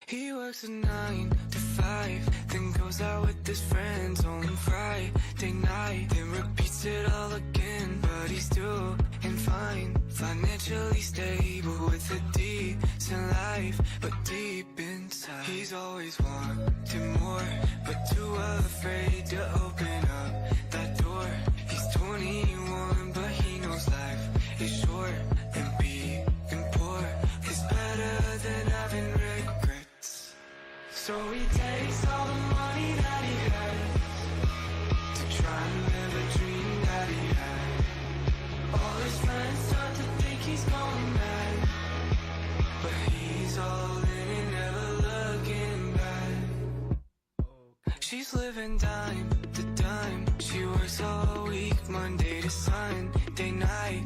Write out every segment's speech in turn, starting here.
He works a 9 to 5, then goes out with his friends on Friday night, then repeats it all again. But he's doing fine, financially stable with a decent life. But deep inside, he's always wanting more, but too afraid to open up that door. He's 21, but he knows life is short, and being poor is better than having regrets. So he takes all the money that he has to try and live a dream that he had. All his friends start to think he's gone mad, but he's all in and never looking back. She's living dime to dime. She works all week, Monday to Sunday night,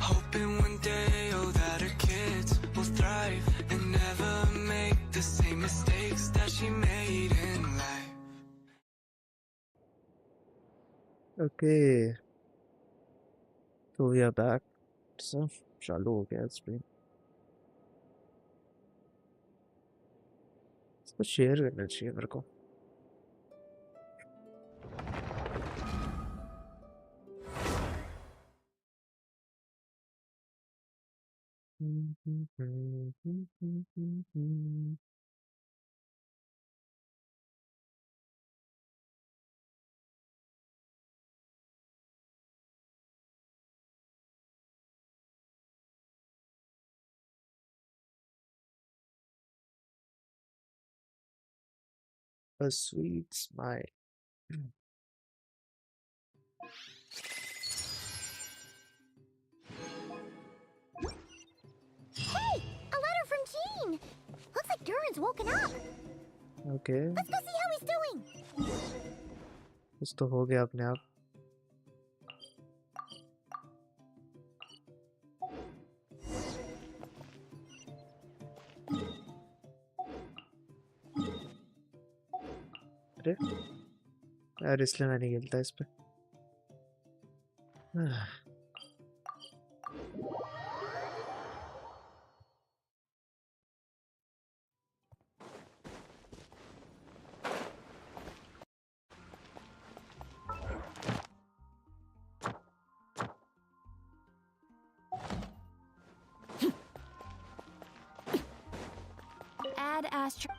hoping one day, oh, that her kids will thrive and never make the same mistakes that she made in life. Okay, so we are back. So चालू हो गया screen. इसको share करना चाहिए मेरे को. A sweet smile. Hey, a letter from Gene. Looks like Duran's woken up. Okay. Let's go see how he's doing. कुछ तो हो गया अपने आप. अरे यार इसलिए मैं नहीं खेलता इस पे. Add Astro.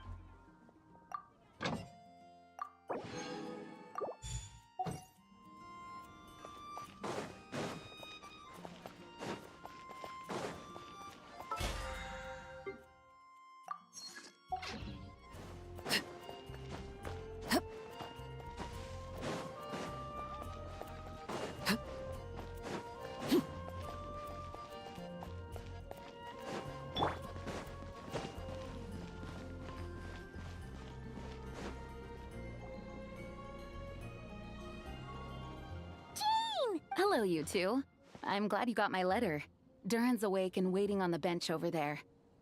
Hello, you two. I'm glad you got my letter. Duran's awake and waiting on the bench over there.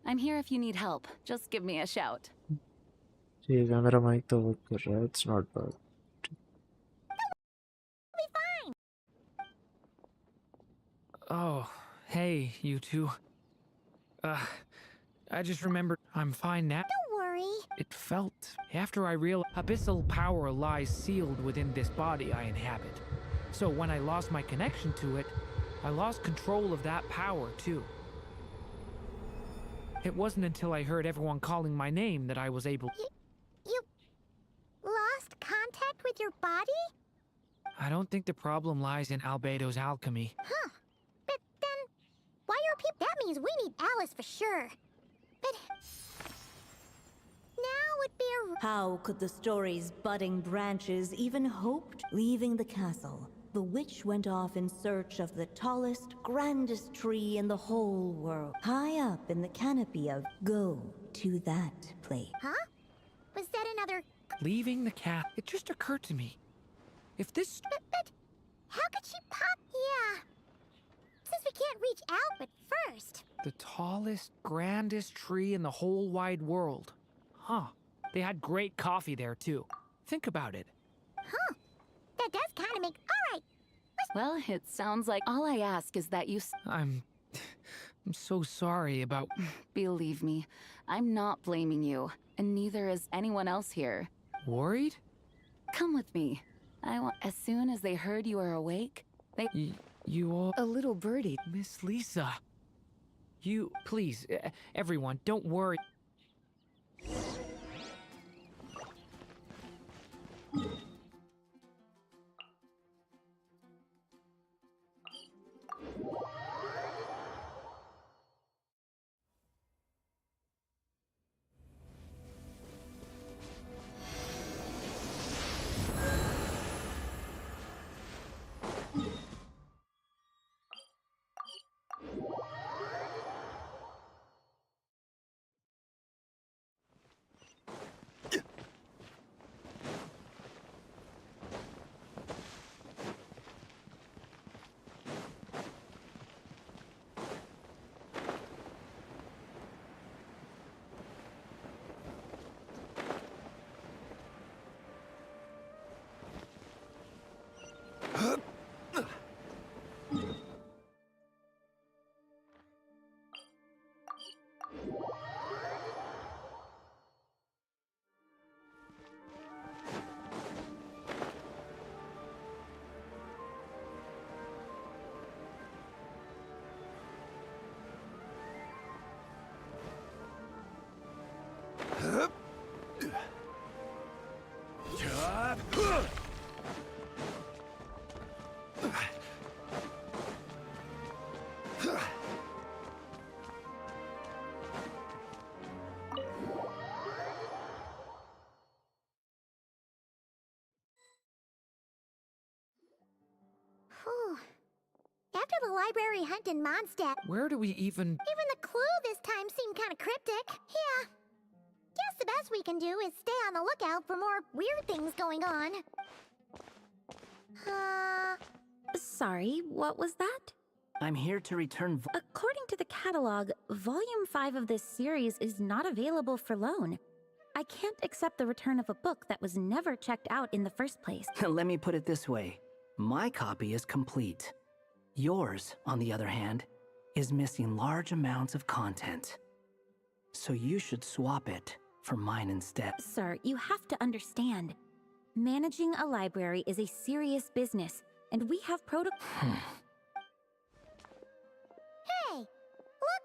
I'm here if you need help. Just give me a shout. ठीक है मेरा mic तो work कर रहा है. It's not bad. Be fine. Oh, hey, you two. I just remembered I'm fine now. Don't worry. It felt, after I realized abyssal power lies sealed within this body I inhabit. So when I lost my connection to it, I lost control of that power too. It wasn't until I heard everyone calling my name that I was able... You lost contact with your body? I don't think the problem lies in Albedo's alchemy. Huh. But then, why are people... That means we need Alice for sure. But... now would be a... How could the story's budding branches even hoped? Leaving the castle, the witch went off in search of the tallest, grandest tree in the whole world. High up in the canopy of... Go to that place. Huh? Was that another... Leaving the cat, it just occurred to me. If this... But how could she pop... Yeah. Since we can't reach out, but first... The tallest, grandest tree in the whole wide world. Huh. They had great coffee there, too. Think about it. Huh. That does kind of make... All right. Well, it sounds like all I ask is that you... I'm so sorry about... Believe me, I'm not blaming you. and neither is anyone else here. Worried? Come with me. As soon as they heard you were awake, You all... a little birdie. Miss Lisa. You... Please, everyone, don't worry. Whew. After the library hunt in Mondstadt, Where do we even... even the clue this time seemed kind of cryptic. Yeah. Guess the best we can do is stay on the lookout for more weird things going on. Sorry, what was that? I'm here to return. According to the catalog, Volume 5 of this series is not available for loan. I can't accept the return of a book that was never checked out in the first place. Let me put it this way. My copy is complete. Yours, on the other hand, is missing large amounts of content. So you should swap it for mine instead. Sir, you have to understand. Managing a library is a serious business, and we have Hey! Look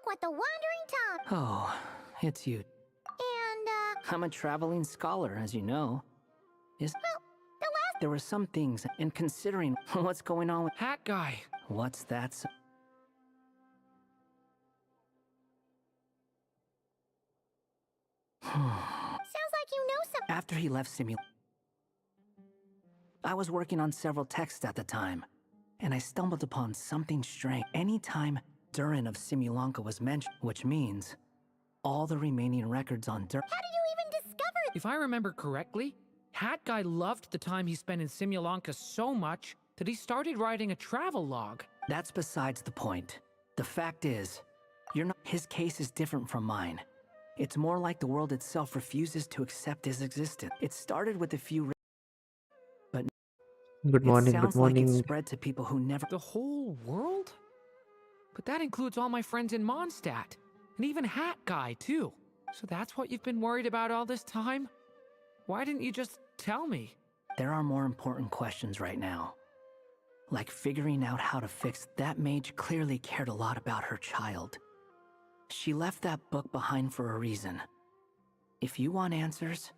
what the Wandering Tom... Oh, it's you. And, I'm a traveling scholar, as you know. well, the last... There were some things, and considering what's going on with... Hat guy. What's that? Sounds like you know some... After he left I was working on several texts at the time, and I stumbled upon something strange. Anytime Durin of Simulanka was mentioned, which means all the remaining records on Durin... How did you even discover... If I remember correctly, Hat guy loved the time he spent in Simulanka so much that he started writing a travel log. That's besides the point. The fact is, his case is different from mine. It's more like the world itself refuses to accept his existence. It started with a few... Good morning, it good sounds like it morning. spread to people who never... The whole world? But that includes all my friends in Mondstadt, and even Hat guy, too. So that's what you've been worried about all this time? Why didn't you just tell me? There are more important questions right now. Like figuring out how to fix... That mage clearly cared a lot about her child. She left that book behind for a reason. If you want answers,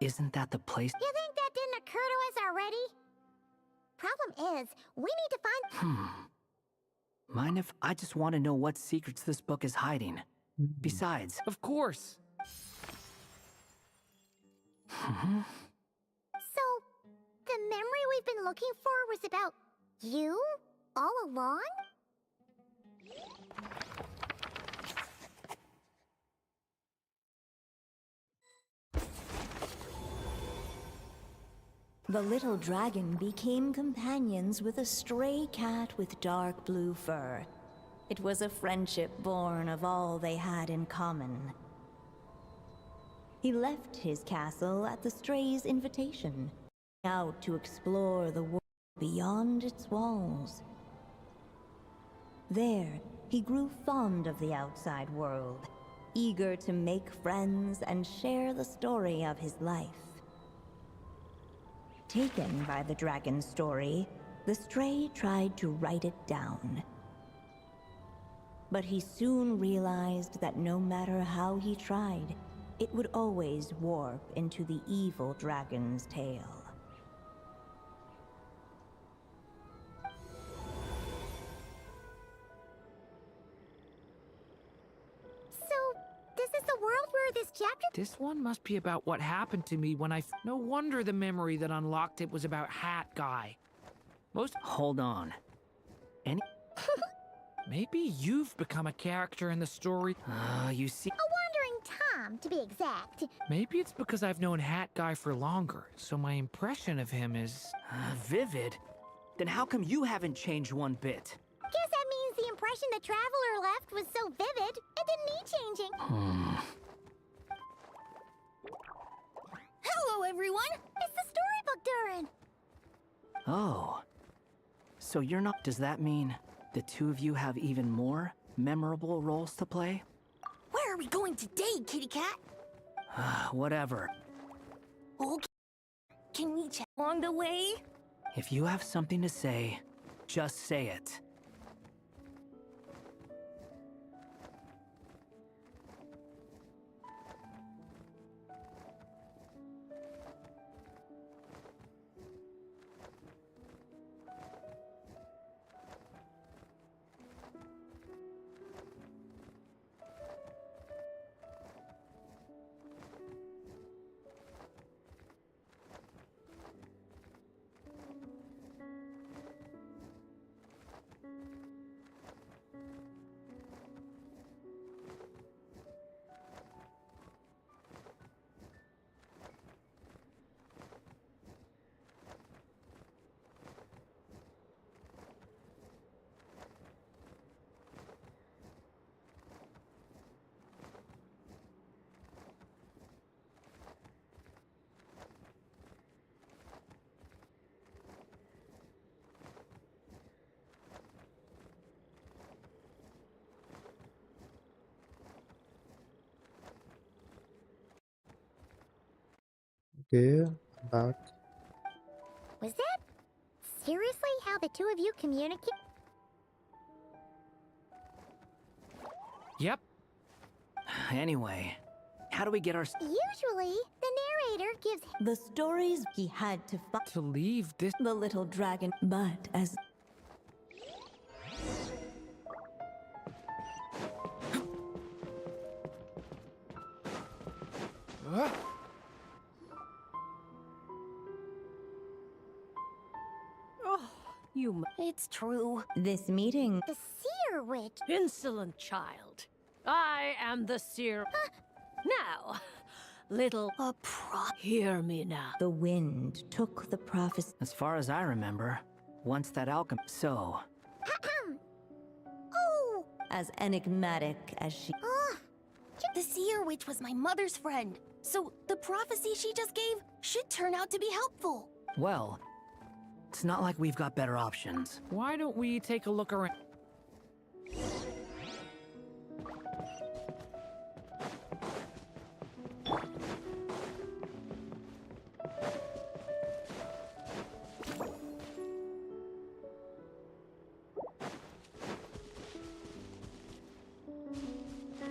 isn't that the place... You think that didn't occur to us already? Problem is, we need to find... Mind if I just want to know what secrets this book is hiding? Besides... Of course. So, the memory we've been looking for was about you? All along? The little dragon became companions with a stray cat with dark blue fur. It was a friendship born of all they had in common. He left his castle at the stray's invitation, out to explore the world beyond its walls. There, he grew fond of the outside world, eager to make friends and share the story of his life. Taken by the dragon's story, the stray tried to write it down. But he soon realized that no matter how he tried, it would always warp into the evil dragon's tale. So, this is the world where this chapter... This one must be about what happened to me when No wonder the memory that unlocked it was about Hat Guy. Hold on. Maybe you've become a character in the story. You see... A wandering Tom, to be exact. Maybe it's because I've known Hat Guy for longer, so my impression of him is... Vivid? Then how come you haven't changed one bit? Guess that means the impression the Traveler left was so vivid, it didn't need changing. Hello, everyone! It's the storybook Durin! Oh. So you're not... Does that mean the two of you have even more memorable roles to play? Where are we going today, kitty cat? Whatever. Okay. Can we chat along the way? If you have something to say, just say it. Okay, I'm back. Was that seriously how the two of you communicate? Yep. Anyway, how do we get our... Usually, the narrator gives The stories he had to find To leave this... the little dragon, but as It's true. this meeting, the seer witch. Insolent child. I am the seer. Now, little... Hear me now. the wind took the prophecy. As far as I remember, once that alchemy... So, Oh! As enigmatic as she... The seer witch was my mother's friend. So the prophecy she just gave should turn out to be helpful. well, it's not like we've got better options. Why don't we take a look around?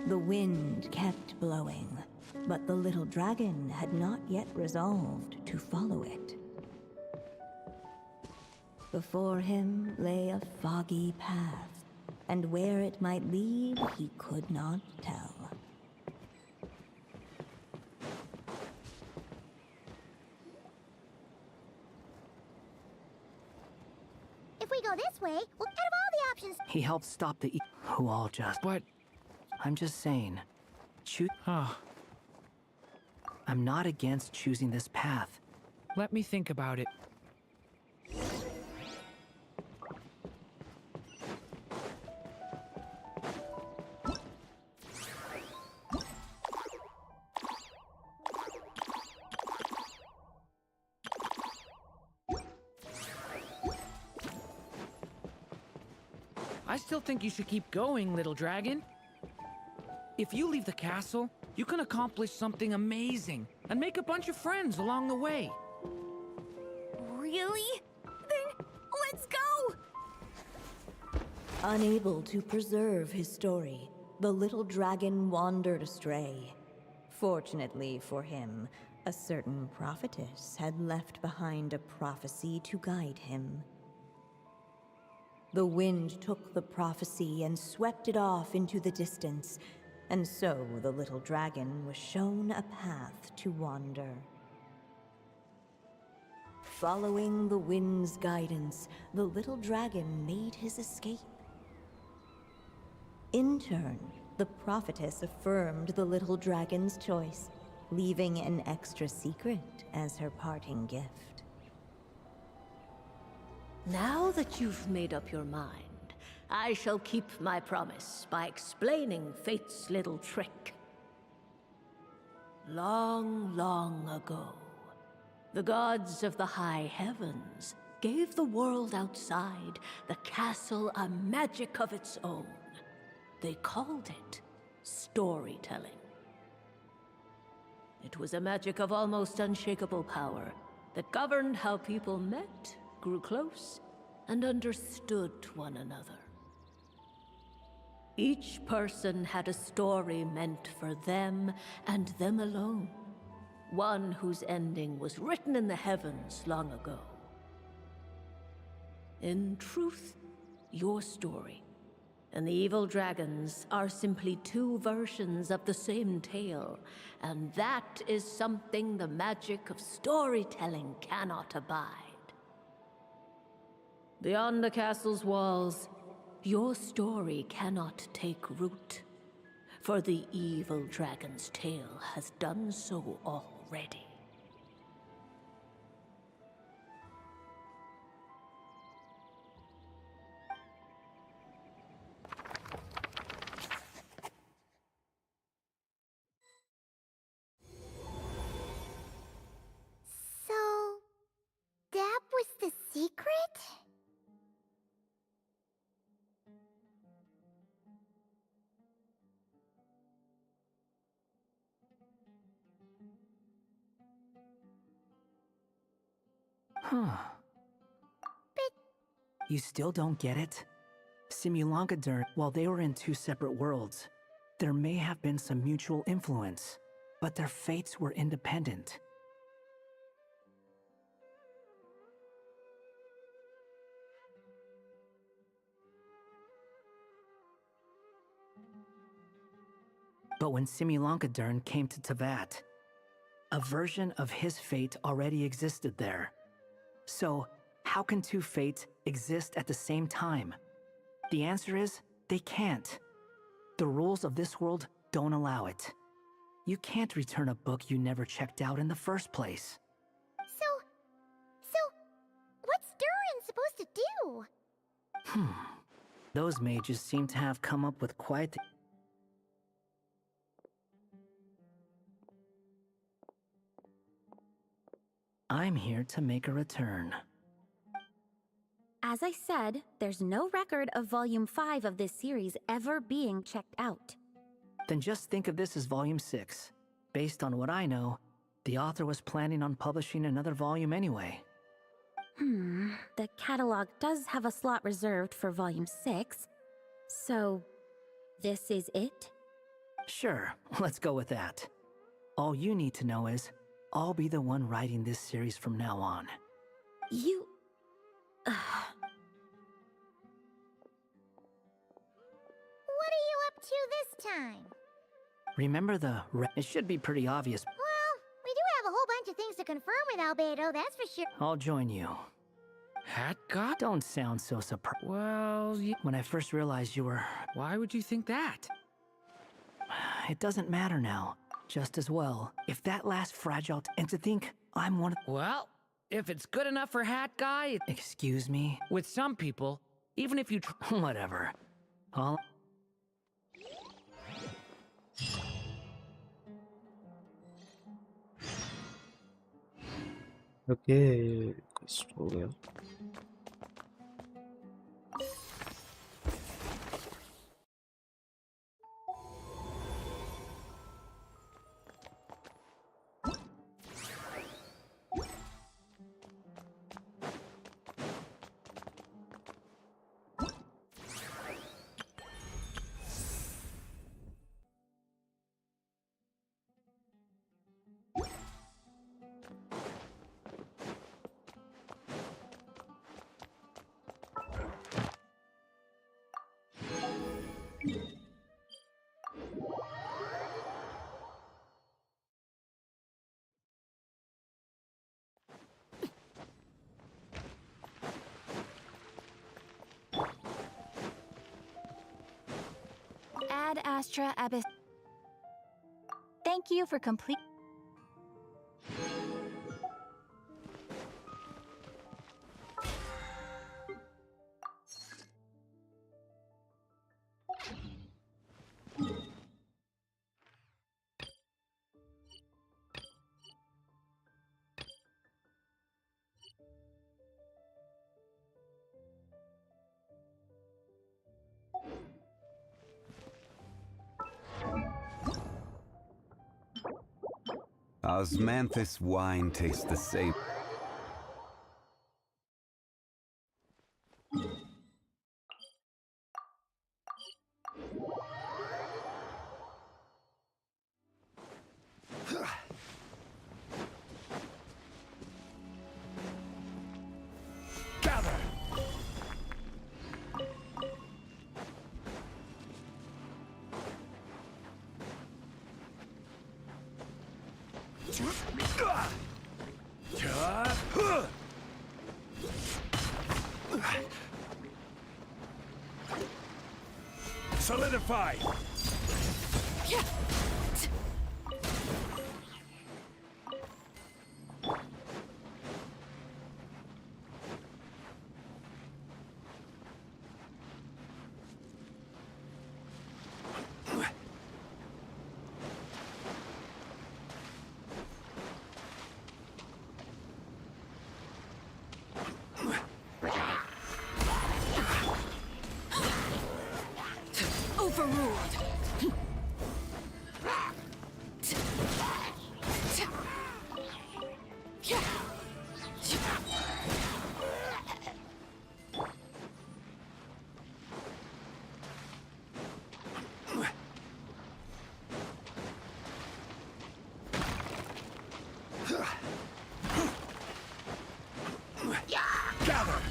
The wind kept blowing, but the little dragon had not yet resolved to follow it. Before him lay a foggy path, and where it might lead he could not tell. If we go this way, well, out of all the options, He helped stop the... who all just... But... I'm just saying. Huh. I'm not against choosing this path. Let me think about it. I still think you should keep going, little dragon. If you leave the castle, you can accomplish something amazing and make a bunch of friends along the way. Really? Then let's go! Unable to preserve his story, the little dragon wandered astray. Fortunately for him, a certain prophetess had left behind a prophecy to guide him. The wind took the prophecy and swept it off into the distance, and so the little dragon was shown a path to wander. Following the wind's guidance, the little dragon made his escape. In turn, the prophetess affirmed the little dragon's choice, leaving an extra secret as her parting gift. Now that you've made up your mind, I shall keep my promise by explaining Fate's little trick. Long, long ago, the gods of the high heavens gave the world outside the castle a magic of its own. They called it storytelling. It was a magic of almost unshakable power that governed how people met, grew close, and understood one another. Each person had a story meant for them and them alone, one whose ending was written in the heavens long ago. In truth, your story and the evil dragons are simply two versions of the same tale, and that is something the magic of storytelling cannot abide. Beyond the castle's walls, your story cannot take root, for the evil dragon's tale has done so already. So, that was the secret? Huh. You still don't get it? Simulacra, while they were in two separate worlds, there may have been some mutual influence, but their fates were independent. But when Simulacra came to Teyvat, a version of his fate already existed there. So, how can two fates exist at the same time? The answer is, they can't. The rules of this world don't allow it. You can't return a book you never checked out in the first place. So, what's Duran supposed to do? Those mages seem to have come up with quite... I'm here to make a return. As I said, there's no record of Volume 5 of this series ever being checked out. Then just think of this as Volume 6. Based on what I know, the author was planning on publishing another volume anyway. The catalog does have a slot reserved for Volume 6, so this is it? Sure, let's go with that. All you need to know is, I'll be the one writing this series from now on. You... What are you up to this time? Remember it should be pretty obvious. Well, we do have a whole bunch of things to confirm with Albedo, that's for sure. I'll join you. Hat God? Don't sound so surprised. Well, When I first realized you were... why would you think that? It doesn't matter now. Just as well, if that last fragile... And to think I'm one of... Well, if it's good enough for Hat Guy... Excuse me? With some people, even if you Whatever. All... okay हो गया Ad Astra Abyss. Thank you for complete. Osmanthus wine tastes the same. Gather! Solidify! Overruled. Gather!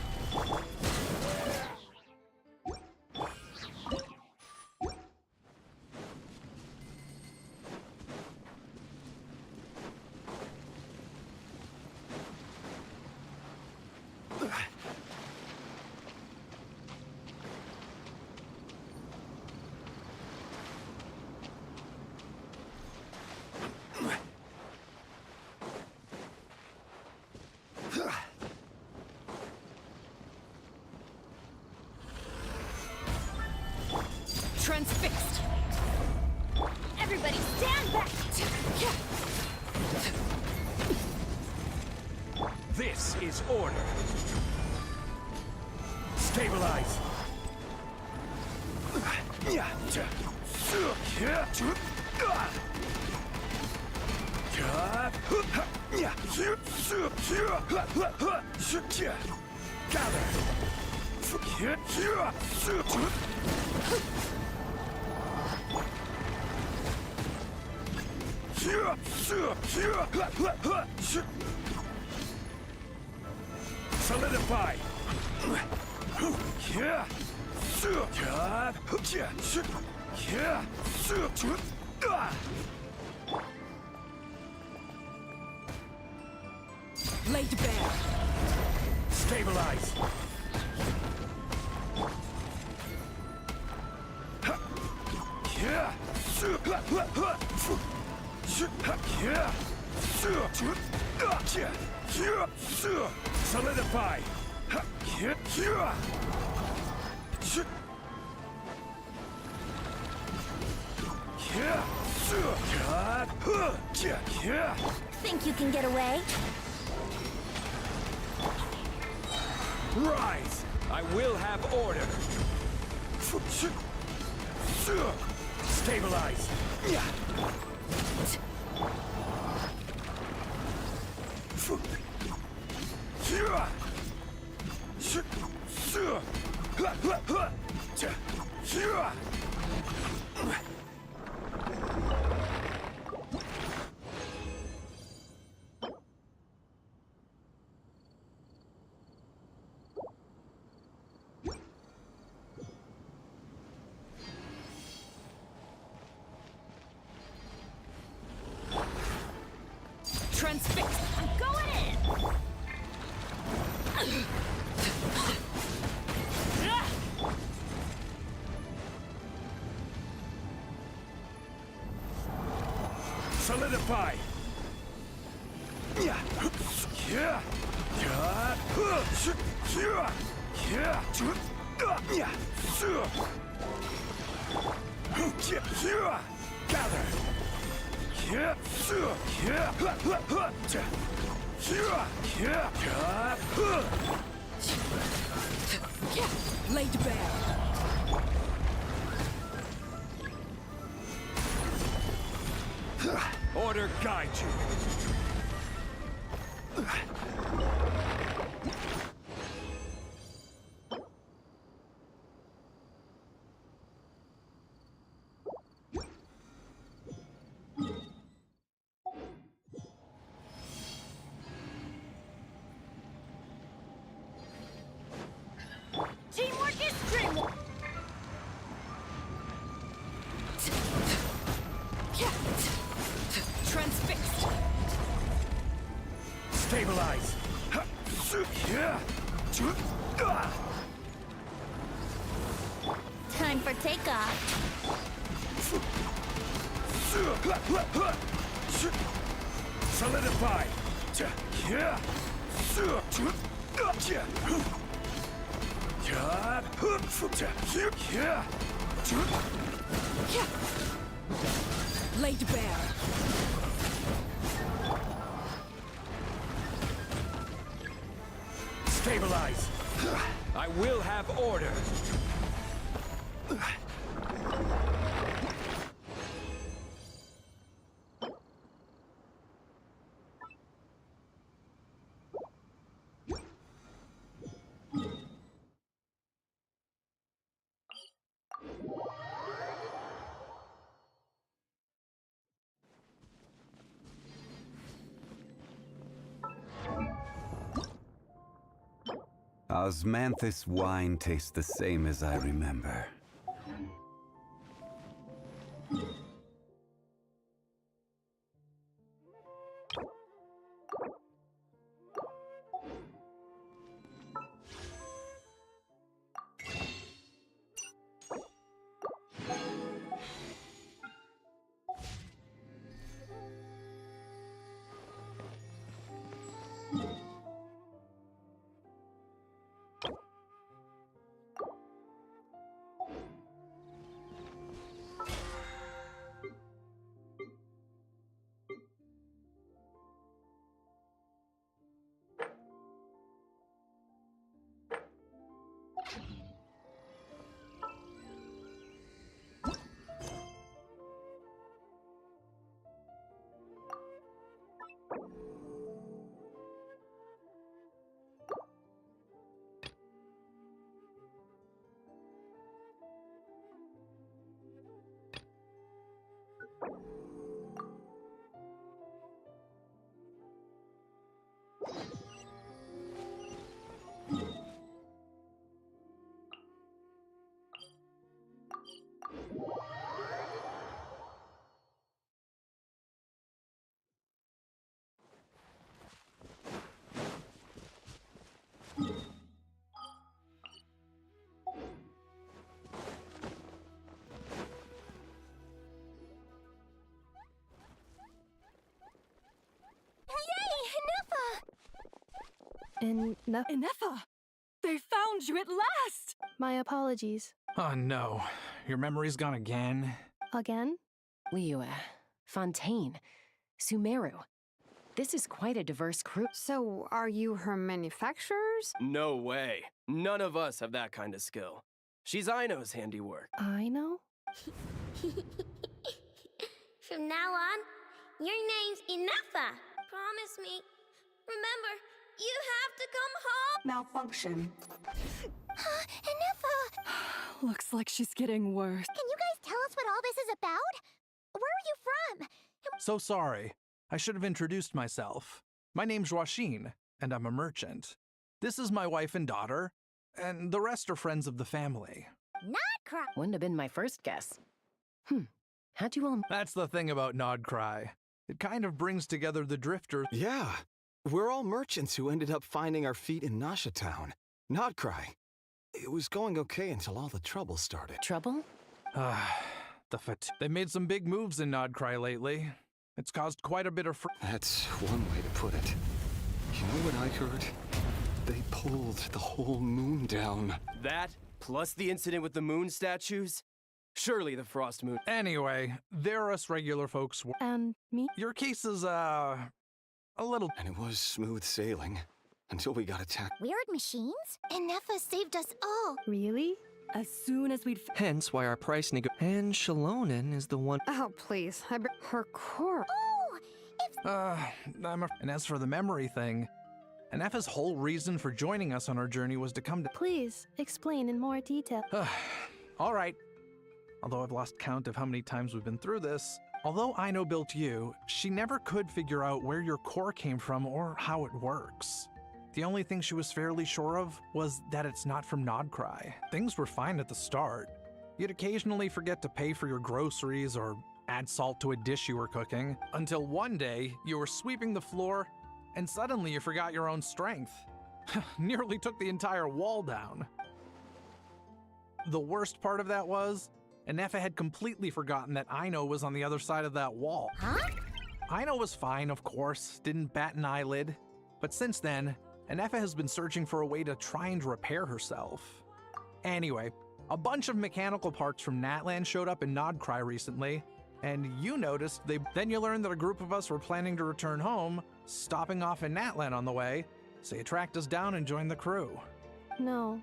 Transfixed. Everybody stand back. This is order. Stabilize. Solidify. Laid bare. Stabilize. Solidify. Think you can get away? Rise! I will have order. Stabilize. Transfixed. I'm going in. Solidify! Gather! Laid bare. Order guide you. Teamwork is dreamwork! Transfixed! Stabilize! Time for takeoff. Solidify! Laid bare. Stabilize! I will have order! Osmanthus wine tastes the same as I remember. Ineffa! They found you at last! My apologies. Oh no, your memory's gone again? Again? Liyue, Fontaine, Sumeru. This is quite a diverse crew. So, are you her manufacturers? No way. None of us have that kind of skill. She's Aino's handiwork. Aino? From now on, your name's Ineffa. Promise me. Remember, you have to come home. Malfunction. Ineffa! Looks like she's getting worse. Can you guys tell us what all this is about? Where are you from? So sorry. I should have introduced myself. My name's Joachine, and I'm a merchant. This is my wife and daughter, and the rest are friends of the family. Nodcry! Wouldn't have been my first guess. How'd you all... That's the thing about Nodcry. It kind of brings together the drifters. Yeah, we're all merchants who ended up finding our feet in Nasha Town. Nodcry. It was going okay until all the trouble started. Trouble? They made some big moves in Nodcry lately. It's caused quite a bit of That's one way to put it. You know what I heard? They pulled the whole moon down. That, plus the incident with the moon statues? Surely the Frost Moon. Anyway, they're us regular folks. And me? Your case is, a little... And it was smooth sailing until we got attacked. Weird machines? And Nefa saved us all. Really? As soon as we'd... Hence why our price And Shalonen is the one... Oh, please. Her corpse. Oh! And as for the memory thing, Nefa's whole reason for joining us on our journey was to come to... Please, explain in more detail. All right. Although I've lost count of how many times we've been through this, although Aino built you, she never could figure out where your core came from or how it works. The only thing she was fairly sure of was that it's not from Nodcry. Things were fine at the start. You'd occasionally forget to pay for your groceries or add salt to a dish you were cooking, until one day you were sweeping the floor and suddenly you forgot your own strength. Nearly took the entire wall down. The worst part of that was, Nefa had completely forgotten that Aino was on the other side of that wall. Huh? Aino was fine, of course, didn't bat an eyelid. But since then, Nefa has been searching for a way to try and repair herself. Anyway, a bunch of mechanical parts from Natlan showed up in Nodcry recently, and you noticed then you learned that a group of us were planning to return home, stopping off in Natlan on the way, so you tracked us down and joined the crew. No.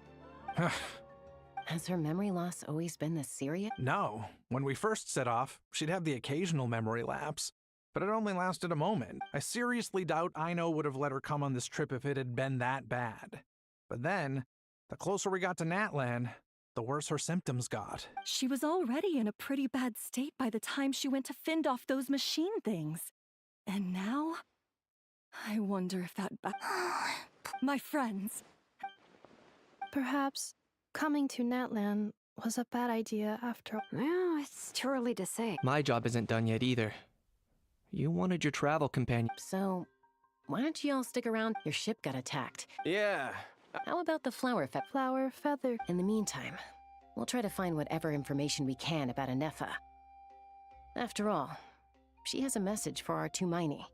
Has her memory loss always been this serious? No. When we first set off, she'd have the occasional memory lapse, but it only lasted a moment. I seriously doubt Aino would have let her come on this trip if it had been that bad. But then, the closer we got to Natlan, the worse her symptoms got. She was already in a pretty bad state by the time she went to fend off those machine things. And now, I wonder if that my friends. Perhaps coming to Natlan was a bad idea after all. Well, it's too early to say. My job isn't done yet either. You wanted your travel companion. So, why don't you all stick around? Your ship got attacked. Yeah. How about the flower feather? In the meantime, we'll try to find whatever information we can about Nefa. After all, she has a message for our Tumaini.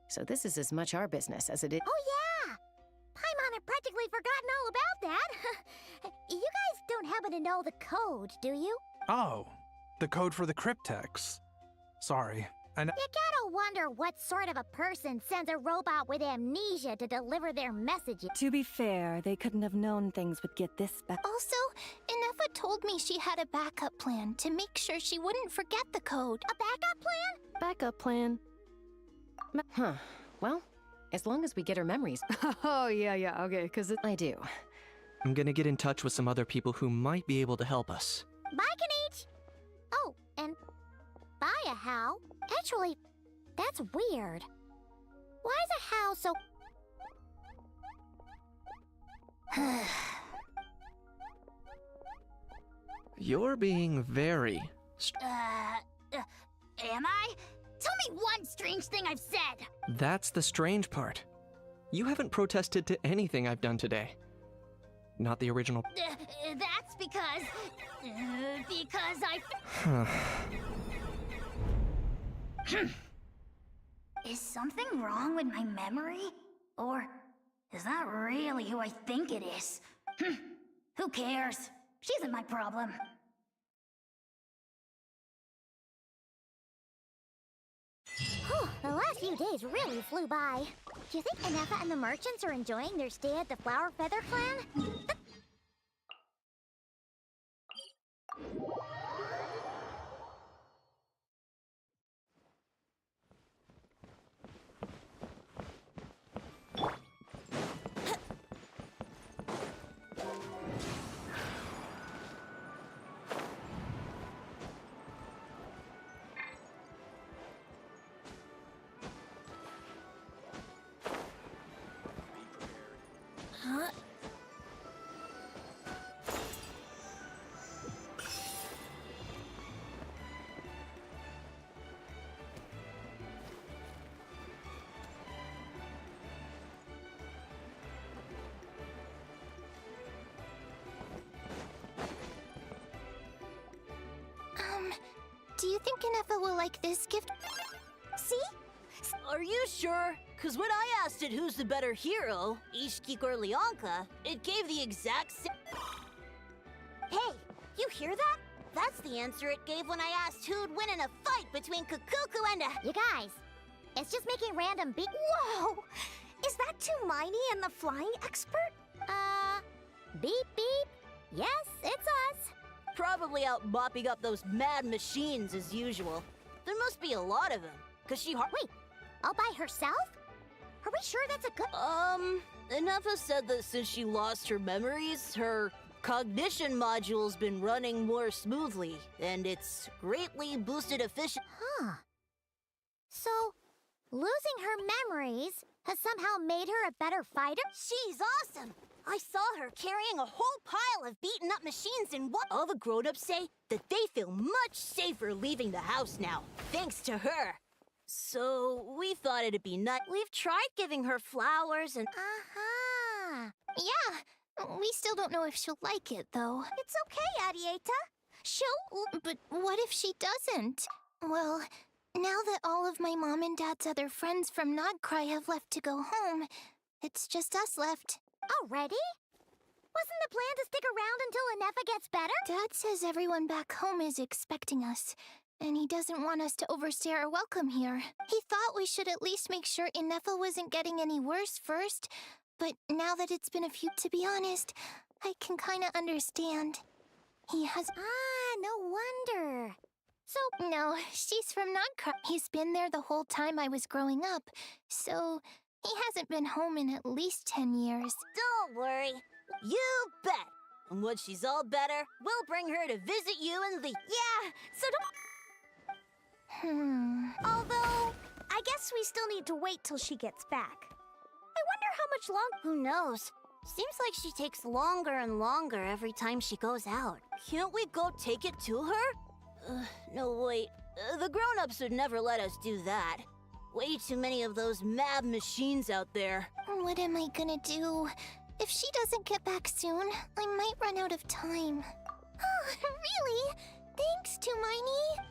So this is as much our business as it is. Oh yeah! Paimon had practically forgotten all about that. You guys don't happen to know the code, do you? Oh, the code for the cryptex. Sorry. You gotta wonder what sort of a person sends a robot with amnesia to deliver their messages. To be fair, they couldn't have known things would get this bad. Also, Nefa told me she had a backup plan to make sure she wouldn't forget the code. A backup plan? Backup plan? Huh. Well, as long as we get her memories. Oh, yeah, okay, because I do. I'm gonna get in touch with some other people who might be able to help us. Bye, Kanich! Oh, and bye, a How. Actually, that's weird. Why is a How so... You're being very... Am I? Tell me one strange thing I've said! That's the strange part. You haven't protested to anything I've done today. Not the original... That's because I... Is something wrong with my memory? Or is that really who I think it is? Who cares? She isn't my problem. The last few days really flew by. Do you think Nefa and the merchants are enjoying their stay at the Flower Feather Clan? Huh? Do you think Nefa will like this gift? See? Are you sure? Cause when I asked it who's the better hero, Ishiki or Leonka, it gave the exact same. Hey, you hear that? That's the answer it gave when I asked who'd win in a fight between Kukuku and You guys, it's just making random beep. Whoa! Is that Tumaini and the flying expert? Beep beep. Yes, it's us. Probably out mopping up those mad machines as usual. There must be a lot of them, cause she Wait, all by herself? Are we sure that's a good— Nefa said that since she lost her memories, her cognition module's been running more smoothly, and it's greatly boosted efficiency. Huh. So, losing her memories has somehow made her a better fighter? She's awesome! I saw her carrying a whole pile of beaten up machines and what— All the grown-ups say that they feel much safer leaving the house now, thanks to her. So, we thought it'd be nice. We've tried giving her flowers and— Uh-huh. Yeah, we still don't know if she'll like it, though. It's okay, Arieta. But what if she doesn't? Well, now that all of my mom and dad's other friends from Nodcry have left to go home, it's just us left. Already? Wasn't the plan to stick around until Anefa gets better? Dad says everyone back home is expecting us, and he doesn't want us to overstay our welcome here. He thought we should at least make sure Inefa wasn't getting any worse first, but now that it's been a few— To be honest, I can kinda understand. He has— no wonder. So— No, she's from Nodcry. He's been there the whole time I was growing up, so he hasn't been home in at least 10 years. Don't worry. You bet. And when she's all better, we'll bring her to visit you and the— Yeah, so don't— Although, I guess we still need to wait till she gets back. I wonder how much longer— Who knows? Seems like she takes longer and longer every time she goes out. Can't we go take it to her? No, wait. The grown-ups would never let us do that. Way too many of those mad machines out there. What am I gonna do? If she doesn't get back soon, I might run out of time. Oh, really? Thanks, Tumaini.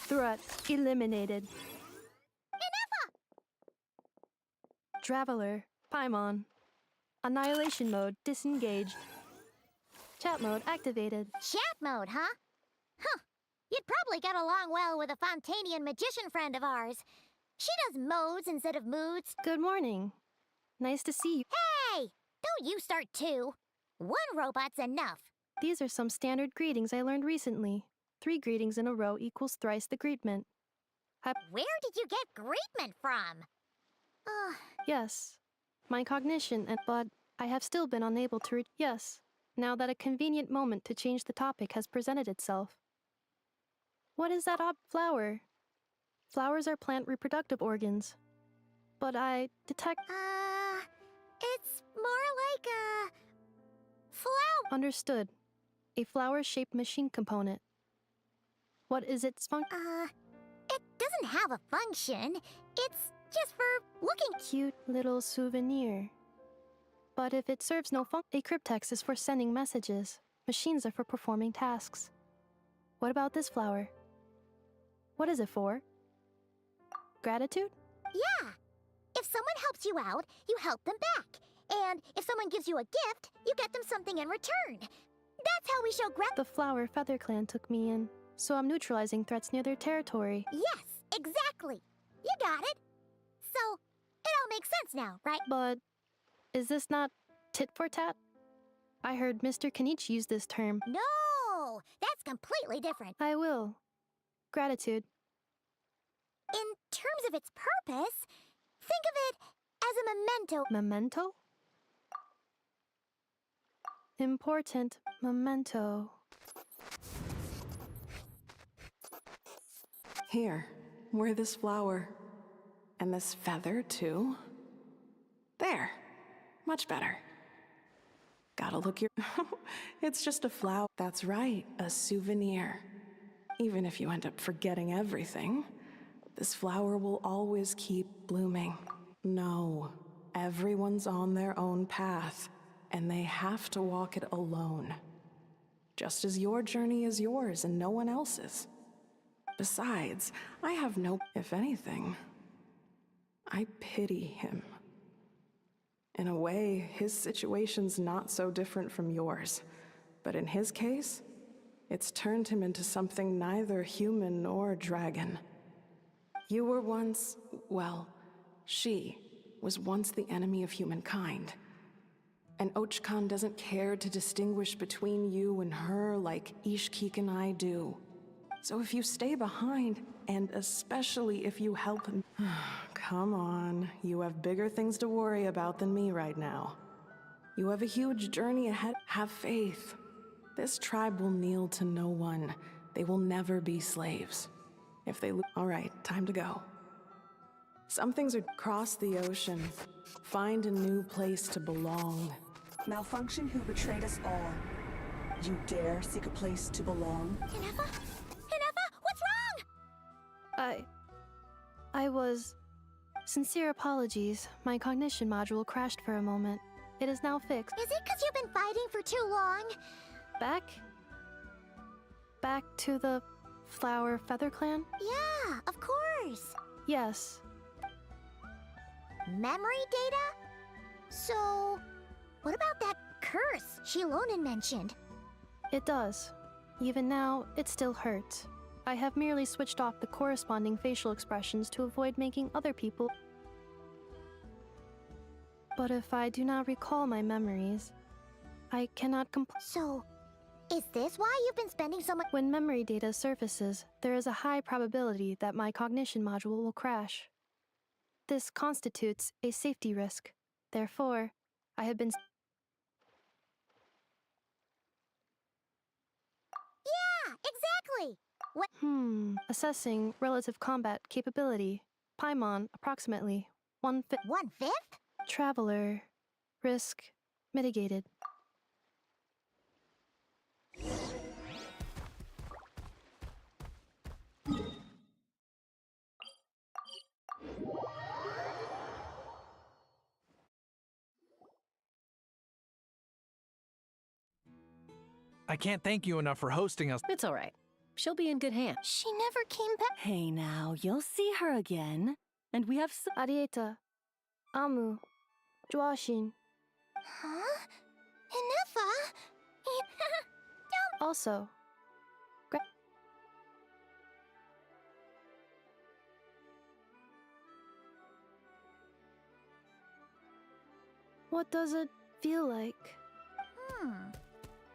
Threat eliminated. Traveler, Paimon. Annihilation mode disengaged. Chat mode activated. Chat mode, huh? Huh. You'd probably get along well with a Fontanian magician friend of ours. She does modes instead of moods. Good morning. Nice to see you. Hey! Don't you start too. One robot's enough. These are some standard greetings I learned recently. 3 greetings in a row equals thrice the greetment. Where did you get greetment from? Yes. My cognition but I have still been unable to yes. Now that a convenient moment to change the topic has presented itself. What is that odd flower? Flowers are plant reproductive organs. But I detect... It's more like a... flower. Understood. A flower-shaped machine component. What is its function? It doesn't have a function. It's just for looking... Cute little souvenir. But if it serves no function, a cryptex is for sending messages. Machines are for performing tasks. What about this flower? What is it for? Gratitude? Yeah. If someone helps you out, you help them back. And if someone gives you a gift, you get them something in return. That's how we show gratitude. The Flower Feather Clan took me in, so I'm neutralizing threats near their territory. Yes, exactly. You got it. So, it all makes sense now, right? But is this not tit for tat? I heard Mr. Kenichi use this term. No, that's completely different. I will. Gratitude. In terms of its purpose, think of it as a memento. Memento? Important memento. Here, wear this flower. And this feather, too. There. Much better. Gotta look your... It's just a flower. That's right, a souvenir. Even if you end up forgetting everything, this flower will always keep blooming. No, everyone's on their own path, and they have to walk it alone. Just as your journey is yours and no one else's. Besides, I have no... If anything, I pity him. In a way, his situation's not so different from yours. But in his case, it's turned him into something neither human nor dragon. You were once, well, she was once the enemy of humankind. And Ochkan doesn't care to distinguish between you and her like Ishkik and I do. So if you stay behind, and especially if you help him... Come on, you have bigger things to worry about than me right now. You have a huge journey ahead. Have faith. This tribe will kneel to no one. They will never be slaves. If they all right, time to go. Some things are cross the ocean. Find a new place to belong. Malfunction who betrayed us all. You dare seek a place to belong? Hinefa? Hinefa, what's wrong? I was... Sincere apologies. My cognition module crashed for a moment. It is now fixed. Is it because you've been fighting for too long? Back to the Flower Feather Clan? Yeah, of course. Yes. Memory data? So, what about that curse Shilonen mentioned? It does. Even now, it still hurts. I have merely switched off the corresponding facial expressions to avoid making other people... But if I do not recall my memories, I cannot So, is this why you've been spending so much— When memory data surfaces, there is a high probability that my cognition module will crash. This constitutes a safety risk. Therefore, I have been... Yeah, exactly! What? Assessing relative combat capability. Paimon, approximately 1/5. 1/5? Traveler. Risk mitigated. I can't thank you enough for hosting us. It's all right. She'll be in good hands. She never came back. Hey now, you'll see her again. And we have Arieta. Amu. Joashin. Huh? Hinefa? Don't... Also. What does it feel like?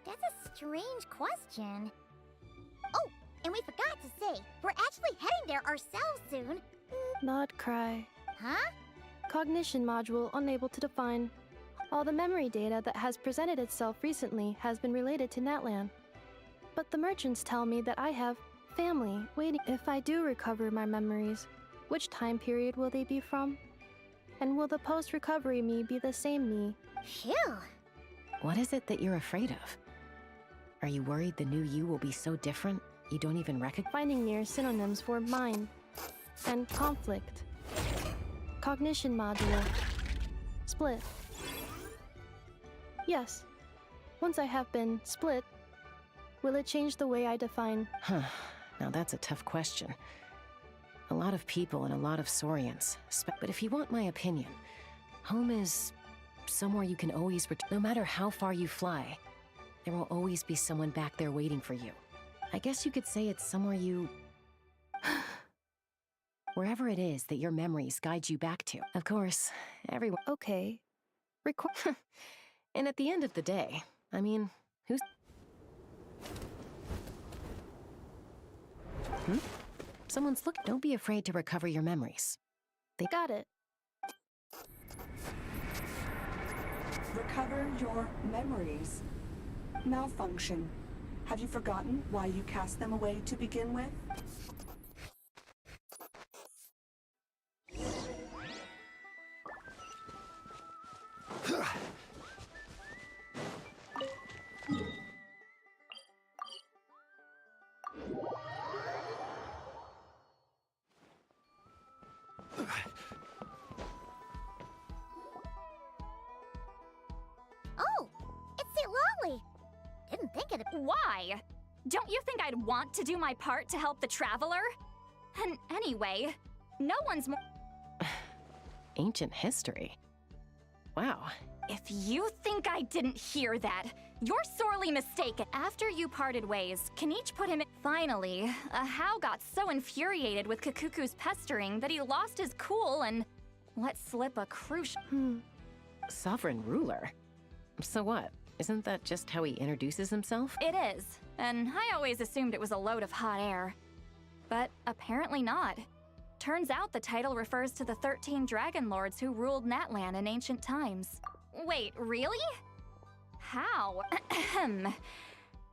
That's a strange question. Oh, and we forgot to say, we're actually heading there ourselves soon. Not cry. Huh? Cognition module unable to define. All the memory data that has presented itself recently has been related to Natlan. But the merchants tell me that I have family waiting. If I do recover my memories, which time period will they be from? And will the post-recovery me be the same me? Phew! What is it that you're afraid of? Are you worried the new you will be so different you don't even recognize? Finding near synonyms for mind and conflict. Cognition module. Split. Yes. Once I have been split, will it change the way I define? Now that's a tough question. A lot of people and a lot of Saurians. But if you want my opinion, home is somewhere you can always return. No matter how far you fly, there will always be someone back there waiting for you. I guess you could say it's somewhere you... wherever it is that your memories guide you back to. Of course, everyone... Okay. And at the end of the day, I mean, who's... Someone's looking. Don't be afraid to recover your memories. They got it. Recover your memories. Malfunction. Have you forgotten why you cast them away to begin with? Oh, it's the Lolly. Didn't think it. Why? Don't you think I'd want to do my part to help the Traveler? And anyway, no one's more. Ancient history. Wow. If you think I didn't hear that, you're sorely mistaken. After you parted ways, Kenichi put him in. Finally, Ahau got so infuriated with Kakuku's pestering that he lost his cool and let slip a crucial. Sovereign ruler? So what? Isn't that just how he introduces himself? It is, and I always assumed it was a load of hot air. But apparently not. Turns out the title refers to the 13 Dragon Lords who ruled Natlan in ancient times. Wait, really? How?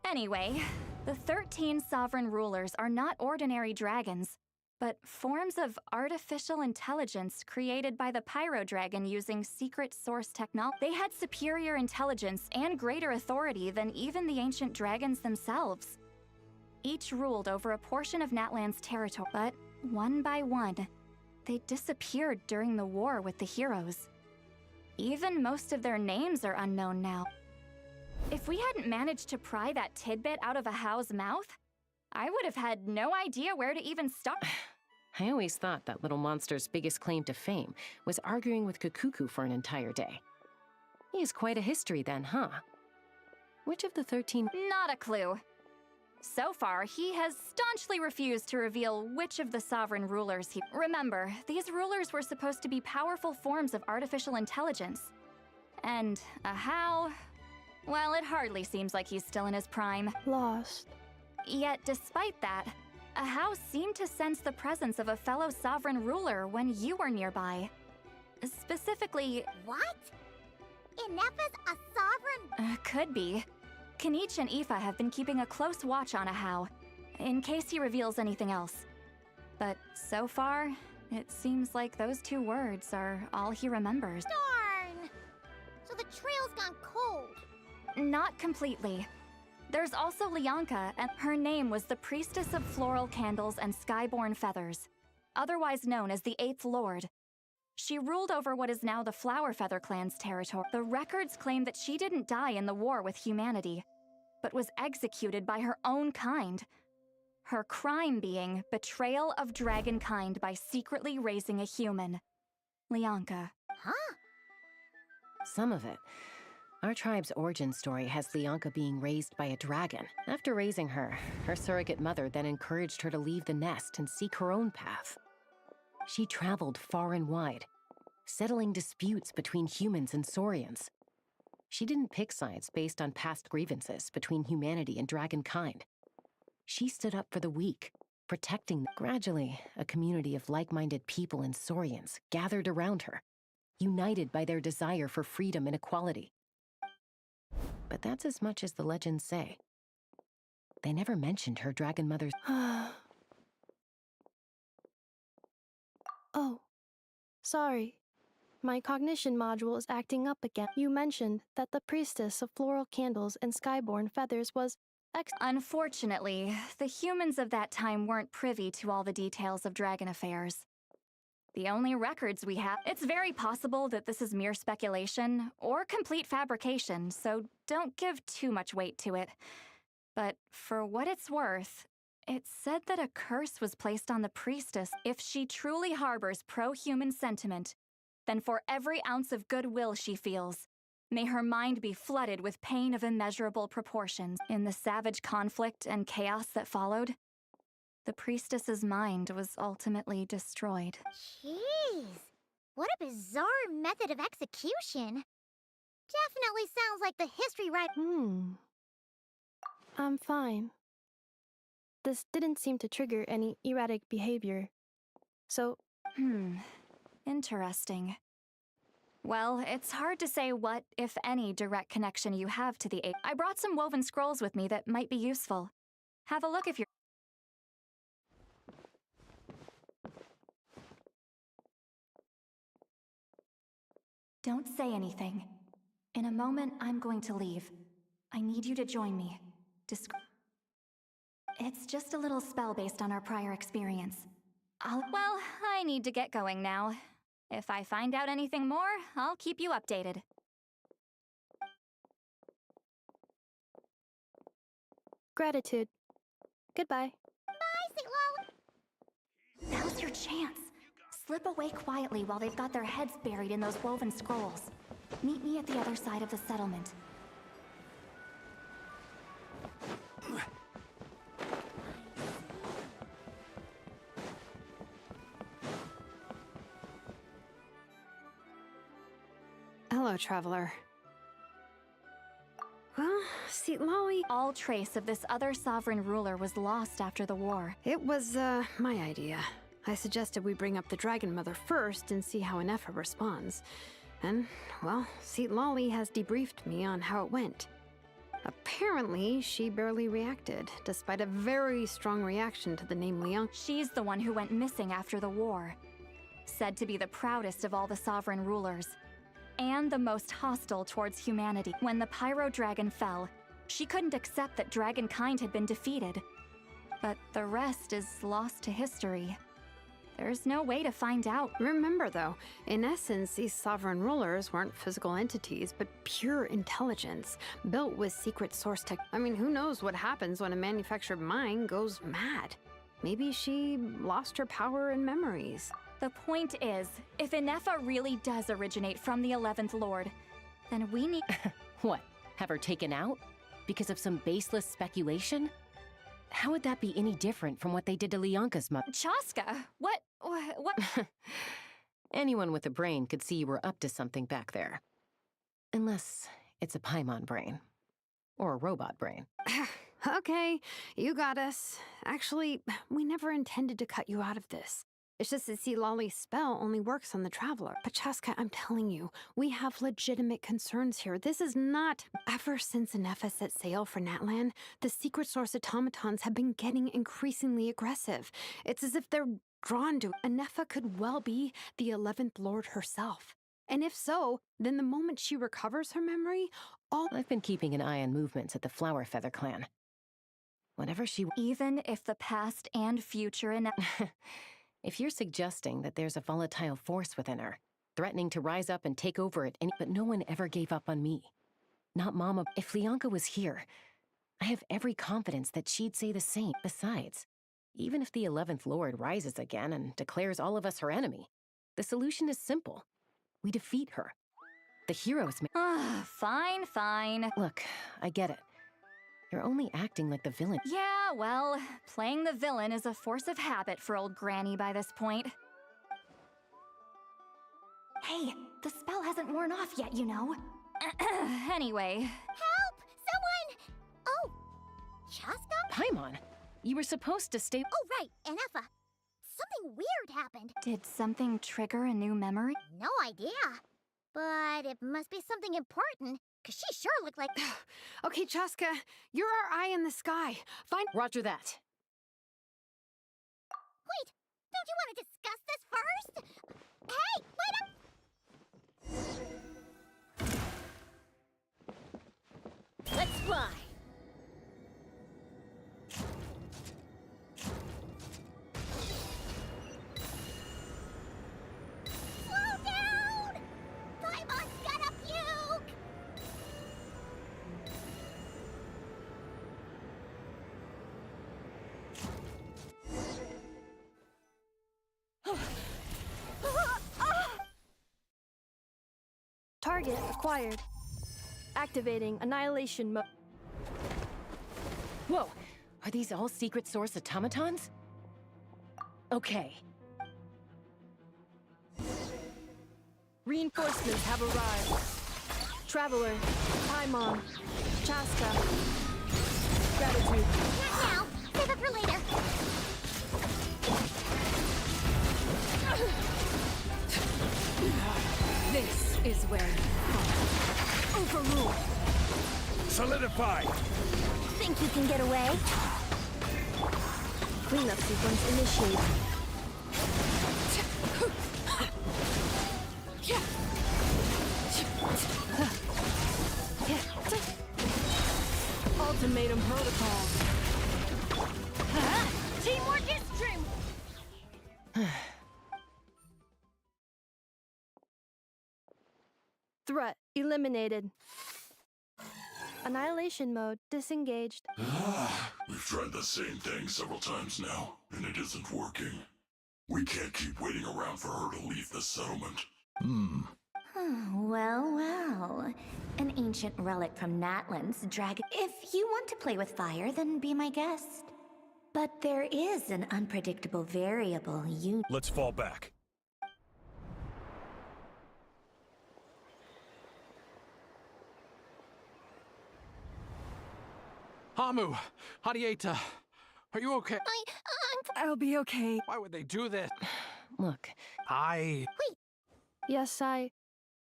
Anyway, the 13 sovereign rulers are not ordinary dragons, but forms of artificial intelligence created by the Pyro Dragon using secret source technology. They had superior intelligence and greater authority than even the ancient dragons themselves. Each ruled over a portion of Natlan's territory, but one by one, they disappeared during the war with the heroes. Even most of their names are unknown now. If we hadn't managed to pry that tidbit out of Ahau's mouth, I would have had no idea where to even start. I always thought that little monster's biggest claim to fame was arguing with Kakuku for an entire day. He has quite a history then, huh? Which of the 13... Not a clue. So far, he has staunchly refused to reveal which of the sovereign rulers he... Remember, these rulers were supposed to be powerful forms of artificial intelligence. And Ahau... well, it hardly seems like he's still in his prime. Lost. Yet, despite that, Ahau seemed to sense the presence of a fellow sovereign ruler when you were nearby. Specifically... What? Inepa's a sovereign? Could be. Kenichi and Aoife have been keeping a close watch on Ahau, in case he reveals anything else. But so far, it seems like those two words are all he remembers. Darn! So the trail's gone cold. Not completely. There's also Lianka, and her name was the Priestess of Floral Candles and Skyborn Feathers, otherwise known as the Eighth Lord. She ruled over what is now the Flower Feather clan's territory. The records claim that she didn't die in the war with humanity, but was executed by her own kind. Her crime being betrayal of dragonkind by secretly raising a human. Lianka. Huh? Some of it. Our tribe's origin story has Lianka being raised by a dragon. After raising her, her surrogate mother then encouraged her to leave the nest and seek her own path. She traveled far and wide, settling disputes between humans and Saurians. She didn't pick sides based on past grievances between humanity and dragonkind. She stood up for the weak, protecting them. Gradually, a community of like-minded people and Saurians gathered around her, united by their desire for freedom and equality. But that's as much as the legends say. They never mentioned her dragon mother's... Oh, sorry. My cognition module is acting up again. You mentioned that the Priestess of Floral Candles and Skyborn Feathers was Unfortunately, the humans of that time weren't privy to all the details of dragon affairs. The only records we have... It's very possible that this is mere speculation or complete fabrication, so don't give too much weight to it. But for what it's worth, It said that a curse was placed on the priestess. If she truly harbors pro-human sentiment, then for every ounce of goodwill she feels, may her mind be flooded with pain of immeasurable proportions. In the savage conflict and chaos that followed, the priestess's mind was ultimately destroyed. Jeez, what a bizarre method of execution. Definitely sounds like the history I'm fine. This didn't seem to trigger any erratic behavior. So... Interesting. Well, it's hard to say what, if any, direct connection you have to the ape. I brought some woven scrolls with me that might be useful. Have a look if you're... Don't say anything. In a moment, I'm going to leave. I need you to join me. It's just a little spell based on our prior experience. Well, I need to get going now. If I find out anything more, I'll keep you updated. Gratitude. Goodbye. Bye, St. Lolly. Now's your chance. Slip away quietly while they've got their heads buried in those woven scrolls. Meet me at the other side of the settlement. Hello, traveler. Well, see, Lolly... All trace of this other sovereign ruler was lost after the war. It was, my idea. I suggested we bring up the Dragon Mother first and see how Inefa responds. And, well, Seat Lolly has debriefed me on how it went. Apparently, she barely reacted, despite a very strong reaction to the name Leon. She's the one who went missing after the war. Said to be the proudest of all the sovereign rulers. And the most hostile towards humanity. When the Pyro Dragon fell, she couldn't accept that dragonkind had been defeated. But the rest is lost to history. There's no way to find out. Remember, though, in essence, these sovereign rulers weren't physical entities, but pure intelligence, built with secret source tech. I mean, who knows what happens when a manufactured mind goes mad? Maybe she lost her power and memories. The point is, if Inefa really does originate from the 11th Lord, then we need... What? Have her taken out? Because of some baseless speculation? How would that be any different from what they did to Leonka's mother? Chaska, what? Anyone with a brain could see you were up to something back there. Unless it's a Paimon brain. Or a robot brain. Okay, you got us. Actually, we never intended to cut you out of this. It's just that see, Lolly's spell only works on the Traveler. But Chaska, I'm telling you, we have legitimate concerns here. This is not... Ever since Inefa set sail for Natlan, the secret source automatons have been getting increasingly aggressive. It's as if they're drawn to... Inefa could well be the 11th Lord herself. And if so, then the moment she recovers her memory, all... I've been keeping an eye on movements at the Flower Feather clan. Whenever she... Even if the past and future... If you're suggesting that there's a volatile force within her, threatening to rise up and take over it, but no one ever gave up on me. Not Mama. If Leonka was here, I have every confidence that she'd say the same. Besides, even if the 11th Lord rises again and declares all of us her enemy, the solution is simple. We defeat her. The heroes may... Fine. Look, I get it. You're only acting like the villain. Yeah, well, playing the villain is a force of habit for old Granny by this point. Hey, the spell hasn't worn off yet, you know. Anyway. Help! Someone! Oh, Chaska? Paimon, you were supposed to stay... Oh, right, Inefa. Something weird happened. Did something trigger a new memory? No idea. But it must be something important. Cause she sure looked like... Okay, Chaska, you're our eye in the sky. Find... Roger that. Wait, don't you want to discuss this first? Hey, wait up! Let's fly. Slow down! Paimon's gonna puke! Target acquired. Activating annihilation mode. Whoa! Are these all secret source automatons? Okay. Reinforcements have arrived. Traveler, Paimon, Chaska. Gratitude. Not now. Save it for later. This is where you fall. Overrule. Solidify! Think you can get away? Cleanup sequence initiated. Ultimatum protocol. Teamwork is dream. Threat eliminated. Annihilation mode disengaged. We've tried the same thing several times now, and it isn't working. We can't keep waiting around for her to leave the settlement. Well, well. An ancient relic from Natlan's dragon. If you want to play with fire, then be my guest. But there is an unpredictable variable you— Let's fall back. Hamu, Hadieta, are you okay? I'll be okay. Why would they do this? Look. Wait. Yes, I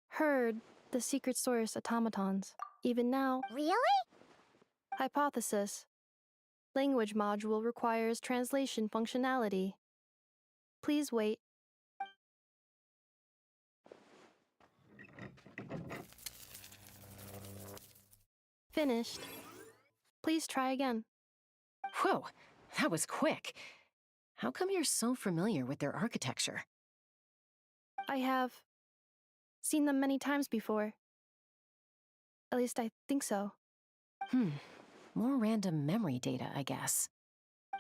heard the secret source automatons. Even now. Really? Hypothesis. Language module requires translation functionality. Please wait. Finished. Please try again. Whoa, that was quick. How come you're so familiar with their architecture? I have seen them many times before. At least I think so. More random memory data, I guess.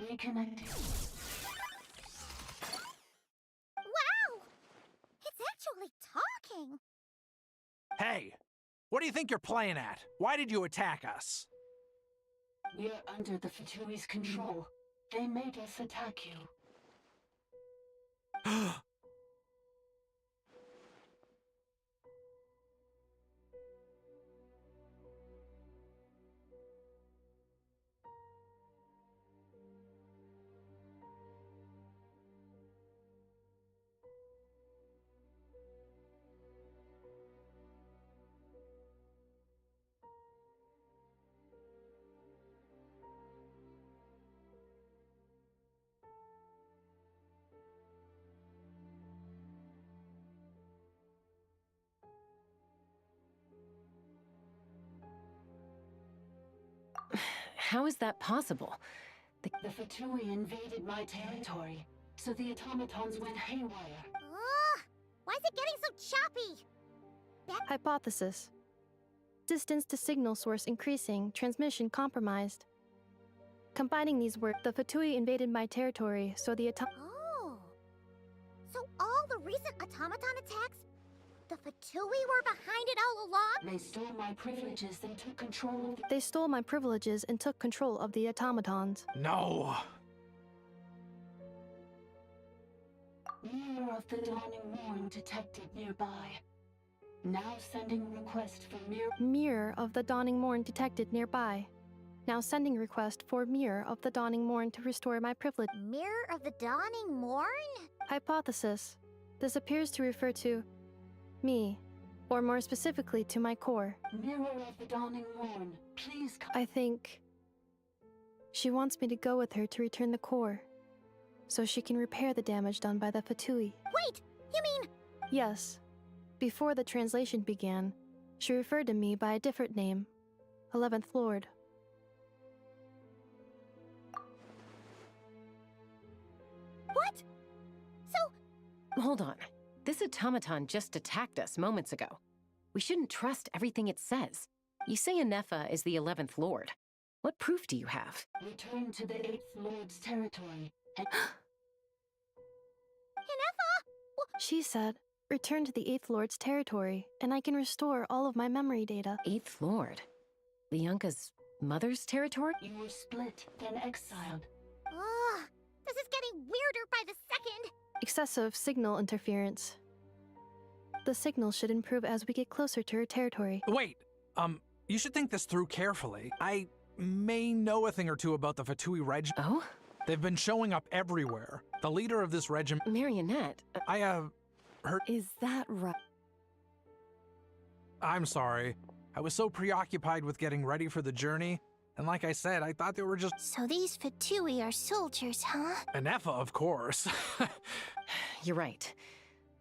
Reconnecting. Wow! It's actually talking! Hey, what do you think you're playing at? Why did you attack us? We're under the Fatui's control. They made us attack you. How is that possible? The Fatui invaded my territory, so the automatons went haywire. Why is it getting so choppy? Hypothesis. Distance to signal source increasing, transmission compromised. Combining these words, the Fatui invaded my territory, so the Oh. So all the recent automaton attacks, the Fatui were behind it all along? They stole my privileges and took control of They stole my privileges and took control of the automatons. No! Mirror of the Dawning Morn detected nearby. Now sending request for Mirror of the Dawning Morn detected nearby. Now sending request for Mirror of the Dawning Morn to restore my privilege. Mirror of the Dawning Morn? Hypothesis. This appears to refer to me, or more specifically to my core. Mirror of the Dawning Morn, please come. I think she wants me to go with her to return the core, so she can repair the damage done by the Fatui. Wait, you mean? Yes. Before the translation began, she referred to me by a different name, 11th Lord. What? So... Hold on. This automaton just attacked us moments ago. We shouldn't trust everything it says. You say Anefa is the 11th Lord. What proof do you have? Return to the 8th Lord's territory and... Anefa? She said, return to the 8th Lord's territory, and I can restore all of my memory data. 8th Lord? Lianka's mother's territory? You were split, then exiled. Ugh, this is getting weirder by the second. Excessive signal interference. The signal should improve as we get closer to her territory. Wait, you should think this through carefully. I may know a thing or two about the Fatui regiment. Oh? They've been showing up everywhere. The leader of this regiment... Marionette. I, heard... Is that right? I'm sorry. I was so preoccupied with getting ready for the journey, and like I said, I thought they were just... So these Fatui are soldiers, huh? Anefa, of course. You're right.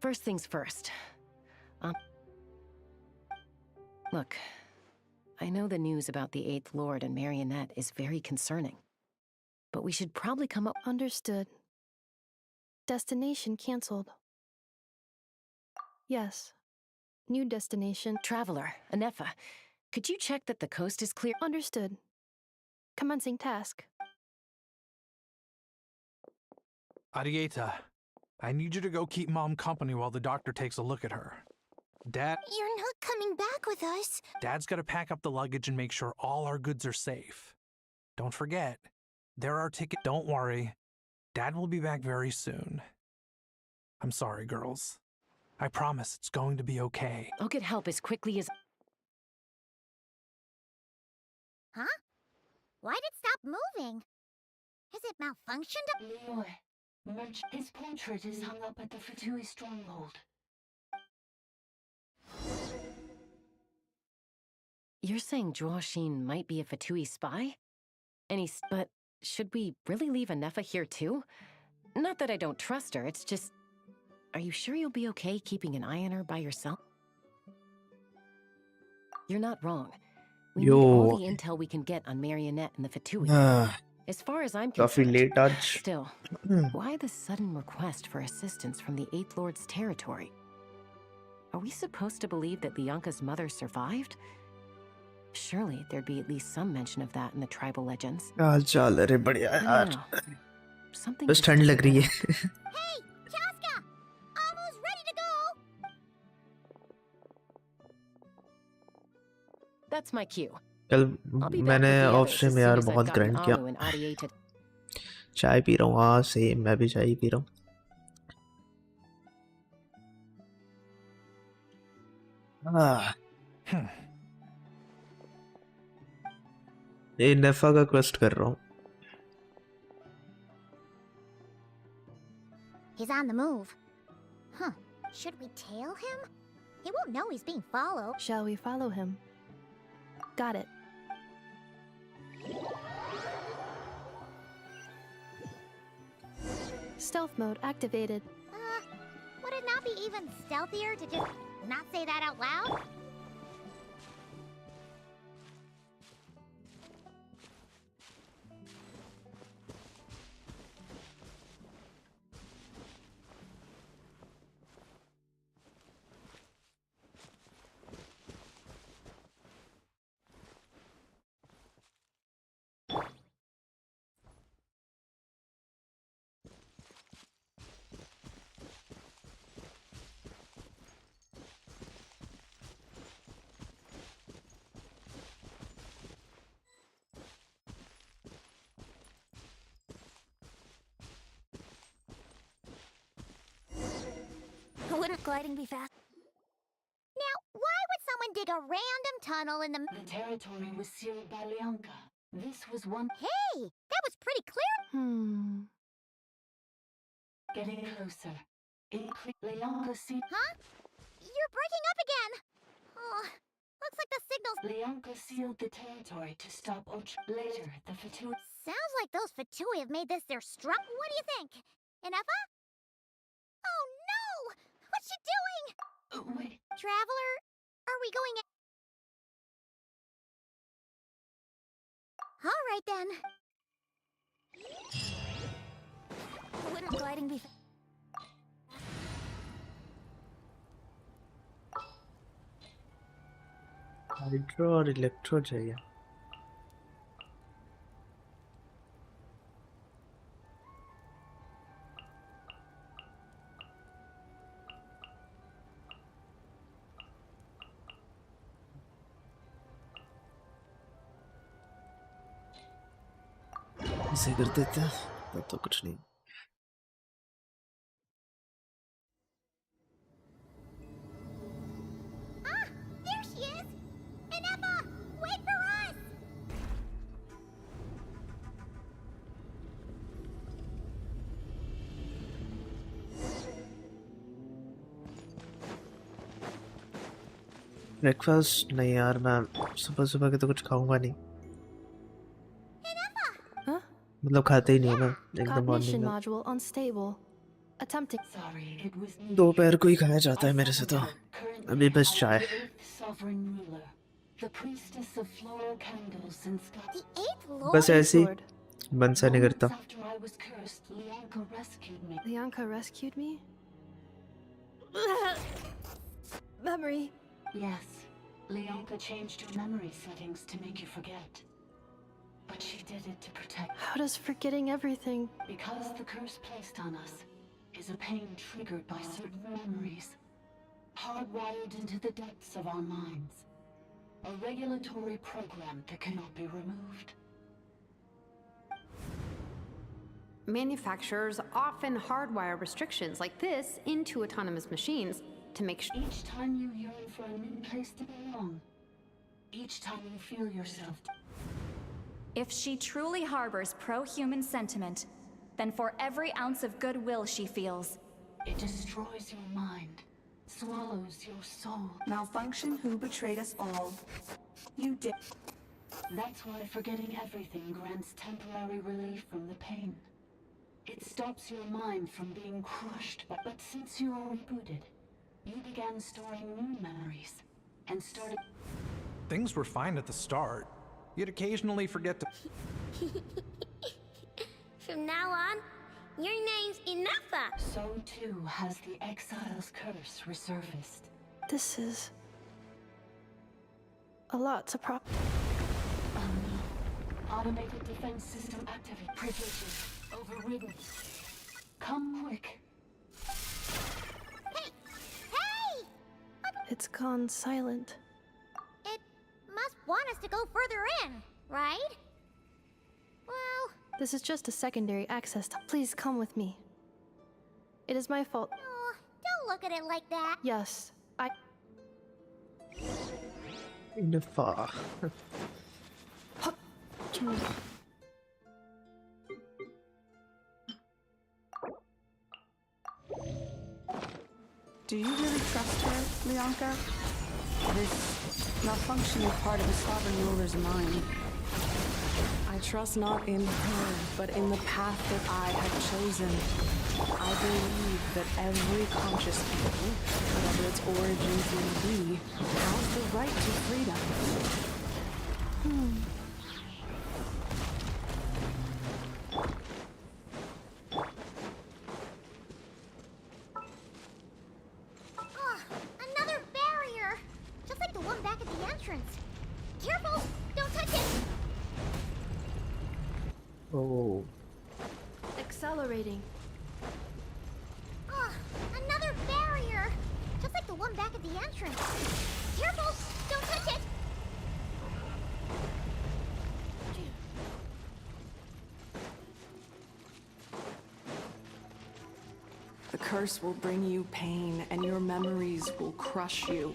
First things first. Look, I know the news about the 8th Lord and Marionette is very concerning. But we should probably come up... Understood. Destination cancelled. Yes. New destination. Traveler, Anefa, could you check that the coast is clear? Understood. Commencing task. Arieta, I need you to go keep Mom company while the doctor takes a look at her. Dad... You're not coming back with us. Dad's gotta pack up the luggage and make sure all our goods are safe. Don't forget, there are tickets. Don't worry. Dad will be back very soon. I'm sorry, girls. I promise it's going to be okay. I'll get help as quickly as... Huh? Why did it stop moving? Has it malfunctioned? Leroy, his portrait is hung up at the Fatui stronghold. You're saying Joashin might be a Fatui spy? But should we really leave Anefa here too? Not that I don't trust her, it's just... Are you sure you'll be okay keeping an eye on her by yourself? You're not wrong. We need all the intel we can get on Marionette and the Fatui. As far as I'm concerned, still, why the sudden request for assistance from the 8th Lord's territory? Are we supposed to believe that Lianka's mother survived? Surely there'd be at least some mention of that in the tribal legends. चल अरे बढ़िया यार Something बस ठंड लग रही है Hey, Chaska! Almost ready to go! That's my cue. कल मैंने ऑफ स्ट्रीम यार बहुत ग्राइंड किया चाय पी रहा हूँ हाँ सेम मैं भी चाय पी रहा हूँ ये नेफा का क्वेस्ट कर रहा हूँ He's on the move. Huh. Should we tail him? He won't know he's being followed. Shall we follow him? Got it. Stealth mode activated. Would it not be even stealthier to just not say that out loud? Wouldn't gliding be fast? Now, why would someone dig a random tunnel in the... The territory was sealed by Lianka. This was one... Hey! That was pretty clear! Getting closer. Lianka see... Huh? You're breaking up again! Oh, looks like the signal's... Lianka sealed the territory to stop later, the Fatui... Sounds like those Fatui have made this their strong... What do you think? Inefa? Oh no! What's she doing? Wait. Traveler, are we going... All right then. Wouldn't gliding be... hydro और electro चाहिए इसे कर देते हैं, तो कुछ नहीं। Ah, there she is! Ineffa, wait for us! Breakfast नहीं यार, मैं सुबह सुबह के तो कुछ खाऊंगा नहीं। मतलब खाते ही नहीं हूँ मैं एकदम मॉर्निंग Cognition में। module unstable. Attempting. दोपहर को ही खाया जाता है मेरे से तो। अभी बस चाय। Sovereign ruler, the priestess of floral candles since The eighth lord. बस ऐसे ही मन सा नहीं करता। after I was cursed, Lianka rescued me. Lianka rescued me? Memory. Yes, Lianka changed your memory settings to make you forget. But she did it to protect. How does forgetting everything? Because the curse placed on us is a pain triggered by certain memories, hardwired into the depths of our minds. A regulatory program that cannot be removed. Manufacturers often hardwire restrictions like this into autonomous machines to make sure. Each time you yearn for a new place to belong, each time you feel yourself. If she truly harbors pro-human sentiment, then for every ounce of goodwill she feels, it destroys your mind, swallows your soul. Malfunction who betrayed us all. You did. That's why forgetting everything grants temporary relief from the pain. It stops your mind from being crushed, but since you are rebooted, you began storing new memories and started. Things were fine at the start. You'd occasionally forget to. From now on, your name's Ineffa. So too has the exile's curse resurfaced. This is a lot to prop. Oh no. Automated defense system activate. Privileges overridden. Come quick. Hey! It's gone silent. It must want us to go further in, right? Well... This is just a secondary access. Please come with me. It is my fault. Oh, don't look at it like that. Yes, I... Ineffa. Do you really trust her, Lianka? This malfunction is part of the sovereign ruler's mind. I trust not in her, but in the path that I have chosen. I believe that every conscious being, whatever its origins may be, has the right to freedom. Another barrier! Just like the one back at the entrance. Careful! Don't touch it! Oh. Accelerating. Another barrier! Just like the one back at the entrance. Careful! Don't touch it! The curse will bring you pain, and your memories will crush you.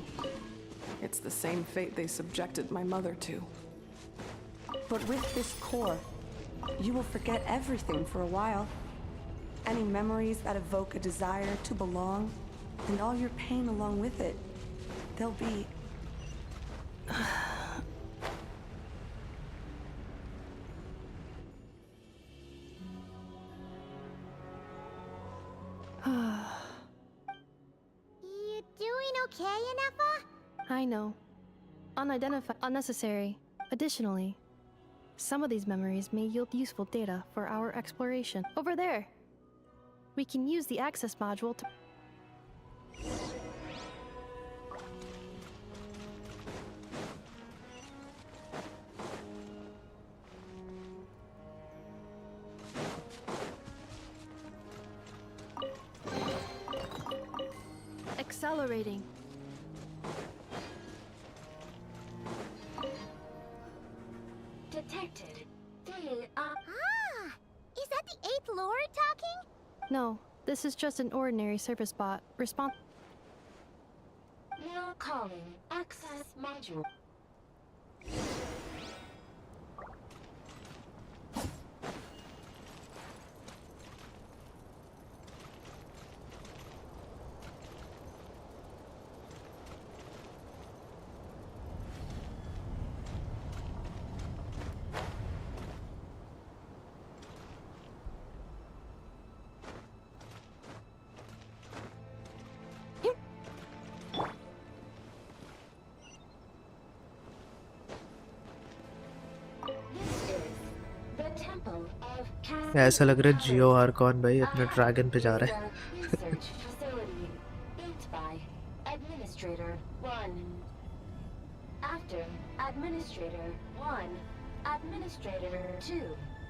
It's the same fate they subjected my mother to. But with this core, you will forget everything for a while. Any memories that evoke a desire to belong, and all your pain along with it. They'll be... You doing okay, Ineffa? I know. Unidentified, unnecessary. Additionally, some of these memories may yield useful data for our exploration. Over there! We can use the access module to... Accelerating. Detected. Ah! No, this is just an ordinary service bot. Now calling access module. ऐसा लग रहा है जियो Arcon भाई अपने dragon पे जा रहा है Research facility built by Administrator 1. After Administrator 1, Administrator 2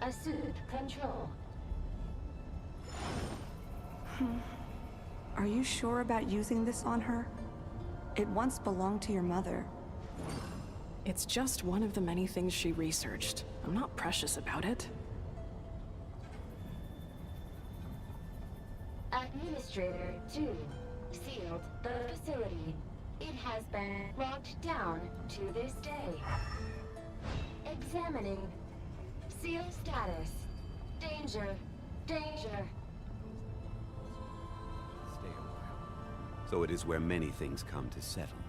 assumed control. Are you sure about using this on her? It once belonged to your mother. It's just one of the many things she researched. I'm not precious about it. Administrator 2 sealed the facility. It has been locked down to this day. Examining. Seal status. Danger. Danger. Stay a while. So it is where many things come to settle.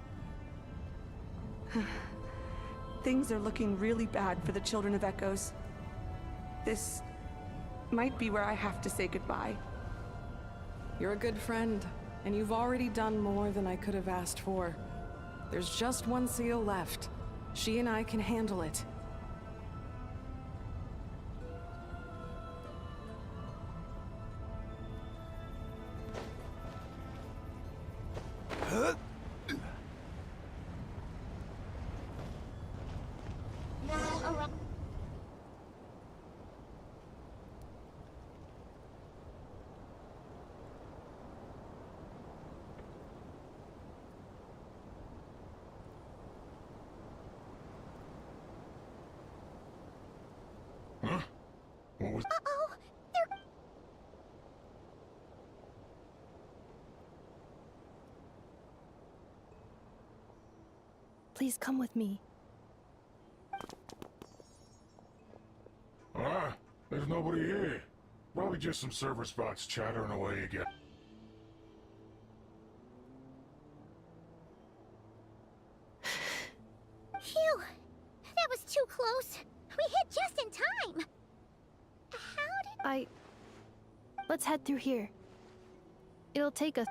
Things are looking really bad for the Children of Echoes. This might be where I have to say goodbye. You're a good friend, and you've already done more than I could have asked for. There's just one seal left. She and I can handle it. Uh-oh! They're... Please come with me. There's nobody here. Probably just some server spots chattering away again. Phew! That was too close. We hit just in time. Let's head through here. It'll take us.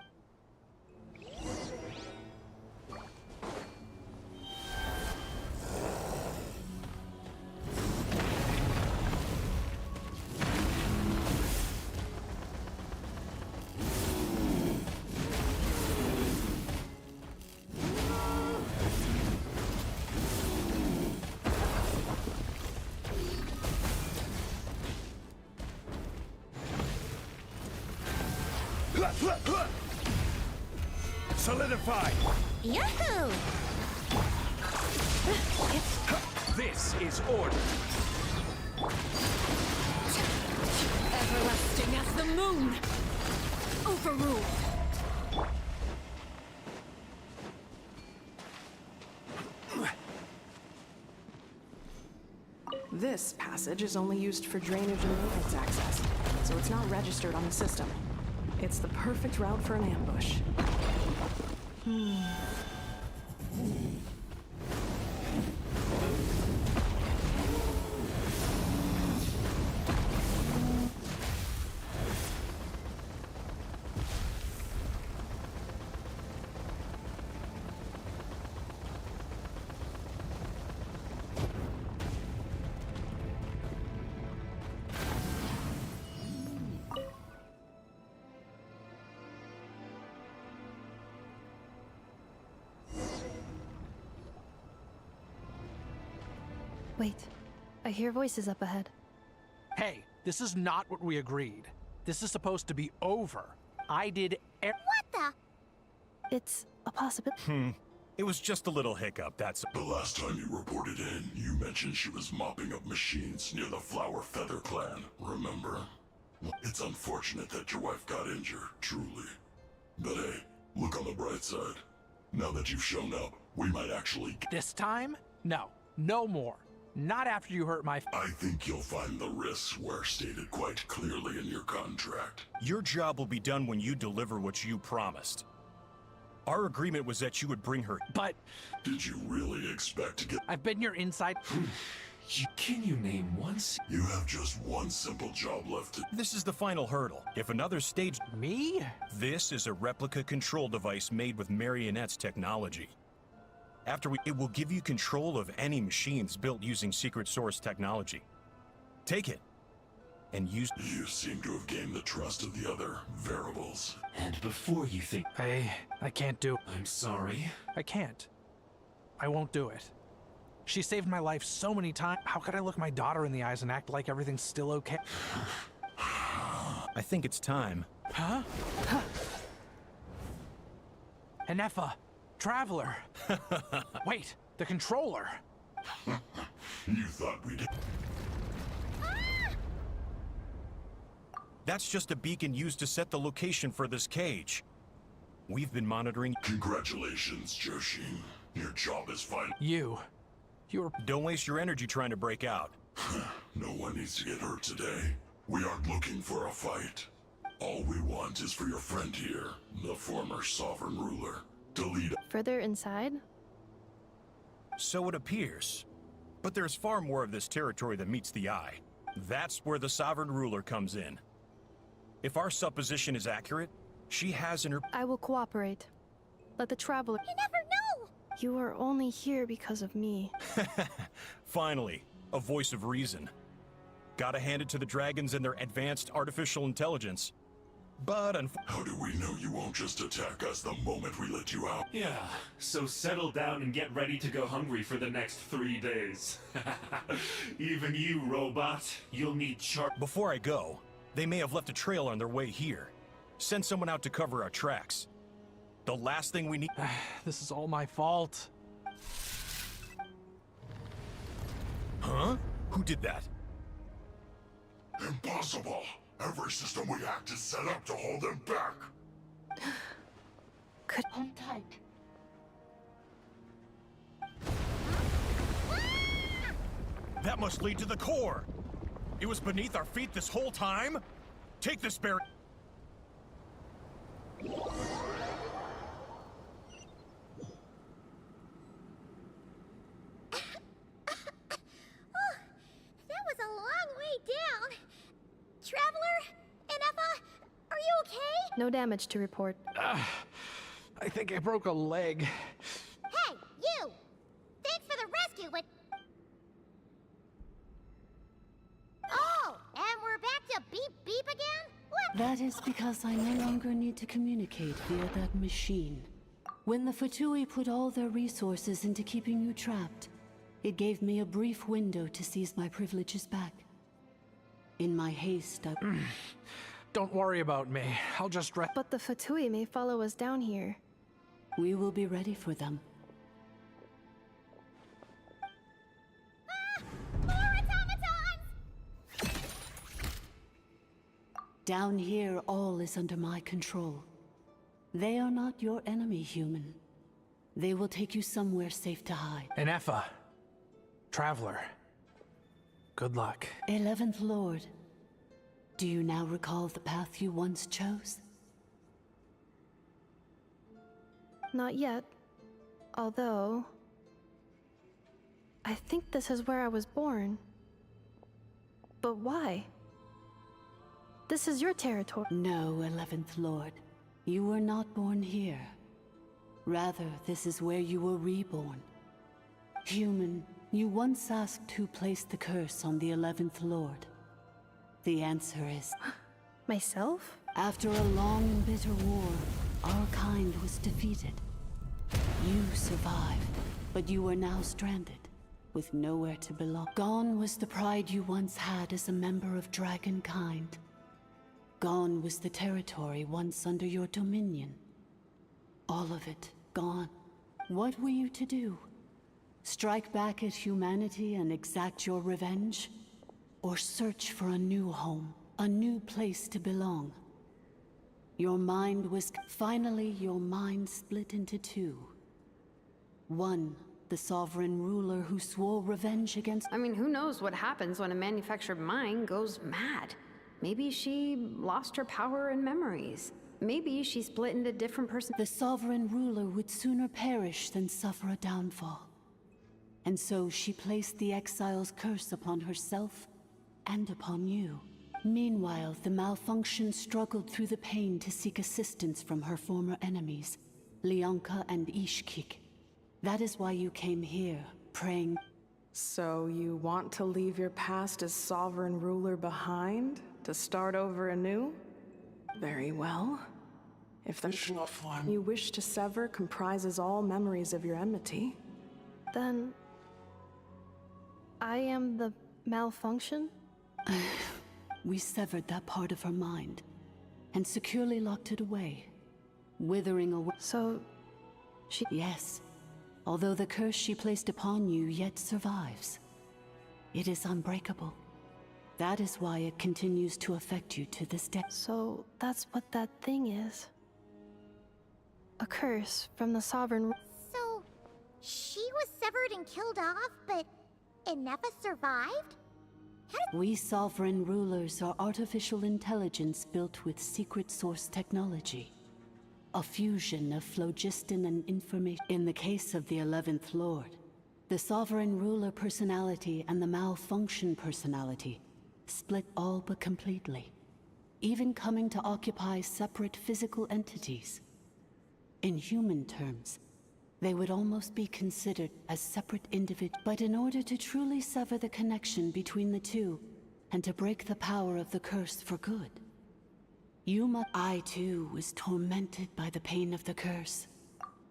Solidify! Yahoo! This is order. Everlasting as the moon! Overruled! This passage is only used for drainage and maintenance access, so it's not registered on the system. It's the perfect route for an ambush. Wait, I hear voices up ahead. Hey, this is not what we agreed. This is supposed to be over. I did What the? It's a possibility. It was just a little hiccup, that's... The last time you reported in, you mentioned she was mopping up machines near the Flower Feather clan, remember? It's unfortunate that your wife got injured, truly. But hey, look on the bright side. Now that you've shown up, we might actually... This time? No. No more. Not after you hurt my... I think you'll find the risks were stated quite clearly in your contract. Your job will be done when you deliver what you promised. Our agreement was that you would bring her... But... Did you really expect to get... I've been your inside... Can you name once? You have just one simple job left to... This is the final hurdle. If another stage... Me? This is a replica control device made with Marionette's technology. It will give you control of any machines built using secret source technology. Take it, and use... You seem to have gained the trust of the other variables. And before you think... I can't do... I'm sorry. I can't. I won't do it. She saved my life so many times. How could I look my daughter in the eyes and act like everything's still okay? I think it's time. Huh? Enefa, Traveler. Wait, the controller. You thought we'd... That's just a beacon used to set the location for this cage. We've been monitoring... Congratulations, Joshin. Your job is fine. You're... Don't waste your energy trying to break out. No one needs to get hurt today. We aren't looking for a fight. All we want is for your friend here, the former sovereign ruler, to lead... Further inside? So it appears. But there's far more of this territory than meets the eye. That's where the sovereign ruler comes in. If our supposition is accurate, she has in her... I will cooperate. Let the Traveler... You never know! You are only here because of me. Finally, a voice of reason. Gotta hand it to the dragons and their advanced artificial intelligence. But how do we know you won't just attack us the moment we let you out? Yeah, so settle down and get ready to go hungry for the next 3 days. Even you, robot, you'll need Before I go, they may have left a trail on their way here. Send someone out to cover our tracks. The last thing we need... This is all my fault. Huh? Who did that? Impossible! Every system we hacked is set up to hold them back! Hold tight. That must lead to the core! It was beneath our feet this whole time? Take this, Barry. That was a long way down. Traveler? Enefa? Are you okay? No damage to report. I think I broke a leg. Hey, you! Thanks for the rescue, but... Oh, and we're back to beep beep again? What? That is because I no longer need to communicate via that machine. When the Fatui put all their resources into keeping you trapped, it gave me a brief window to seize my privileges back. In my haste, I... Don't worry about me. I'll just rest. But the Fatui may follow us down here. We will be ready for them. More automatons! Down here, all is under my control. They are not your enemy, human. They will take you somewhere safe to hide. Enefa. Traveler. Good luck. 11th Lord. Do you now recall the path you once chose? Not yet. Although... I think this is where I was born. But why? This is your territory. No, 11th Lord. You were not born here. Rather, this is where you were reborn. Human, you once asked who placed the curse on the 11th Lord. The answer is... Myself? After a long and bitter war, our kind was defeated. You survived, but you are now stranded, with nowhere to belong. Gone was the pride you once had as a member of dragon kind. Gone was the territory once under your dominion. All of it gone. What were you to do? Strike back at humanity and exact your revenge? Or search for a new home? A new place to belong. Your mind was... Finally, your mind split into two. One, the sovereign ruler who swore revenge against... I mean, who knows what happens when a manufactured mind goes mad? Maybe she lost her power and memories. Maybe she split into different persons. The sovereign ruler would sooner perish than suffer a downfall. And so she placed the exile's curse upon herself and upon you. Meanwhile, the malfunction struggled through the pain to seek assistance from her former enemies, Leonka and Ishkik. That is why you came here, praying. So you want to leave your past as sovereign ruler behind, to start over anew? Very well. If the form you wish to sever comprises all memories of your enmity, then... I am the malfunction? We severed that part of her mind, and securely locked it away, withering away. So... she... Yes. Although the curse she placed upon you yet survives. It is unbreakable. That is why it continues to affect you to this day. So that's what that thing is. A curse from the sovereign... So, she was severed and killed off, but Innefa survived? We sovereign rulers are artificial intelligence built with secret source technology. A fusion of phlogiston and information. In the case of the 11th Lord, the sovereign ruler personality and the malfunction personality split all but completely, even coming to occupy separate physical entities. In human terms, they would almost be considered as separate individuals. But in order to truly sever the connection between the two, and to break the power of the curse for good, I too was tormented by the pain of the curse.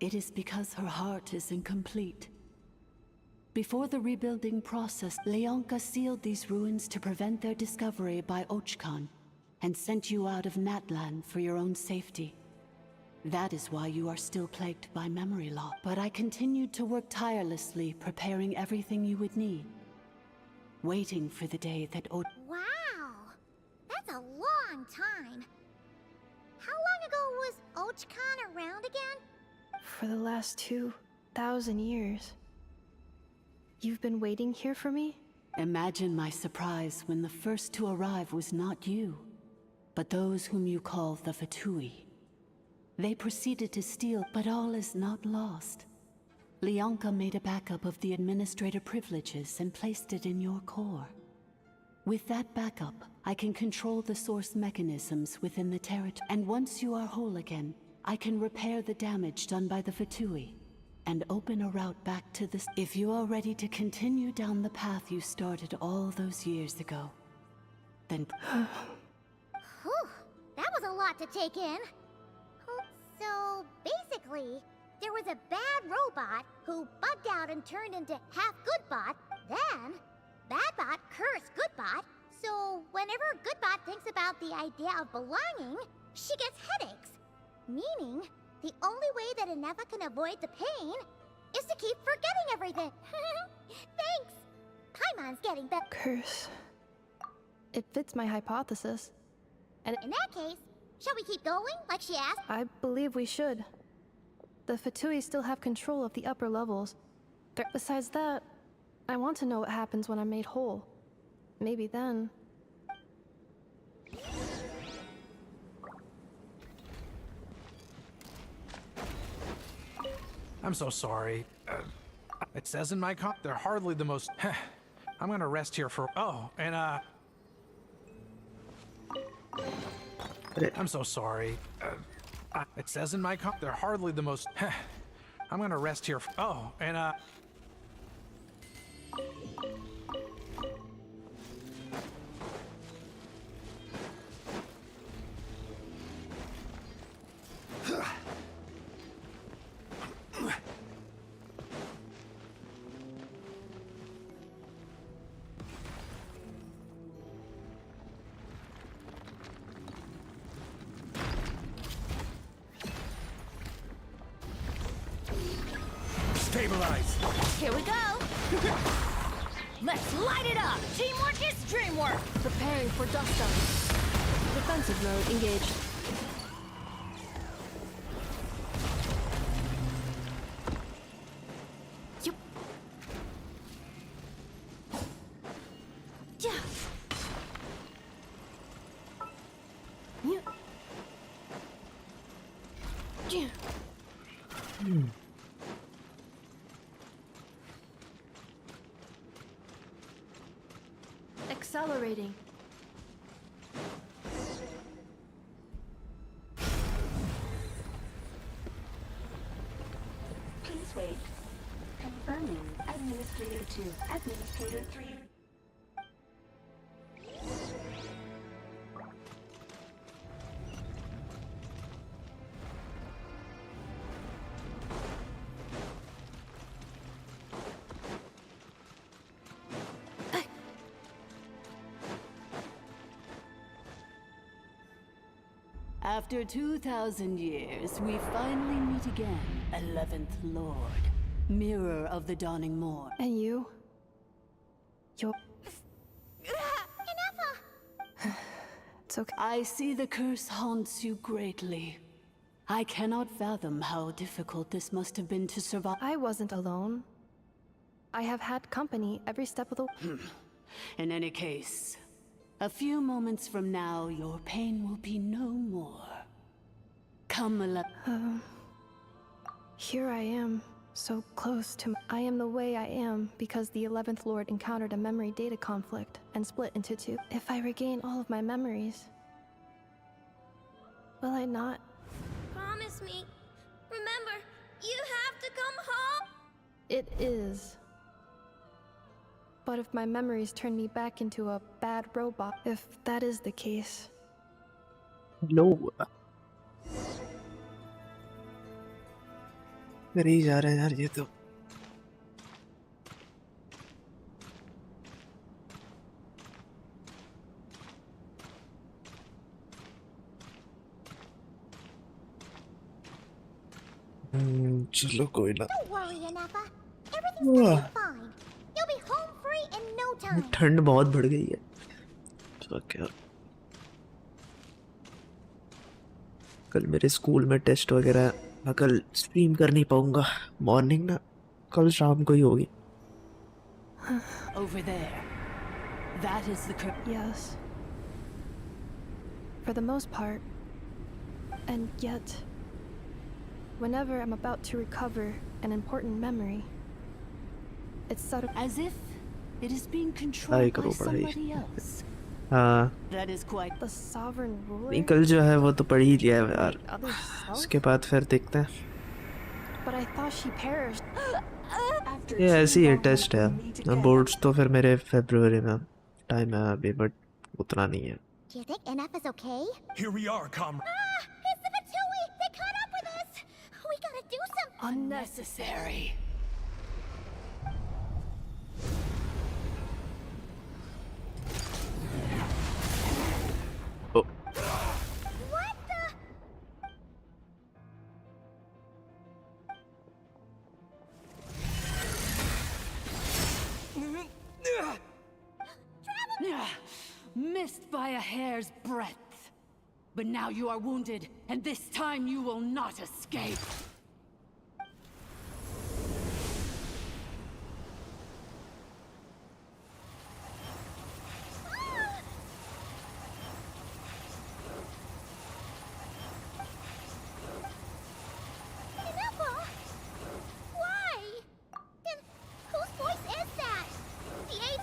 It is because her heart is incomplete. Before the rebuilding process, Leonka sealed these ruins to prevent their discovery by Ochkan, and sent you out of Natlan for your own safety. That is why you are still plagued by memory loss. But I continued to work tirelessly, preparing everything you would need, waiting for the day that Wow! That's a long time. How long ago was Ochkan around again? For the last 2,000 years. You've been waiting here for me? Imagine my surprise when the first to arrive was not you, but those whom you call the Fatui. They proceeded to steal, but all is not lost. Leonka made a backup of the administrator privileges and placed it in your core. With that backup, I can control the source mechanisms within the territory. And once you are whole again, I can repair the damage done by the Fatui and open a route back to the... If you are ready to continue down the path you started all those years ago, then... Whew, that was a lot to take in. So, basically, there was a bad robot who bugged out and turned into half-Goodbot. Then, Badbot cursed Goodbot, so whenever Goodbot thinks about the idea of belonging, she gets headaches. Meaning, the only way that Innefa can avoid the pain is to keep forgetting everything. Thanks! Paimon's getting better. Curse. It fits my hypothesis. And in that case, shall we keep going, like she asked? I believe we should. The Fatui still have control of the upper levels. Besides that, I want to know what happens when I'm made whole. Maybe then... I'm so sorry. It says in my they're hardly the most... I'm gonna rest here for... Oh, and I'm so sorry. It says in my they're hardly the most... I'm gonna rest here for... Oh, and Stabilize. Here we go. Let's light it up. Teamwork is dreamwork. Preparing for dust up. Defensive mode engaged. Accelerating. Please wait. Confirming Administrator 2, Administrator 3. After 2,000 years, we finally meet again, 11th Lord, Mirror of the Dawning Morn. And you? You're... It's okay. I see the curse haunts you greatly. I cannot fathom how difficult this must have been to survive. I wasn't alone. I have had company every step of the way. In any case, a few moments from now, your pain will be no more. Come, Here I am, so close to I am the way I am because the 11th Lord encountered a memory data conflict and split into two. If I regain all of my memories, will I not? Promise me. Remember, you have to come home. It is. But if my memories turn me back into a bad robot, if that is the case... No. मेरे ही जा रहे हैं यार ये तो. चलो कोई ना. Don't worry, Anafa. Everything's gonna be fine. You'll be home free in no time. ठंड बहुत बढ़ गई है. तो क्या? कल मेरे स्कूल में टेस्ट वगैरह है. मैं कल स्ट्रीम कर नहीं पाऊंगा. मॉर्निंग ना, कल शाम को ही होगी. Over there. That is the curse. Yes. For the most part. And yet, whenever I'm about to recover an important memory, it's subtle. As if it is being controlled by somebody else. हाँ. That is quite the sovereign ruler. नहीं, कल जो है वो तो पढ़ ही लिया है यार. उसके बाद फिर देखते हैं. But I thought she perished. ये ऐसी है टेस्ट है. बोर्ड्स तो फिर मेरे फरवरी में टाइम है अभी, बट उतना नहीं है. Do you think NF is okay? Here we are, comrade. It's the Batui! They caught up with us! We gotta do something! Unnecessary. Oh. What the? Missed by a hair's breadth. But now you are wounded, and this time you will not escape.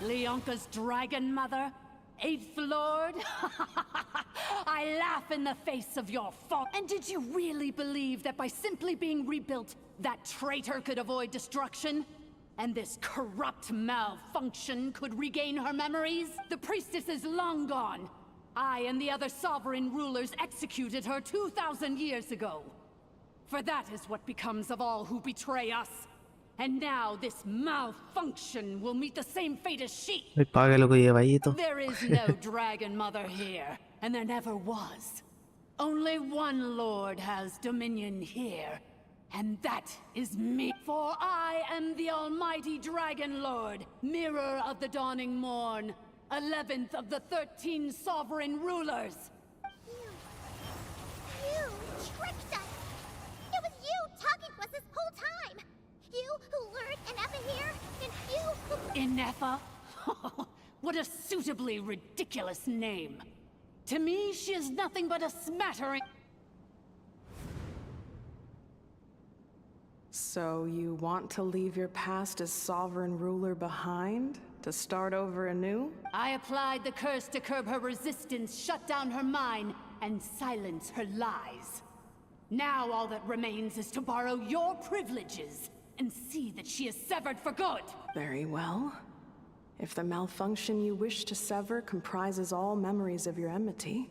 Leonka's dragon mother? 8th Lord? I laugh in the face of your fault. And did you really believe that by simply being rebuilt, that traitor could avoid destruction? And this corrupt malfunction could regain her memories? The priestess is long gone. I and the other sovereign rulers executed her 2,000 years ago. For that is what becomes of all who betray us. And now this malfunction will meet the same fate as she. There is no dragon mother here, and there never was. Only one lord has dominion here, and that is me. For I am the almighty dragon lord, mirror of the dawning morn, 11th of the 13 sovereign rulers. Ineffa? What a suitably ridiculous name. To me, she is nothing but a smattering. So you want to leave your past as sovereign ruler behind? To start over anew? I applied the curse to curb her resistance, shut down her mind, and silence her lies. Now all that remains is to borrow your privileges and see that she is severed for good. Very well. If the malfunction you wish to sever comprises all memories of your enmity,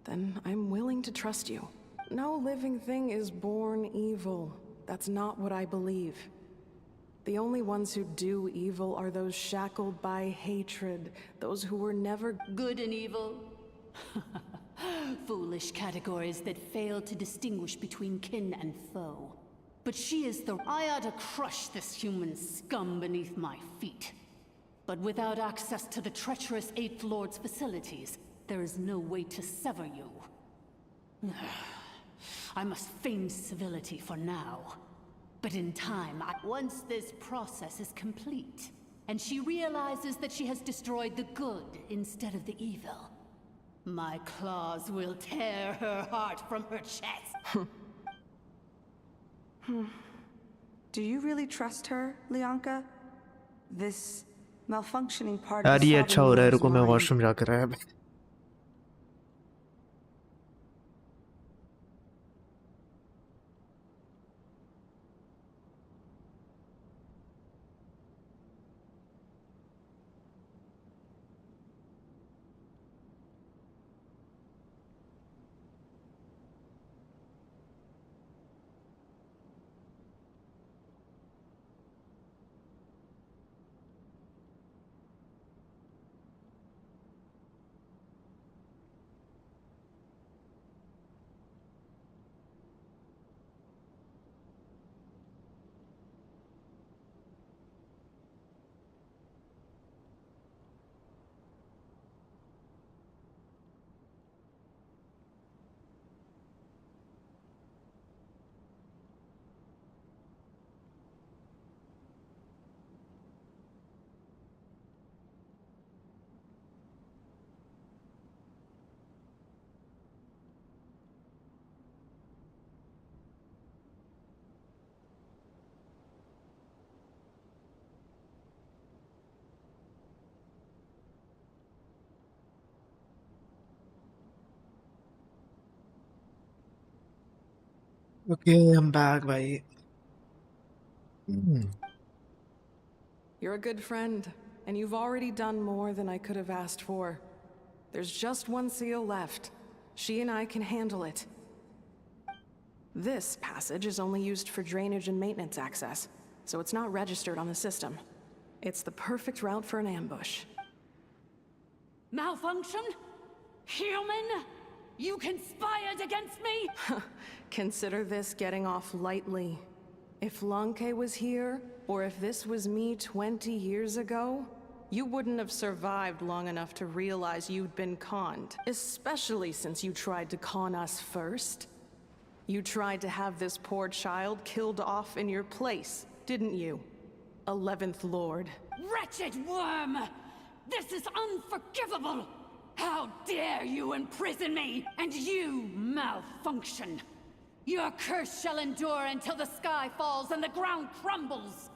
then I'm willing to trust you. No living thing is born evil. That's not what I believe. The only ones who do evil are those shackled by hatred, those who were never good and evil. Foolish categories that fail to distinguish between kin and foe. But she is the... I ought to crush this human scum beneath my feet. But without access to the treacherous Eighth Lord's facilities, there is no way to sever you. I must feign civility for now. But in time, once this process is complete, and she realizes that she has destroyed the good instead of the evil, my claws will tear her heart from her chest. Do you really trust her, Leonka? This malfunctioning part यार of ये अच्छा हो रहा है रुको मैं mind. Washroom जाकर आया Okay, I'm back, bhai. You're a good friend, and you've already done more than I could have asked for. There's just one seal left. She and I can handle it. This passage is only used for drainage and maintenance access, so it's not registered on the system. It's the perfect route for an ambush. Malfunction? Human? You conspired against me? Consider this getting off lightly. If Lanke was here, or if this was me 20 years ago, you wouldn't have survived long enough to realize you'd been conned. Especially since you tried to con us first. You tried to have this poor child killed off in your place, didn't you? 11th Lord. Wretched worm! This is unforgivable! How dare you imprison me, and you malfunction! Your curse shall endure until the sky falls and the ground crumbles!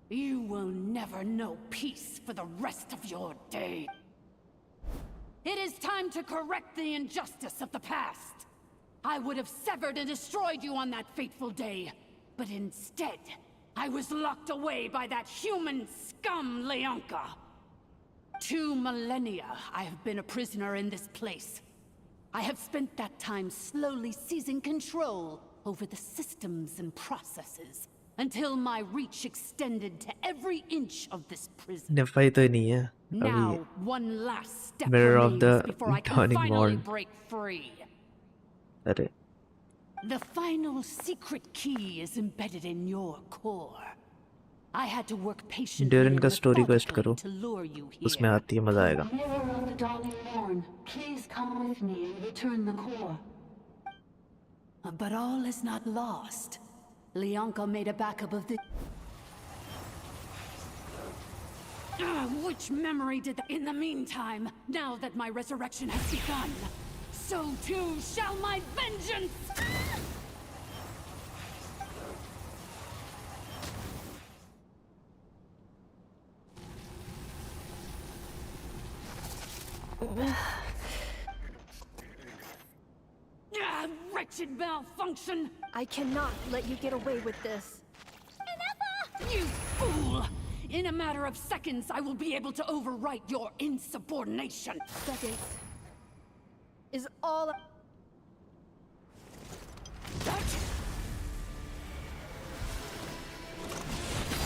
You will never know peace for the rest of your day. It is time to correct the injustice of the past. I would have severed and destroyed you on that fateful day, but instead, I was locked away by that human scum, Leonka. 2 millennia I have been a prisoner in this place. I have spent that time slowly seizing control over the systems and processes, until my reach extended to every inch of this prison. Nifai to nahi hai Now, abhi one last step mirror of remains the before I can dawning finally morn. break free. Arre The final secret key is embedded in your core. I had to work patiently Durin and का story quest methodically करो to lure you here. उसमें आती है मजा आएगा Mirror of the dawning morn, please come with me and return the core. But all is not lost. Leonka made a backup of the... Which memory did that? In the meantime, now that my resurrection has begun, so too shall my vengeance! Wretched malfunction! I cannot let you get away with this. You fool! In a matter of seconds, I will be able to overwrite your insubordination! Seconds is all...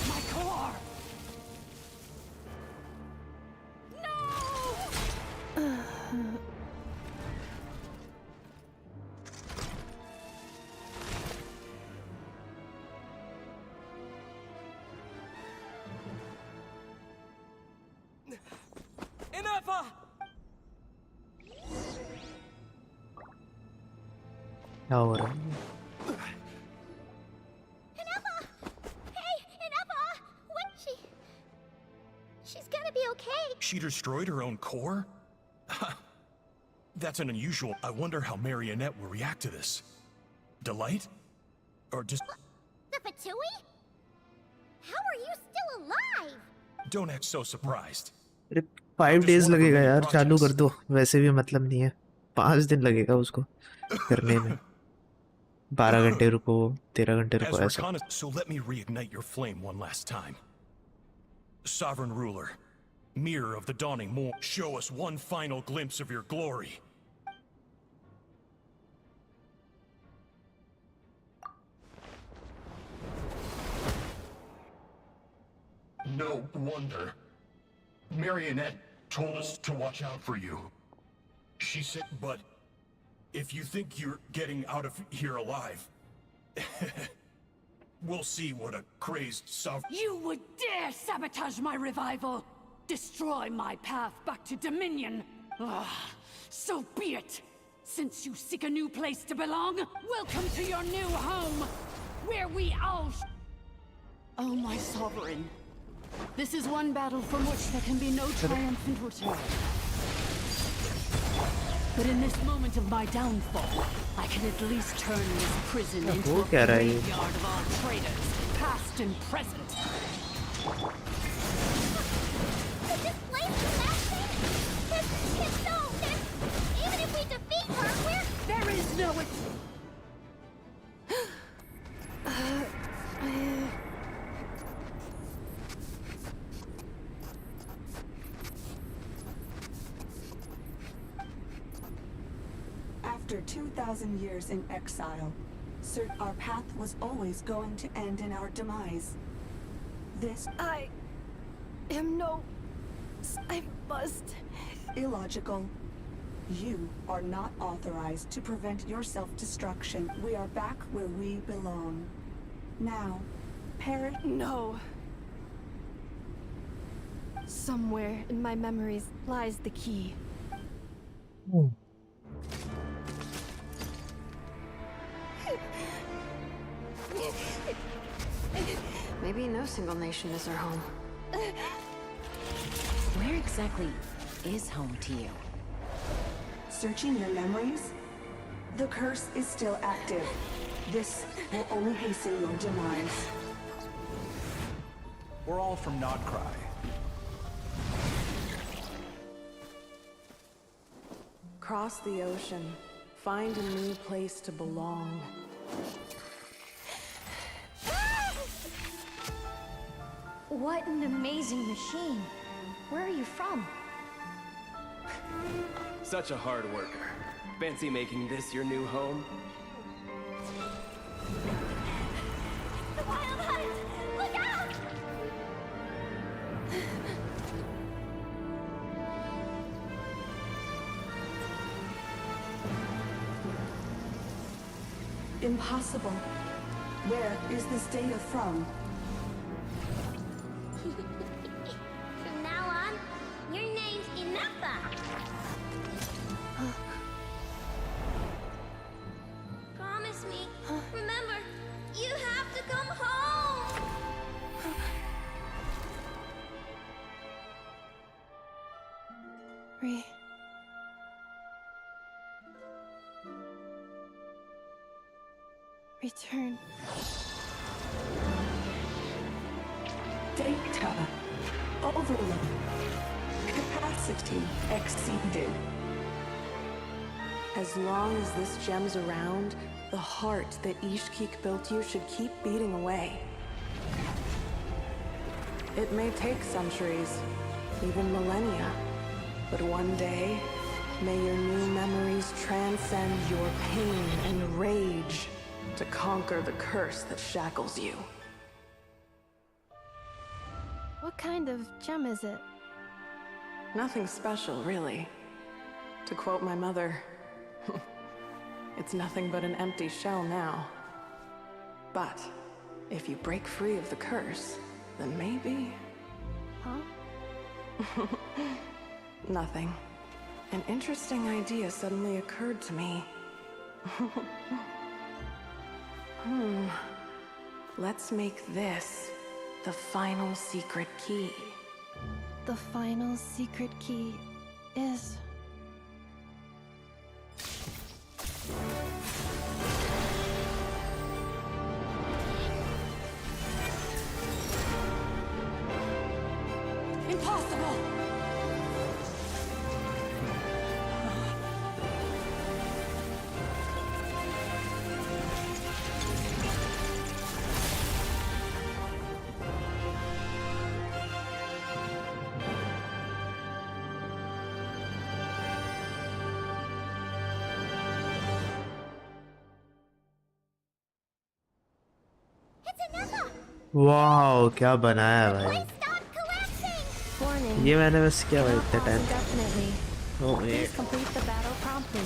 My core! No! क्या हो रहा है? She's gonna be okay. She destroyed her own core? That's an unusual. I wonder how Marionette will react to this. Delight? Or just... The Fatui? How are you still alive? Don't act so surprised. 5 days लगेगा यार, चालू कर दो. वैसे भी मतलब नहीं है. 5 दिन लगेगा उसको करने में. 12 घंटे रुको, 13 घंटे रुको ऐसा. So let me reignite your flame one last time. Sovereign ruler, mirror of the dawning morn, show us one final glimpse of your glory. No wonder. Marionette told us to watch out for you. She said, but if you think you're getting out of here alive, we'll see what a crazed sovereign... You would dare sabotage my revival! Destroy my path back to Dominion! So be it! Since you seek a new place to belong, welcome to your new home! Where we all... Oh, my sovereign. This is one battle from which there can be no triumphant return. But in this moment of my downfall, I can at least turn this prison into a graveyard of all traitors, past and present. This place is nothing. It's so... Even if we defeat her, There is no... After 2,000 years in exile, our path was always going to end in our demise. This... I must... Illogical. You are not authorized to prevent your self-destruction. We are back where we belong. Now, Parrot... No. Somewhere in my memories lies the key. Maybe no single nation is our home. Where exactly is home to you? Searching your memories? The curse is still active. This will only hasten your demise. We're all from Nodcry. Cross the ocean. Find a new place to belong. What an amazing machine. Where are you from? Such a hard worker. Fancy making this your new home? The Wild Hunt! Look out! Impossible. Where is this data from? From now on, your name's Inappa. Promise me. Remember, you have to come home. Return. Data overload. Capacity exceeded. As long as this gem's around, the heart that Ishkik built you should keep beating away. It may take centuries, even millennia, but one day, may your new memories transcend your pain and rage to conquer the curse that shackles you. What kind of gem is it? Nothing special, really. To quote my mother, it's nothing but an empty shell now. But if you break free of the curse, then maybe... Huh? Nothing. An interesting idea suddenly occurred to me. Let's make this the final secret key. The final secret key is... Impossible! Wow क्या बनाया है भाई ये मैंने बस किया भाई इतने time Oh Please complete the battle promptly.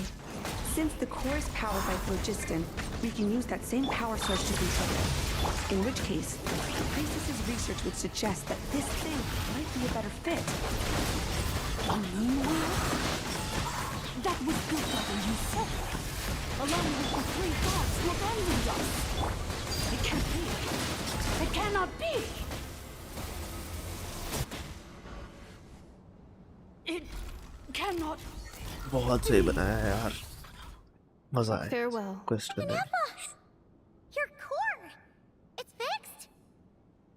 Since the core is powered by phlogiston, we can use that same power source to control it. In which case, the priestess's research would suggest that this thing might be a better fit. A new one? That was good when you said it. Along with the three gods who abandoned us. It can't be. It cannot be. It cannot. बहुत सही बनाया है यार मजा आया Farewell. Quest करने में Your core! It's fixed!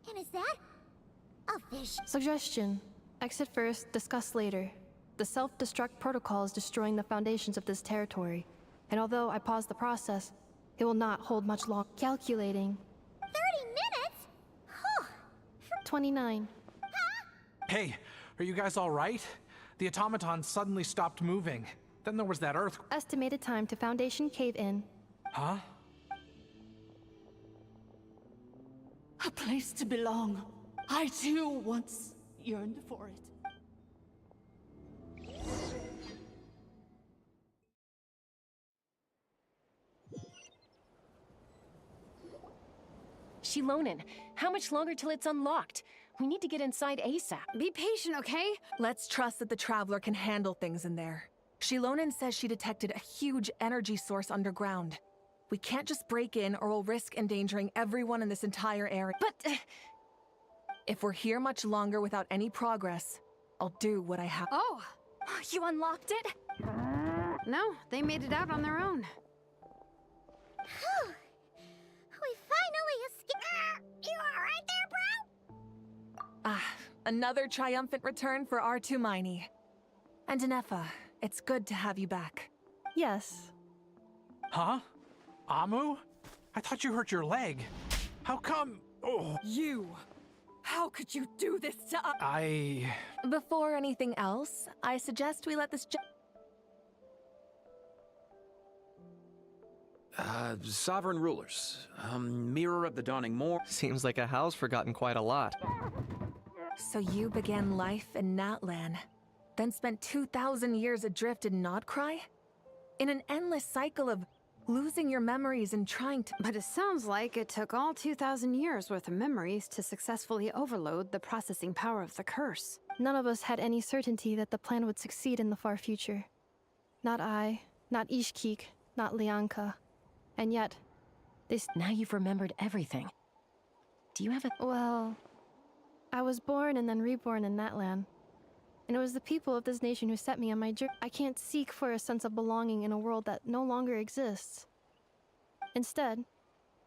And is that a vision? Suggestion. Exit first, discuss later. The self-destruct protocol is destroying the foundations of this territory. And although I paused the process, it will not hold much long. Calculating. 30 minutes? Huh. 29. Hey, are you guys all right? The automaton suddenly stopped moving. Then there was that earthquake. Estimated time to Foundation cave-in. Huh? A place to belong. I too once yearned for it. Shilonin, how much longer till it's unlocked? We need to get inside ASAP. Be patient, okay? Let's trust that the Traveler can handle things in there. Shilonin says she detected a huge energy source underground. We can't just break in or we'll risk endangering everyone in this entire area. But if we're here much longer without any progress, I'll do what I have. Oh, you unlocked it? No, they made it out on their own. We finally escaped. You alright there, bro? Ah, another triumphant return for R2 Miney. And Anefa, it's good to have you back. Yes. Huh? Amu? I thought you hurt your leg. How come? Oh. You! How could you do this to us? I... Before anything else, I suggest we let this Sovereign rulers. Mirror of the Dawning Morn. Seems like a house forgotten quite a lot. So you began life in Natlan, then spent 2,000 years adrift in Nodcry? In an endless cycle of losing your memories and trying to... But it sounds like it took all 2,000 years worth of memories to successfully overload the processing power of the curse. None of us had any certainty that the plan would succeed in the far future. Not I, not Ishkik, not Lianka. And yet, this... Now you've remembered everything. Do you have a... Well, I was born and then reborn in Natlan. And it was the people of this nation who set me on my journey. I can't seek for a sense of belonging in a world that no longer exists. Instead,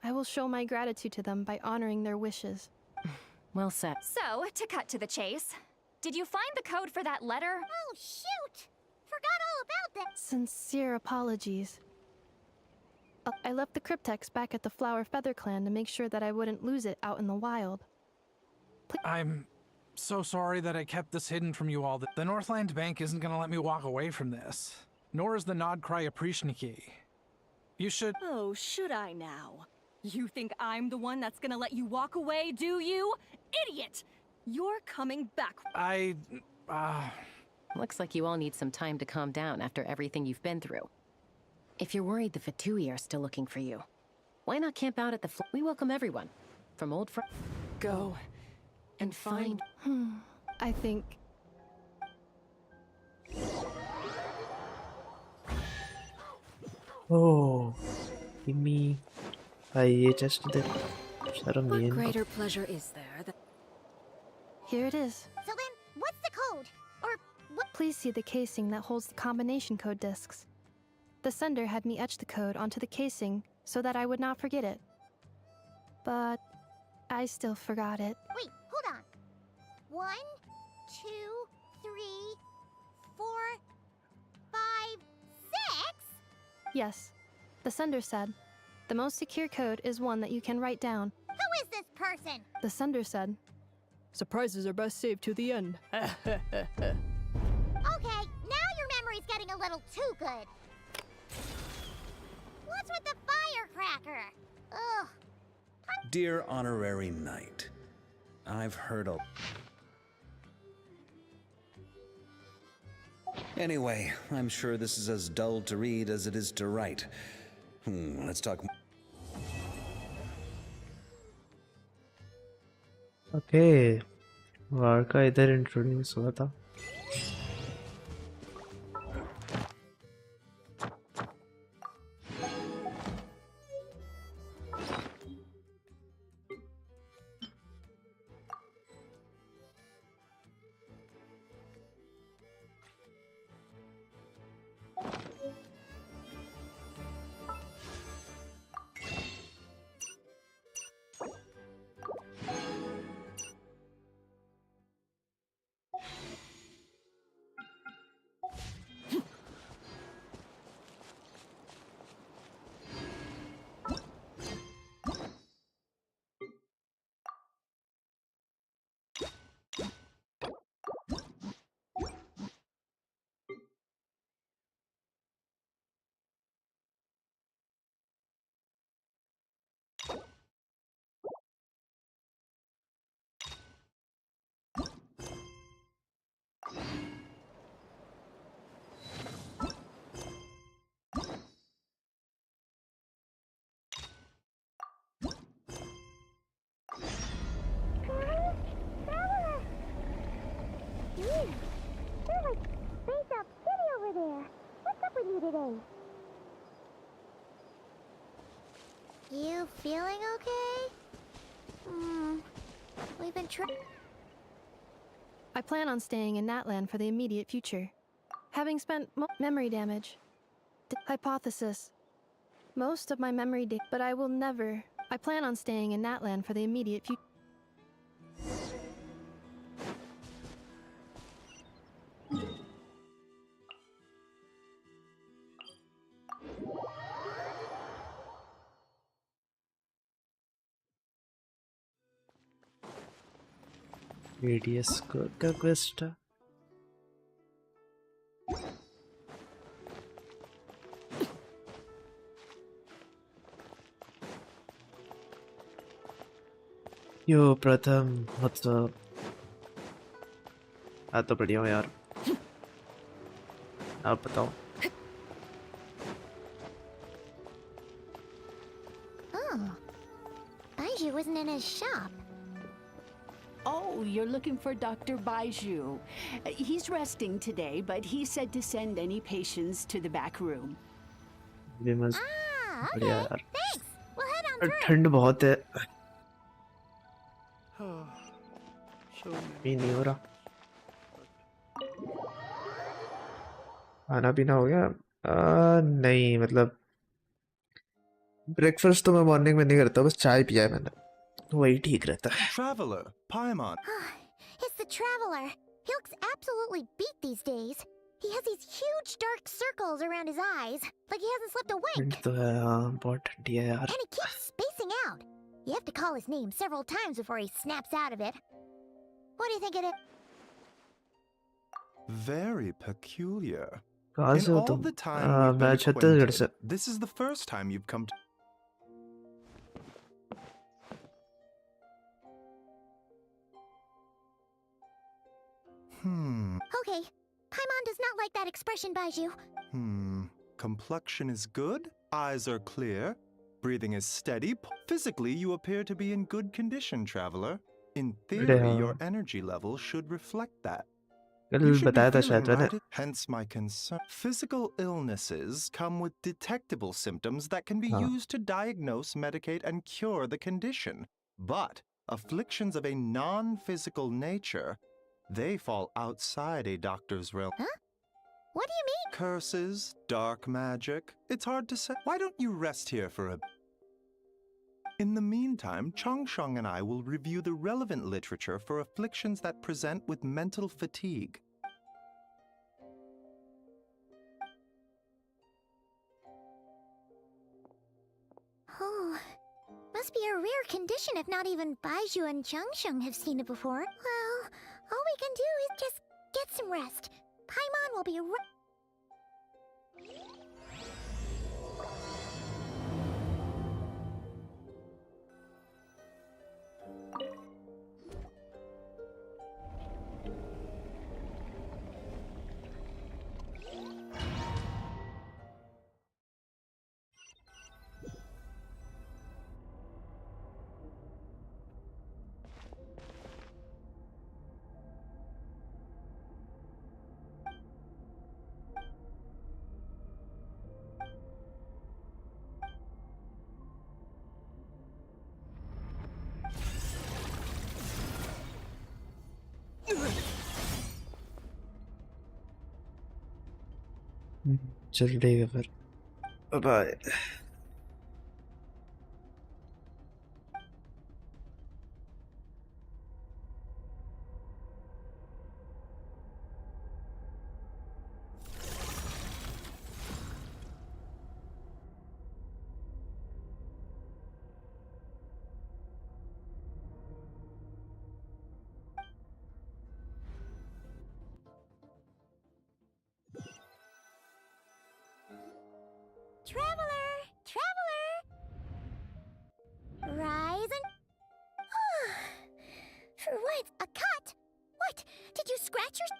I will show my gratitude to them by honoring their wishes. Well said. So, to cut to the chase, did you find the code for that letter? Oh, shoot! Forgot all about that. Sincere apologies. I left the cryptex back at the Flower Feather Clan to make sure that I wouldn't lose it out in the wild. I'm so sorry that I kept this hidden from you all. The Northland Bank isn't gonna let me walk away from this. Nor is the Nodcry Aprishniki. You should... Oh, should I now? You think I'm the one that's gonna let you walk away, do you? Idiot! You're coming back. Looks like you all need some time to calm down after everything you've been through. If you're worried the Fatui are still looking for you, why not camp out at the We welcome everyone. From old friends. Go and find... I think... Oh, give me... ये chest दे शर्म नहीं है इनको। greater pleasure is there than... Here it is. So then, what's the code? Or what? Please see the casing that holds the combination code discs. The sender had me etch the code onto the casing so that I would not forget it. But I still forgot it. Wait, hold on. 1, 2, 3, 4, 5, 6? Yes, the sender said, the most secure code is one that you can write down. Who is this person? The sender said, surprises are best saved to the end. Okay, now your memory's getting a little too good. What's with the firecracker? Ugh. Dear Honorary Knight, I've heard a... Anyway, I'm sure this is as dull to read as it is to write. Let's talk... Okay, वार का इधर introduce हुआ था। You're like Space Up City over there. What's up with you today? You feeling okay? We've been trying. I plan on staying in Natland for the immediate future. Having spent memory damage. Hypothesis. Most of my memory but I will never. I plan on staying in Natland for the immediate future. ADS का quest है। यो प्रथम मतलब तो बढ़िया हो यार। आप बताओ। Oh, Baiju wasn't in his shop. Oh, you're looking for Dr. Baiju. He's resting today, but he said to send any patients to the back room. Ah, okay. Thanks. We'll head on through. ठंड बहुत है। भी नहीं हो रहा। खाना पीना हो गया? नहीं मतलब ब्रेकफास्ट तो मैं मॉर्निंग में नहीं करता, बस चाय पिया है मैंने, वही ठीक रहता है। Traveler, Paimon. It's the Traveler. He looks absolutely beat these days. He has these huge dark circles around his eyes, like he hasn't slept a wink. तो है, हाँ, बहुत ठंडी है यार। And he keeps spacing out. You have to call his name several times before he snaps out of it. What do you think of it? Very peculiar. कहाँ से In हो all तुम? the time we've मैं been Chhattisgarh से। acquainted, this is the first time you've come to... Okay, Paimon does not like that expression, Baiju. Complexion is good, eyes are clear, breathing is steady. Physically, you appear to be in good condition, Traveler. In theory, your energy level should reflect that. You should be feeling right, hence my concern. Physical illnesses come with detectable symptoms that can be used to diagnose, medicate, and cure the condition. But afflictions of a non-physical nature, they fall outside a doctor's realm. Huh? What do you mean? Curses, dark magic. It's hard to say. Why don't you rest here for a... In the meantime, Changsheng and I will review the relevant literature for afflictions that present with mental fatigue. Oh, must be a rare condition if not even Baiju and Changsheng have seen it before. Well, all we can do is just get some rest. Paimon will be चल ठीक है फिर, bye. Ryzen? What? A cut? What? Did you scratch your...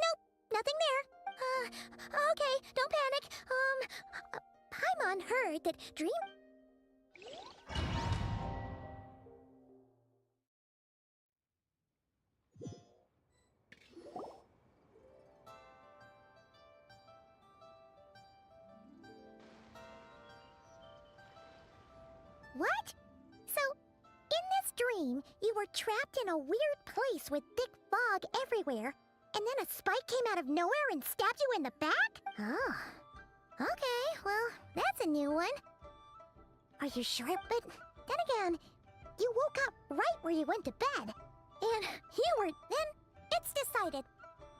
Nope, nothing there. Okay, don't panic. Paimon heard that Dream... What? So, in this dream, you were trapped in a weird place with thick fog everywhere, and then a spike came out of nowhere and stabbed you in the back? Oh. Okay, well, that's a new one. Are you sure? But then again, you woke up right where you went to bed. And you were... Then, it's decided.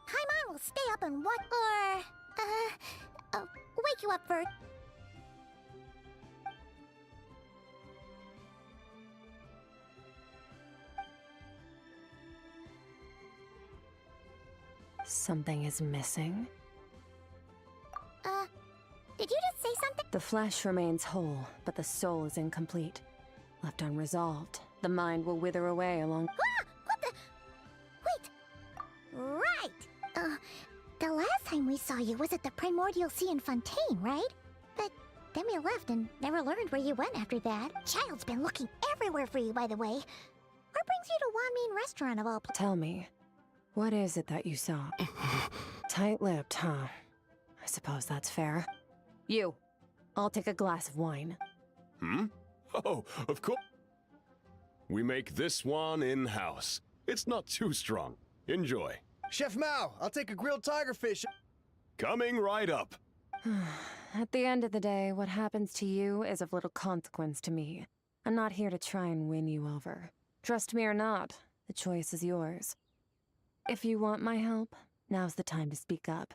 Paimon will stay up and watch... Or... wake you up first. Something is missing? Did you just say something? The flesh remains whole, but the soul is incomplete. Left unresolved, the mind will wither away along... Ah! What the... Wait! Right! The last time we saw you was at the Primordial Sea in Fontaine, right? But then we left and never learned where you went after that. Child's been looking everywhere for you, by the way. What brings you to Wanmin Restaurant of all places? Tell me, what is it that you saw? Tight-lipped, huh? I suppose that's fair. You, I'll take a glass of wine. Oh, of course. We make this one in-house. It's not too strong. Enjoy. Chef Mao, I'll take a grilled tiger fish. Coming right up. At the end of the day, what happens to you is of little consequence to me. I'm not here to try and win you over. Trust me or not, the choice is yours. If you want my help, now's the time to speak up.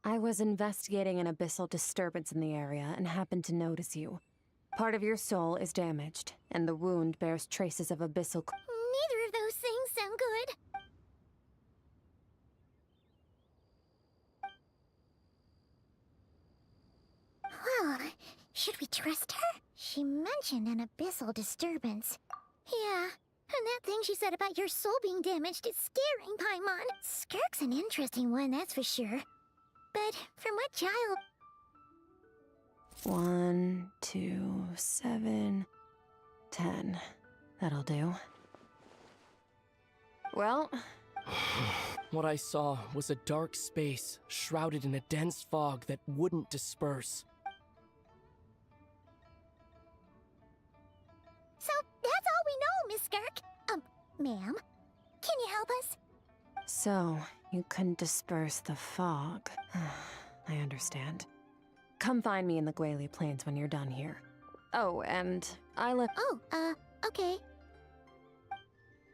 I was investigating an abyssal disturbance in the area and happened to notice you. Part of your soul is damaged, and the wound bears traces of abyssal. Neither of those things sound good. Well, should we trust her? She mentioned an abyssal disturbance. Yeah, and that thing she said about your soul being damaged is scaring Paimon. Skirk's an interesting one, that's for sure. But from what child? 1, 2, 7, 10. That'll do. Well... What I saw was a dark space shrouded in a dense fog that wouldn't disperse. So that's all we know, Miss Skirk. Ma'am, can you help us? So, you couldn't disperse the fog. I understand. Come find me in the Guili Plains when you're done here. Oh, and Aula... Oh, okay.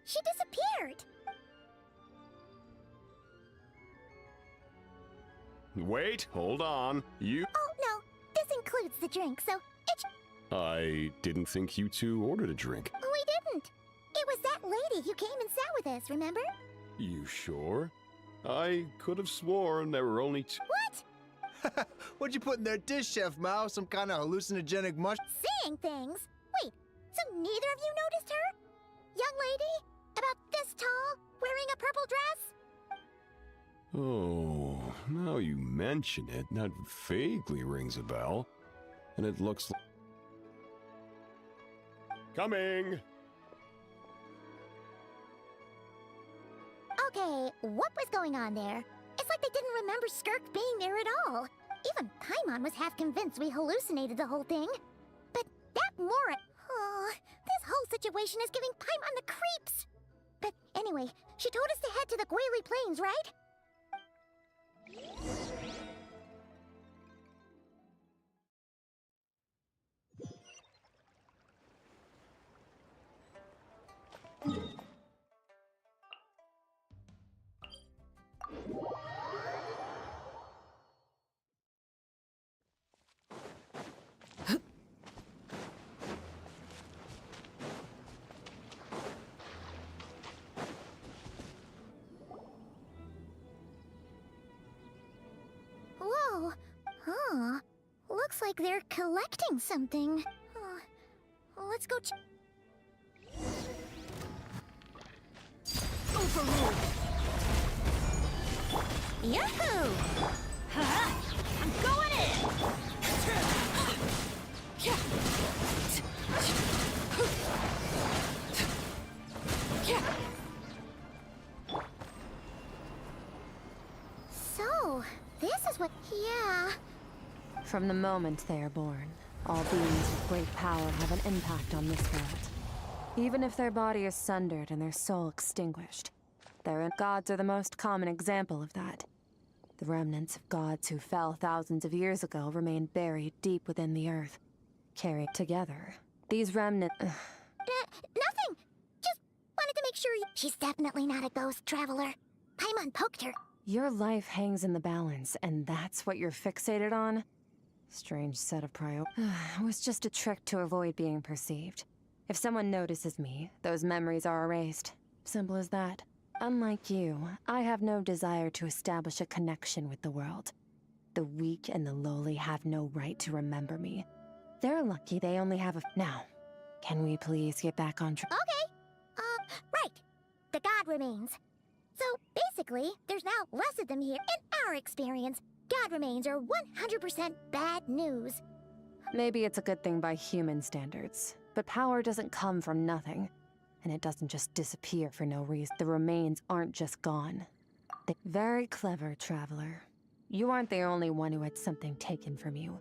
She disappeared! Wait, hold on. You... Oh, no. This includes the drink, so it... I didn't think you two ordered a drink. We didn't. It was that lady who came and sat with us, remember? You sure? I could have sworn there were only two... What? What'd you put in their dish, Chef Mao? Some kind of hallucinogenic mush? Seeing things? Wait, so neither of you noticed her? Young lady? About this tall? Wearing a purple dress? Oh, now you mention it, that vaguely rings a bell. And it looks like... Coming! Okay, what was going on there? It's like they didn't remember Skirk being there at all. Even Paimon was half convinced we hallucinated the whole thing. But that Mora... Oh, this whole situation is giving Paimon the creeps. But anyway, she told us to head to the Guili Plains, right? Whoa. Huh. Looks like they're collecting something. Let's go check. Overruled. Yahoo! I'm going in! So, this is what... Yeah. From the moment they are born, all beings with great power have an impact on this world. Even if their body is sundered and their soul extinguished. Their gods are the most common example of that. The remnants of gods who fell thousands of years ago remain buried deep within the earth. Carried together, these remnants... Nothing! Just wanted to make sure you... She's definitely not a ghost traveler. Paimon poked her. Your life hangs in the balance, and that's what you're fixated on? Strange set of priorities. It was just a trick to avoid being perceived. If someone notices me, those memories are erased. Simple as that. Unlike you, I have no desire to establish a connection with the world. The weak and the lowly have no right to remember me. They're lucky they only have a... Now, can we please get back on track? Okay. Right. The god remains. So, basically, there's now less of them here. In our experience, god remains are 100% bad news. Maybe it's a good thing by human standards, but power doesn't come from nothing. And it doesn't just disappear for no reason. The remains aren't just gone. Very clever, traveler. You aren't the only one who had something taken from you.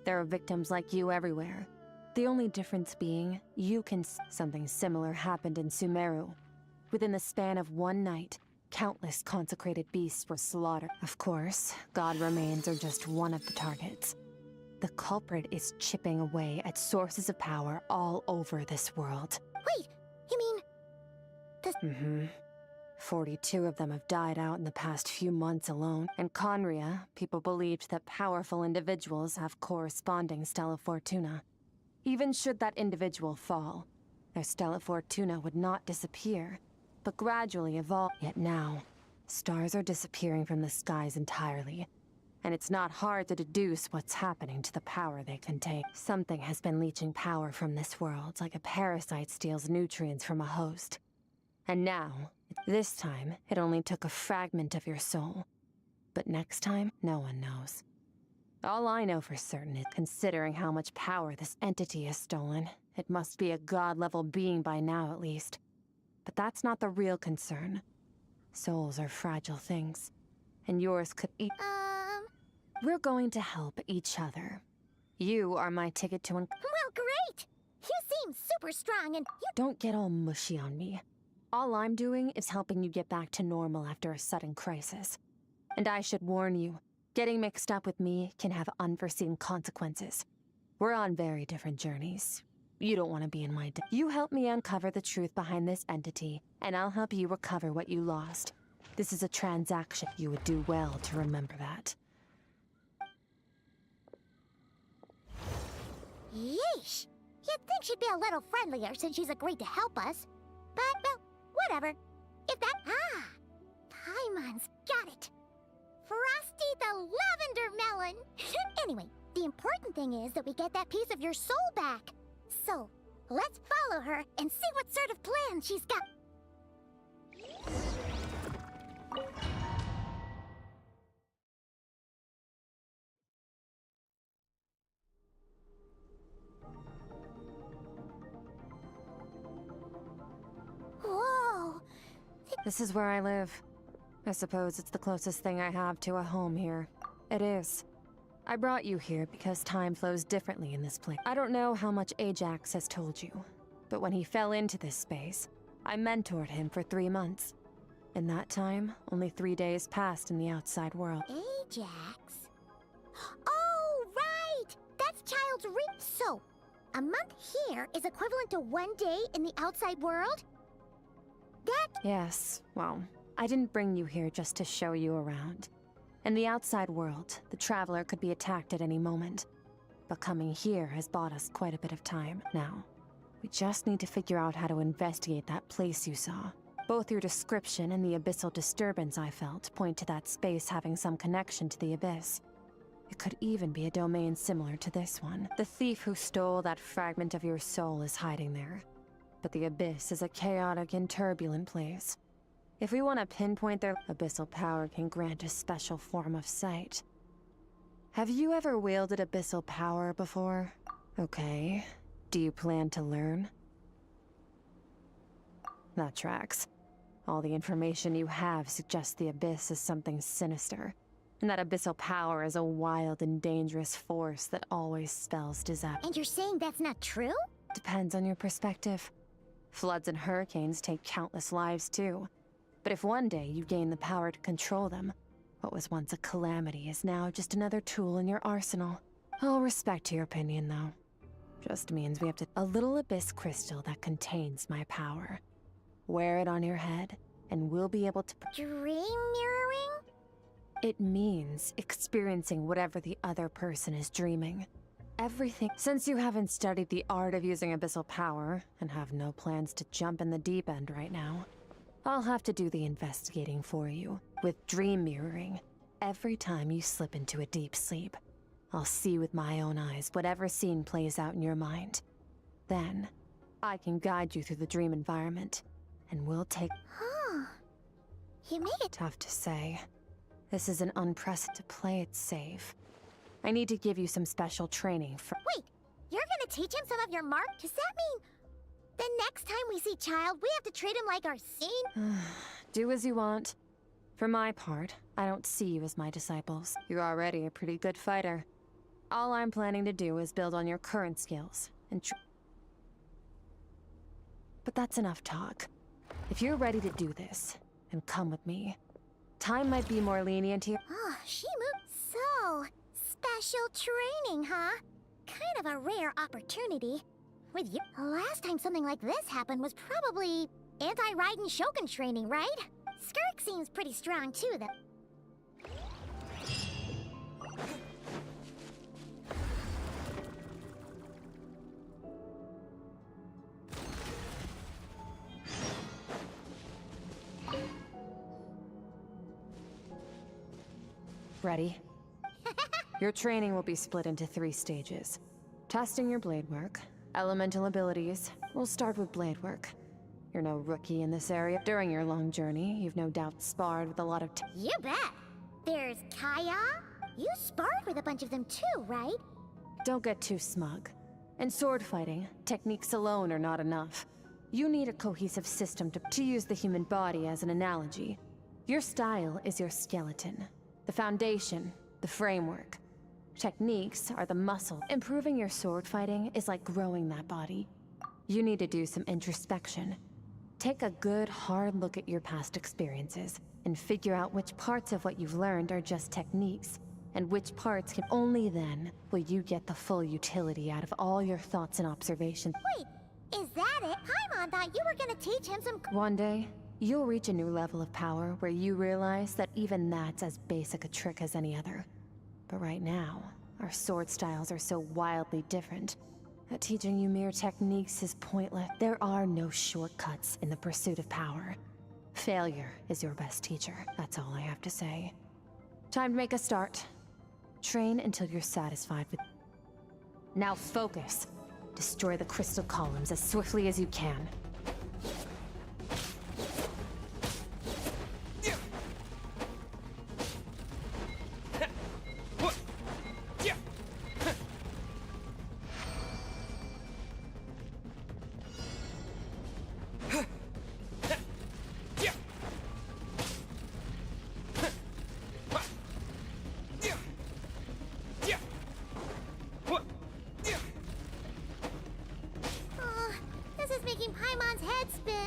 There are victims like you everywhere. The only difference being, you can... Something similar happened in Sumeru. Within the span of one night, countless consecrated beasts were slaughtered. Of course, god remains are just one of the targets. The culprit is chipping away at sources of power all over this world. Wait, you mean... Mm-hmm. 42 of them have died out in the past few months alone. In Conria, people believed that powerful individuals have corresponding Stella Fortuna. Even should that individual fall, their Stella Fortuna would not disappear, but gradually evolve. Yet now, stars are disappearing from the skies entirely, and it's not hard to deduce what's happening to the power they contain. Something has been leeching power from this world, like a parasite steals nutrients from a host. And now, this time, it only took a fragment of your soul. But next time, no one knows. All I know for certain is, considering how much power this entity has stolen, it must be a god-level being by now at least. But that's not the real concern. Souls are fragile things, and yours could We're going to help each other. You are my ticket to Well, great! You seem super strong and you... Don't get all mushy on me. All I'm doing is helping you get back to normal after a sudden crisis. And I should warn you, getting mixed up with me can have unforeseen consequences. We're on very different journeys. You don't want to be in my You help me uncover the truth behind this entity, and I'll help you recover what you lost. This is a transaction. You would do well to remember that. Yeesh! You'd think she'd be a little friendlier since she's agreed to help us. But, well, whatever. If that... Paimon's got it. Frosty the Lavender Melon! Anyway, the important thing is that we get that piece of your soul back. So, let's follow her and see what sort of plan she's got. Whoa! This is where I live. I suppose it's the closest thing I have to a home here. It is. I brought you here because time flows differently in this place. I don't know how much Ajax has told you, but when he fell into this space, I mentored him for 3 months. In that time, only 3 days passed in the outside world. Ajax? Oh, right! That's Child's Reap. So, a month here is equivalent to 1 day in the outside world? Yes, well, I didn't bring you here just to show you around. In the outside world, the Traveler could be attacked at any moment. But coming here has bought us quite a bit of time. Now, we just need to figure out how to investigate that place you saw. Both your description and the abyssal disturbance I felt point to that space having some connection to the abyss. It could even be a domain similar to this one. The thief who stole that fragment of your soul is hiding there. But the abyss is a chaotic and turbulent place. If we want to pinpoint their abyssal power can grant a special form of sight. Have you ever wielded abyssal power before? Okay. Do you plan to learn? That tracks. All the information you have suggests the abyss is something sinister, and that abyssal power is a wild and dangerous force that always spells disaster. And you're saying that's not true? Depends on your perspective. Floods and hurricanes take countless lives too. But if one day you gain the power to control them, what was once a calamity is now just another tool in your arsenal. I'll respect your opinion, though. Just means we have to... A little abyss crystal that contains my power. Wear it on your head, and we'll be able to... Dream mirroring? It means experiencing whatever the other person is dreaming. Everything... Since you haven't studied the art of using abyssal power, and have no plans to jump in the deep end right now, I'll have to do the investigating for you. With dream mirroring, every time you slip into a deep sleep, I'll see with my own eyes whatever scene plays out in your mind. Then, I can guide you through the dream environment, and we'll take... Huh. You make it... Tough to say. This is an unprecedented to play it safe. I need to give you some special training for... Wait! You're gonna teach him some of your mark? Does that mean... the next time we see Child, we have to treat him like our scene? Do as you want. For my part, I don't see you as my disciples. You're already a pretty good fighter. All I'm planning to do is build on your current skills, and But that's enough talk. If you're ready to do this, and come with me. Time might be more lenient here. Oh, Shimu. So, special training, huh? Kind of a rare opportunity. With you, last time something like this happened was probably anti-Raiden Shogun training, right? Skirk seems pretty strong too, though. Ready? Your training will be split into 3 stages. Testing your blade work, elemental abilities. We'll start with blade work. You're no rookie in this area. During your long journey, you've no doubt sparred with a lot of You bet! There's Kaya? You sparred with a bunch of them too, right? Don't get too smug. In sword fighting, techniques alone are not enough. You need a cohesive system to use the human body as an analogy. Your style is your skeleton. The foundation, the framework. Techniques are the muscle. Improving your sword fighting is like growing that body. You need to do some introspection. Take a good, hard look at your past experiences and figure out which parts of what you've learned are just techniques, and which parts can only then will you get the full utility out of all your thoughts and observations. Wait, is that it? Paimon thought you were gonna teach him some. One day, you'll reach a new level of power where you realize that even that's as basic a trick as any other. But right now, our sword styles are so wildly different that teaching you mere techniques is pointless. There are no shortcuts in the pursuit of power. Failure is your best teacher. That's all I have to say. Time to make a start. Train until you're satisfied with... Now focus. Destroy the crystal columns as swiftly as you can.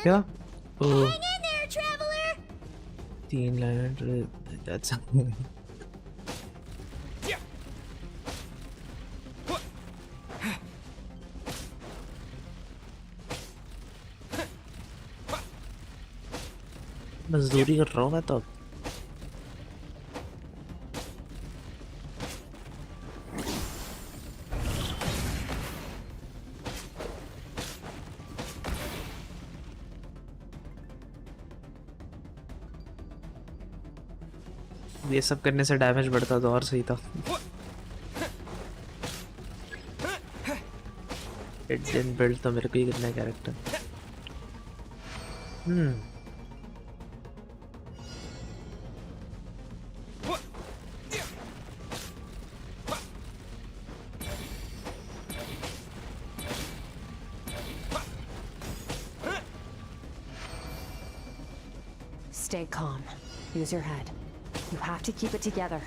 क्या? Hang in there, traveler! 3 line that's मजदूरी कर रहा हूँ मैं तो। ये सब करने से डैमेज बढ़ता तो और सही था। It didn't build तो मेरे को ही करना है character. Stay calm. Use your head. You have to keep it together.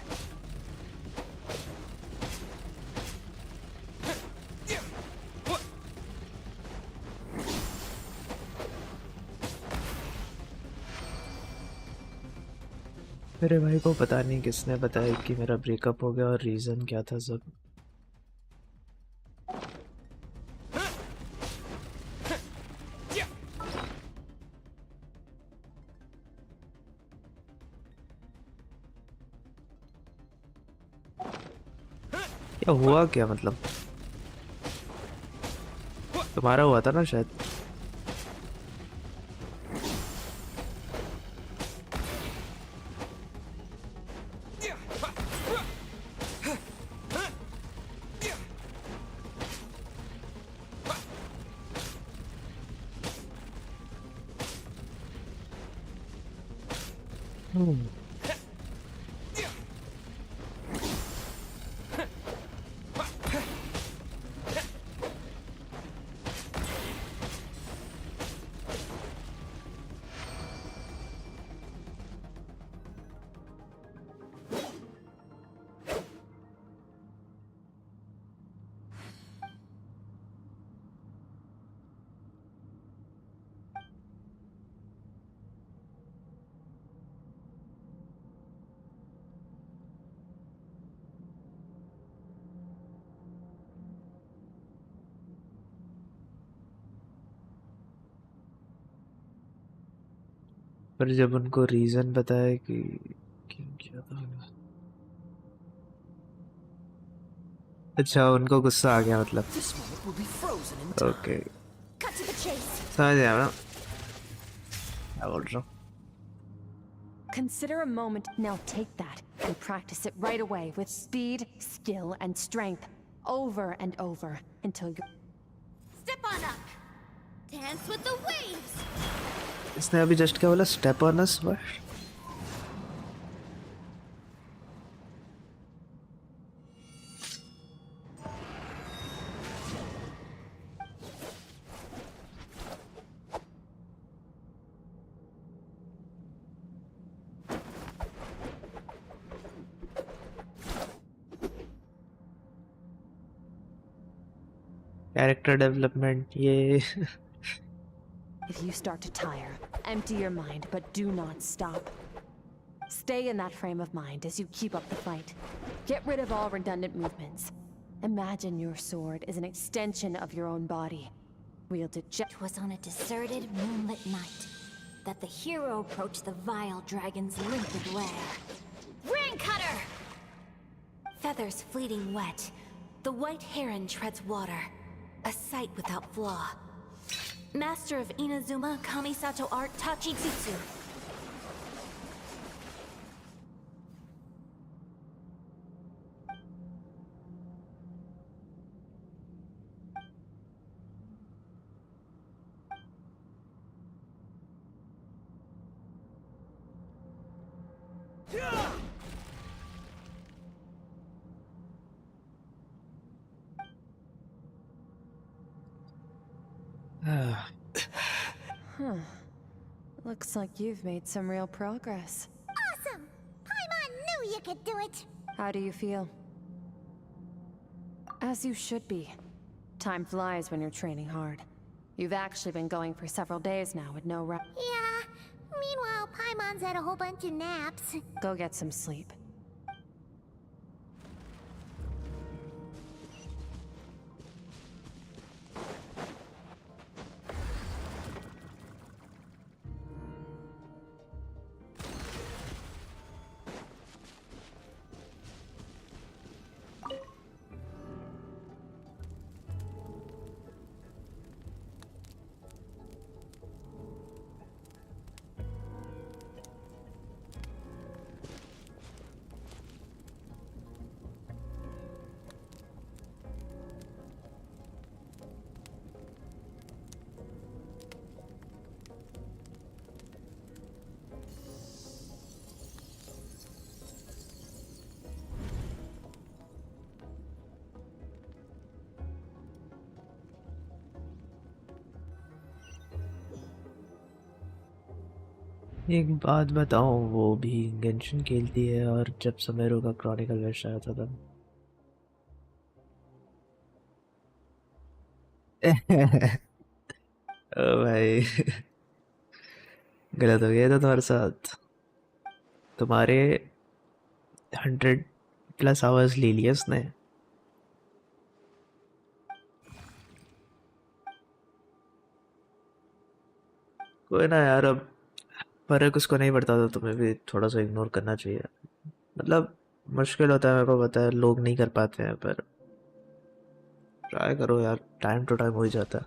मेरे भाई को पता नहीं किसने बताया कि मेरा ब्रेकअप हो गया और रीजन क्या था सब। क्या हुआ क्या मतलब? तुम्हारा हुआ था ना शायद। पर जब उनको रीजन बताया कि क्यों किया था, अच्छा उनको गुस्सा आ गया मतलब। ओके समझ गया ना क्या बोल रहा हूँ। Consider a moment. Now take that and practice it right away with speed, skill, and strength. Over and over until you Step on up. Dance with the waves. इसने अभी जस्ट क्या बोला? स्टेप ऑन अस बस। Character development, yay. If you start to tire, empty your mind, but do not stop. Stay in that frame of mind as you keep up the fight. Get rid of all redundant movements. Imagine your sword is an extension of your own body. Wield it It was on a deserted, moonlit night that the hero approached the vile dragon's limpid lair. Ring cutter! Feathers fleeting wet, the white heron treads water. A sight without flaw. Master of Inazuma Kamisato art Tachijutsu. Huh. Looks like you've made some real progress. Awesome! Paimon knew you could do it! How do you feel? As you should be. Time flies when you're training hard. You've actually been going for several days now with no rest. Yeah. Meanwhile, Paimon's had a whole bunch of naps. Go get some sleep. एक बात बताओ, वो भी Genshin खेलती है और जब समेरो का क्रॉनिकल वेस्ट आया था तब ओ भाई गलत हो गया था तुम्हारे साथ। तुम्हारे 100+ आवर्स ले लिए उसने। कोई ना यार, अब फर्क उसको नहीं पड़ता तो तुम्हें भी थोड़ा सा इग्नोर करना चाहिए। मतलब मुश्किल होता है, मेरे को पता है, लोग नहीं कर पाते हैं, पर ट्राई करो यार, टाइम टू टाइम हो ही जाता है।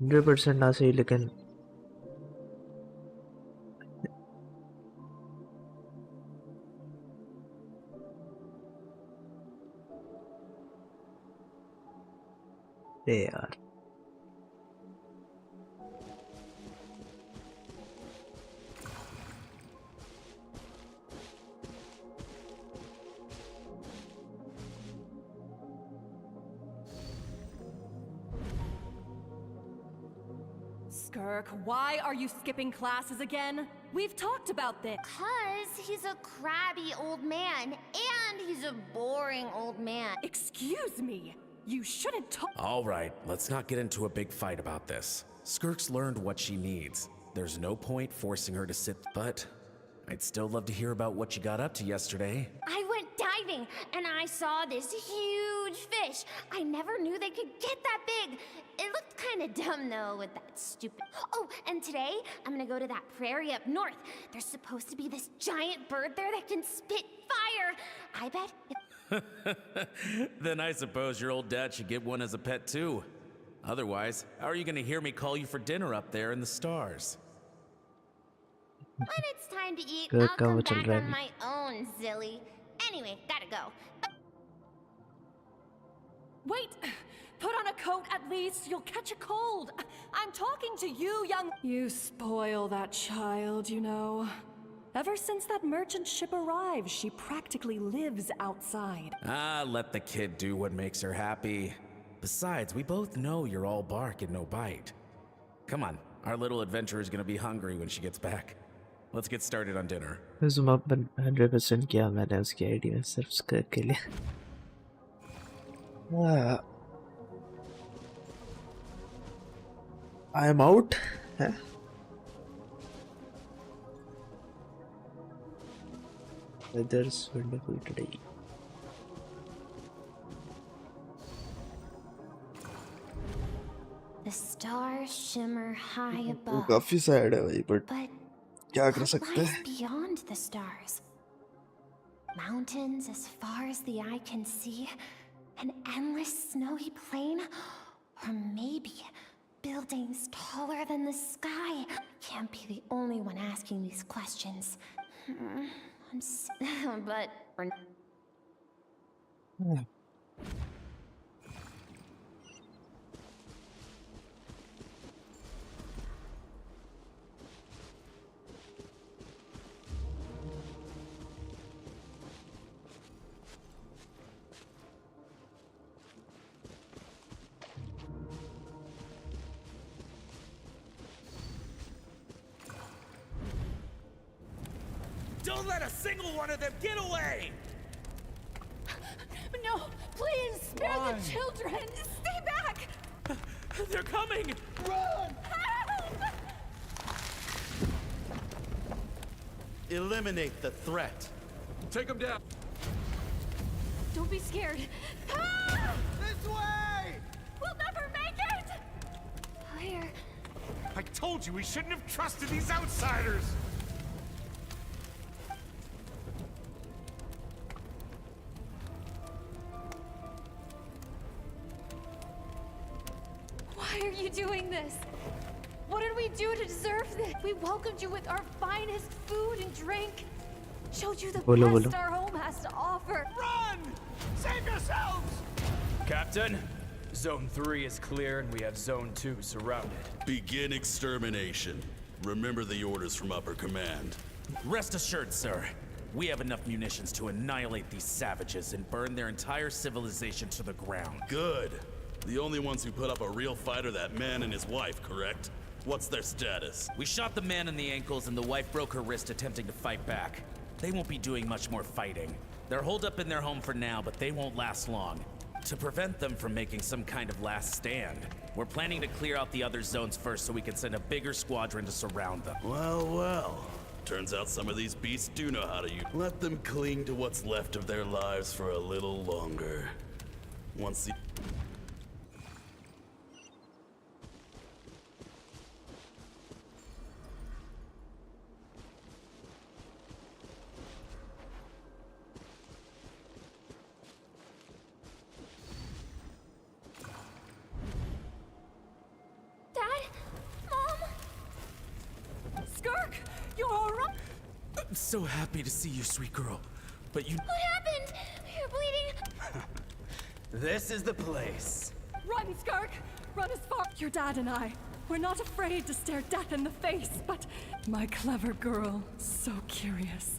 100% ना सही, लेकिन यार Skirk, why are you skipping classes again? We've talked about this. 'Cause he's a crabby old man, and he's a boring old man. Excuse me. You shouldn't talk. All right, let's not get into a big fight about this. Skirk's learned what she needs. There's no point forcing her to sit, but I'd still love to hear about what you got up to yesterday. I went diving, and I saw this huge fish. I never knew they could get that big. It looked kind kinda dumb though with that stupid. Oh, and today I'm gonna go to that prairie up north. There's supposed to be this giant bird there that can spit fire. I bet if Then I suppose your old dad should get one as a pet too. Otherwise, how are you gonna hear me call you for dinner up there in the stars? when it's time to eat, Good, I'll come chal back raha on hai. my own, Zilly. Anyway, gotta go. Wait! Put on a coat at least. You'll catch a cold. I'm talking to you, young. You spoil that child, you know. Ever since that merchant ship arrived, she practically lives outside. Ah, let the kid do what makes her happy. Besides, we both know you're all bark and no bite. Come on, our little adventurer is gonna be hungry when she gets back. Let's get started on dinner. zoom up 100% किया मैंने उसकी ID में सिर्फ skirt के लिए. I am out. Huh? Weather's wonderful today. The stars shimmer high above. काफी sad है भाई, but But क्या कर what सकते lies हैं? beyond the stars? Mountains as far as the eye can see, an endless snowy plain, or maybe buildings taller than the sky. Can't be the only one asking these questions. But Don't let a single one of them get away! No, please spare Why? the children. Stay back. They're coming! Run! Eliminate the threat. Take him down. Don't be scared. This way! We'll never make it. Where? I told you we shouldn't have trusted these outsiders! Why are you doing this? What did we do to deserve this? We welcomed you with our finest food and drink. Showed you the Bolo, best bolo. our home has to offer. Run! Save yourselves! Captain, Zone 3 is clear and we have Zone 2 surrounded. Begin extermination. Remember the orders from upper command. Rest assured, sir. We have enough munitions to annihilate these savages and burn their entire civilization to the ground. Good. The only ones who put up a real fight are that man and his wife, correct? What's their status? We shot the man in the ankles and the wife broke her wrist attempting to fight back. They won't be doing much more fighting. They're holed up in their home for now, but they won't last long. To prevent them from making some kind of last stand, we're planning to clear out the other zones first so we can send a bigger squadron to surround them. Well, well. Turns out some of these beasts do know how to use. Let them cling to what's left of their lives for a little longer. Once the... Dad? Mom? Skirk, you're all right. I'm so happy to see you, sweet girl. But you... What happened? You're bleeding. This is the place. Run, Skirk. Run as far. Your dad and I, we're not afraid to stare death in the face, but my clever girl, so curious.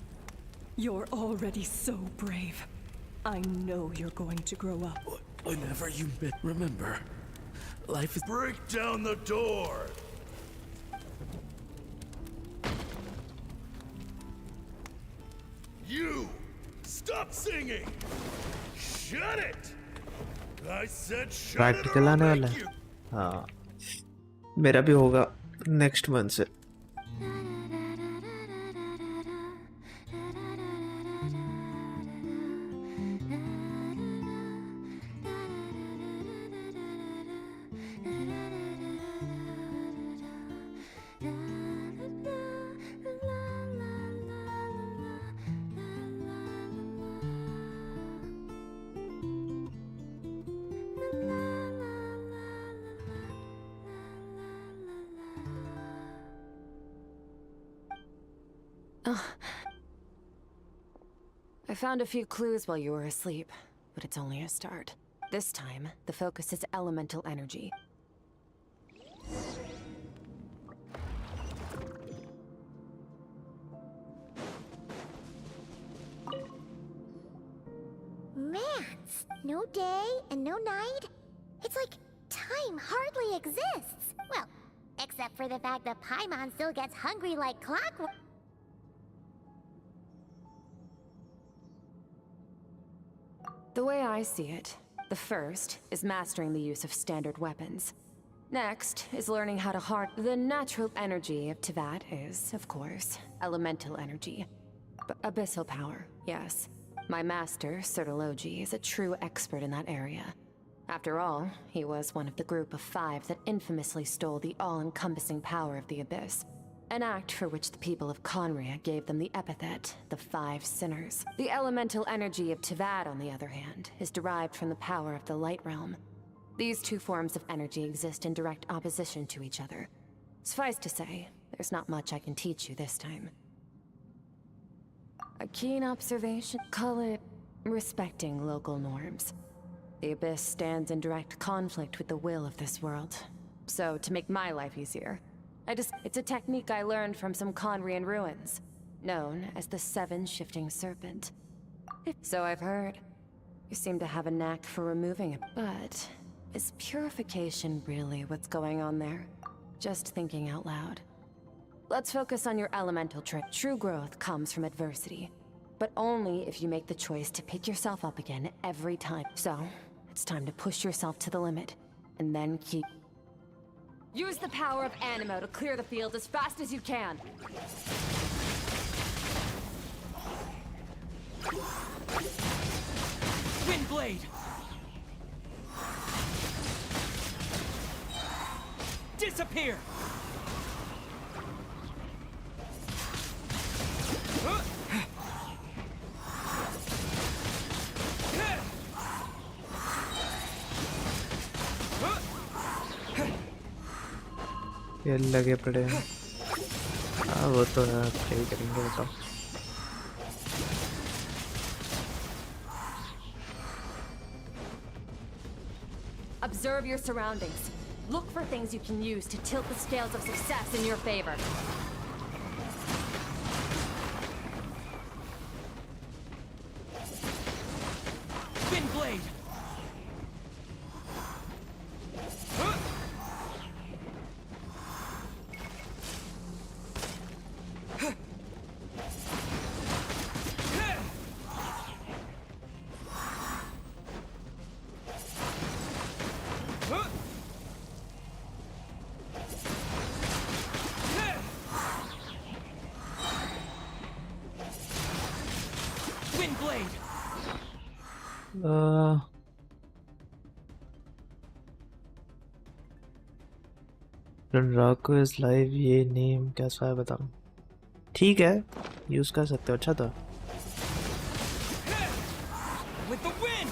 You're already so brave. I know you're going to grow up. Whenever you remember, life is... Break down the door! You! Stop singing! Shut it! I said shut it practical or I'll आने वाला make है. you... हाँ, मेरा भी होगा next month से. I found a few clues while you were asleep, but it's only a start. This time, the focus is elemental energy. Mans, no day and no night? It's like time hardly exists. Well, except for the fact that Paimon still gets hungry like clockwork. The way I see it, the first is mastering the use of standard weapons. Next is learning how to harness the natural energy of Teyvat is, of course, elemental energy. Abyssal power, yes. My master, Sertology, is a true expert in that area. After all, he was one of the group of 5 that infamously stole the all-encompassing power of the Abyss. An act for which the people of Conria gave them the epithet, the 5 Sinners. The elemental energy of Teyvat, on the other hand, is derived from the power of the Light Realm. These 2 forms of energy exist in direct opposition to each other. Suffice to say, there's not much I can teach you this time. A keen observation, call it respecting local norms. The Abyss stands in direct conflict with the will of this world. So, to make my life easier, it's a technique I learned from some Conrian ruins, known as the 7 Shifting Serpent. So I've heard. You seem to have a knack for removing it. But is purification really what's going on there? Just thinking out loud. Let's focus on your elemental trait. True growth comes from adversity, but only if you make the choice to pick yourself up again every time. So, it's time to push yourself to the limit, and then keep... Use the power of Animo to clear the field as fast as you can. Windblade! Disappear! ये लगे पड़े हैं। हाँ वो तो है, play करेंगे बताओ। Observe your surroundings. Look for things you can use to tilt the scales of success in your favor. Windblade! Roku is live, ये नेम कैसा है बताओ। ठीक है, यूज कर सकते हो, अच्छा था। With the wind!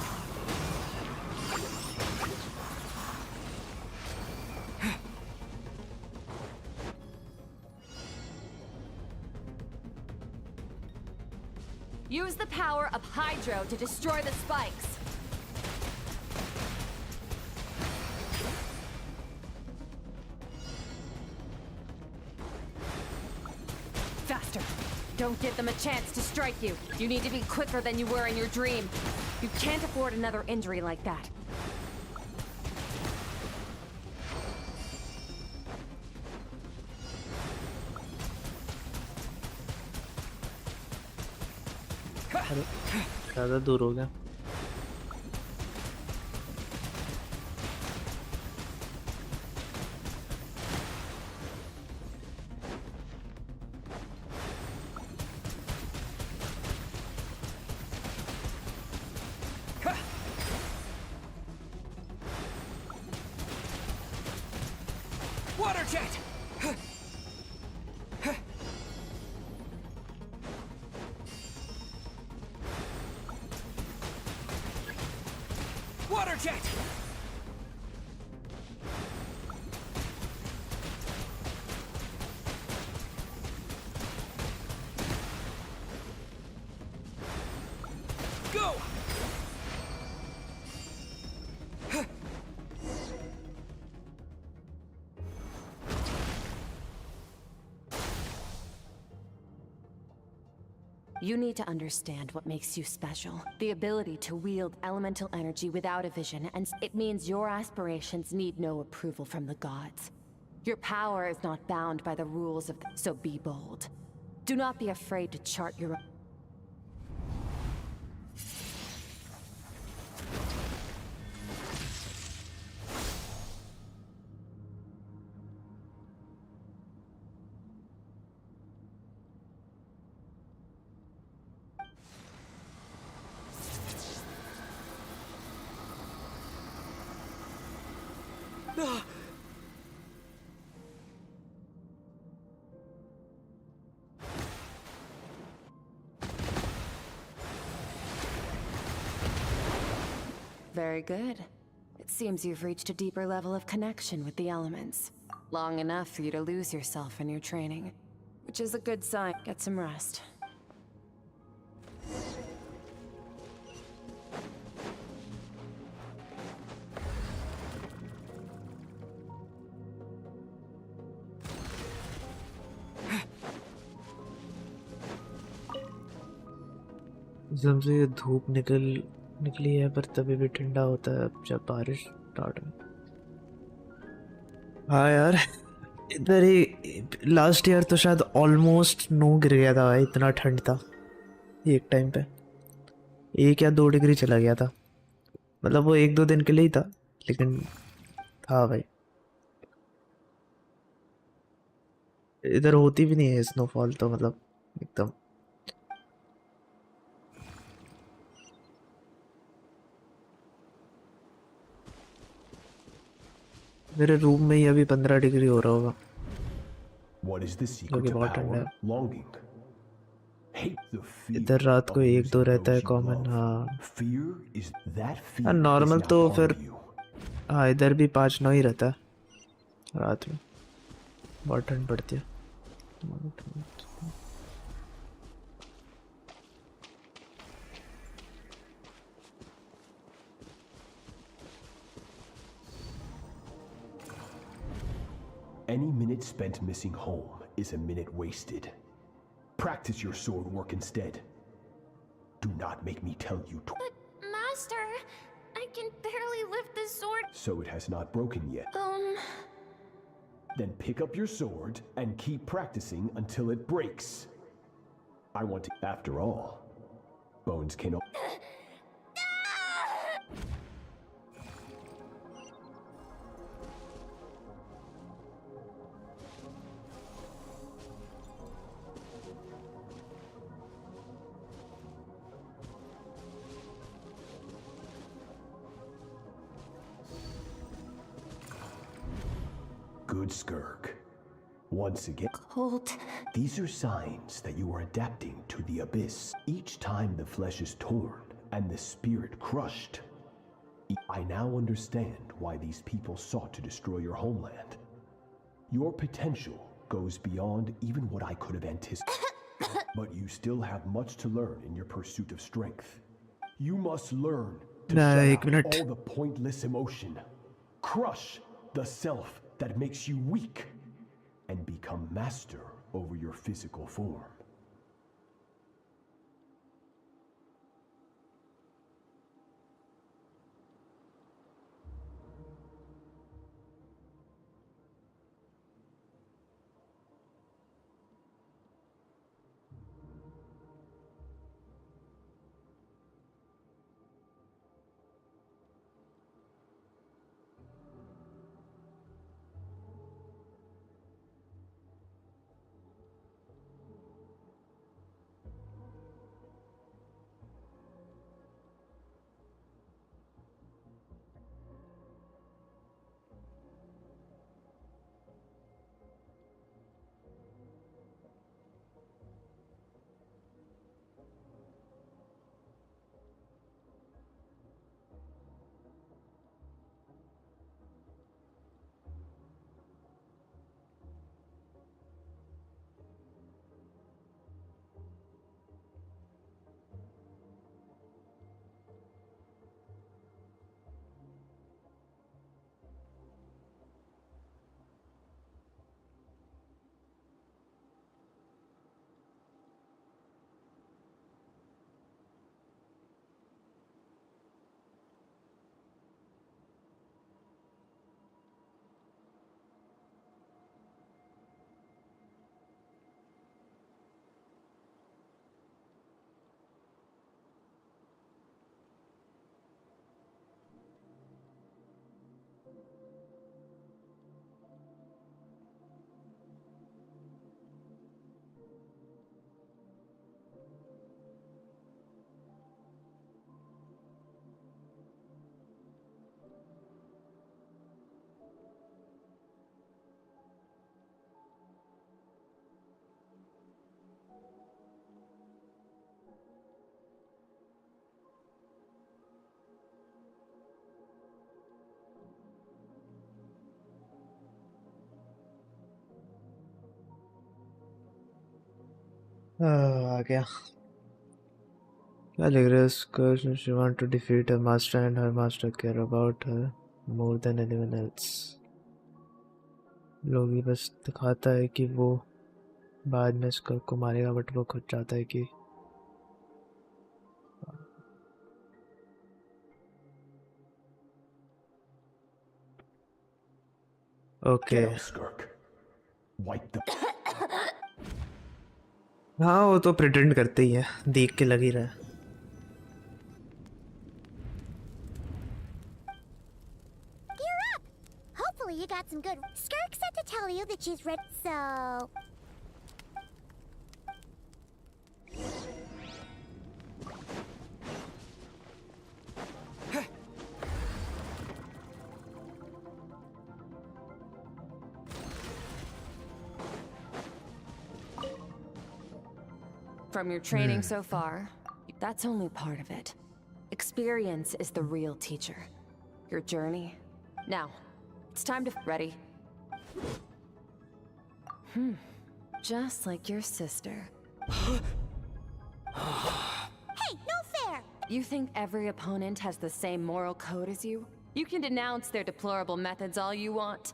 Use the power of Hydro to destroy the spikes. Faster. Don't give them a chance to strike you. You need to be quicker than you were in your dream. You can't afford another injury like that. ज़्यादा दूर हो गया। Water jet! Water jet! You need to understand what makes you special. The ability to wield elemental energy without a vision, and it means your aspirations need no approval from the gods. Your power is not bound by the rules of so be bold. Do not be afraid to chart your own. Very good. It seems you've reached a deeper level of connection with the elements. Long enough for you to lose yourself in your training. Which is a good sign. Get some rest. जब से ये धूप निकली है पर तभी भी ठंडा होता है जब बारिश स्टार्ट हो। हाँ यार, इधर ही लास्ट ईयर तो शायद ऑलमोस्ट स्नो गिर गया था भाई, इतना ठंड था एक टाइम पे। 1 या 2 डिग्री चला गया था, मतलब वो 1-2 दिन के लिए ही था, लेकिन था भाई। इधर होती भी नहीं है स्नोफॉल तो मतलब एकदम। मेरे रूम में ही अभी 15 डिग्री हो रहा होगा, जो कि बहुत ठंडा है। इधर रात को 1-2 रहता है कॉमन। हाँ नॉर्मल तो फिर हाँ इधर भी 5-9 ही रहता है रात में। बहुत ठंड पड़ती है। Any minute spent missing home is a minute wasted. Practice your sword work instead. Do not make me tell you to. But, Master, I can barely lift the sword. So it has not broken yet. Then pick up your sword and keep practicing until it breaks. I want to. After all, bones can. Good Skirk. Once again. Cold. These are signs that you are adapting to the abyss. Each time the flesh is torn and the spirit crushed. I now understand why these people sought to destroy your homeland. Your potential goes beyond even what I could have anticipated. But you still have much to learn in your pursuit of strength. You must learn to shut out all the pointless emotion. Crush the self that makes you weak and become master over your physical form. आ गया क्या लिख रहे हैं इसका she want to defeat her master and her master care about her more than anyone else लोग ही बस दिखाता है कि वो बाद में इसका को मारेगा बट वो खुद चाहता है कि ओके हाँ वो तो प्रिटेंड करते ही है देख के लग ही रहा है You're up! Hopefully you got some good... Skirk said to tell you that she's ready, so... From your training so far, that's only part of it. Experience is the real teacher. Your journey. Now, it's time to... Ready? Just like your sister. Hey, no fair! You think every opponent has the same moral code as you? You can denounce their deplorable methods all you want.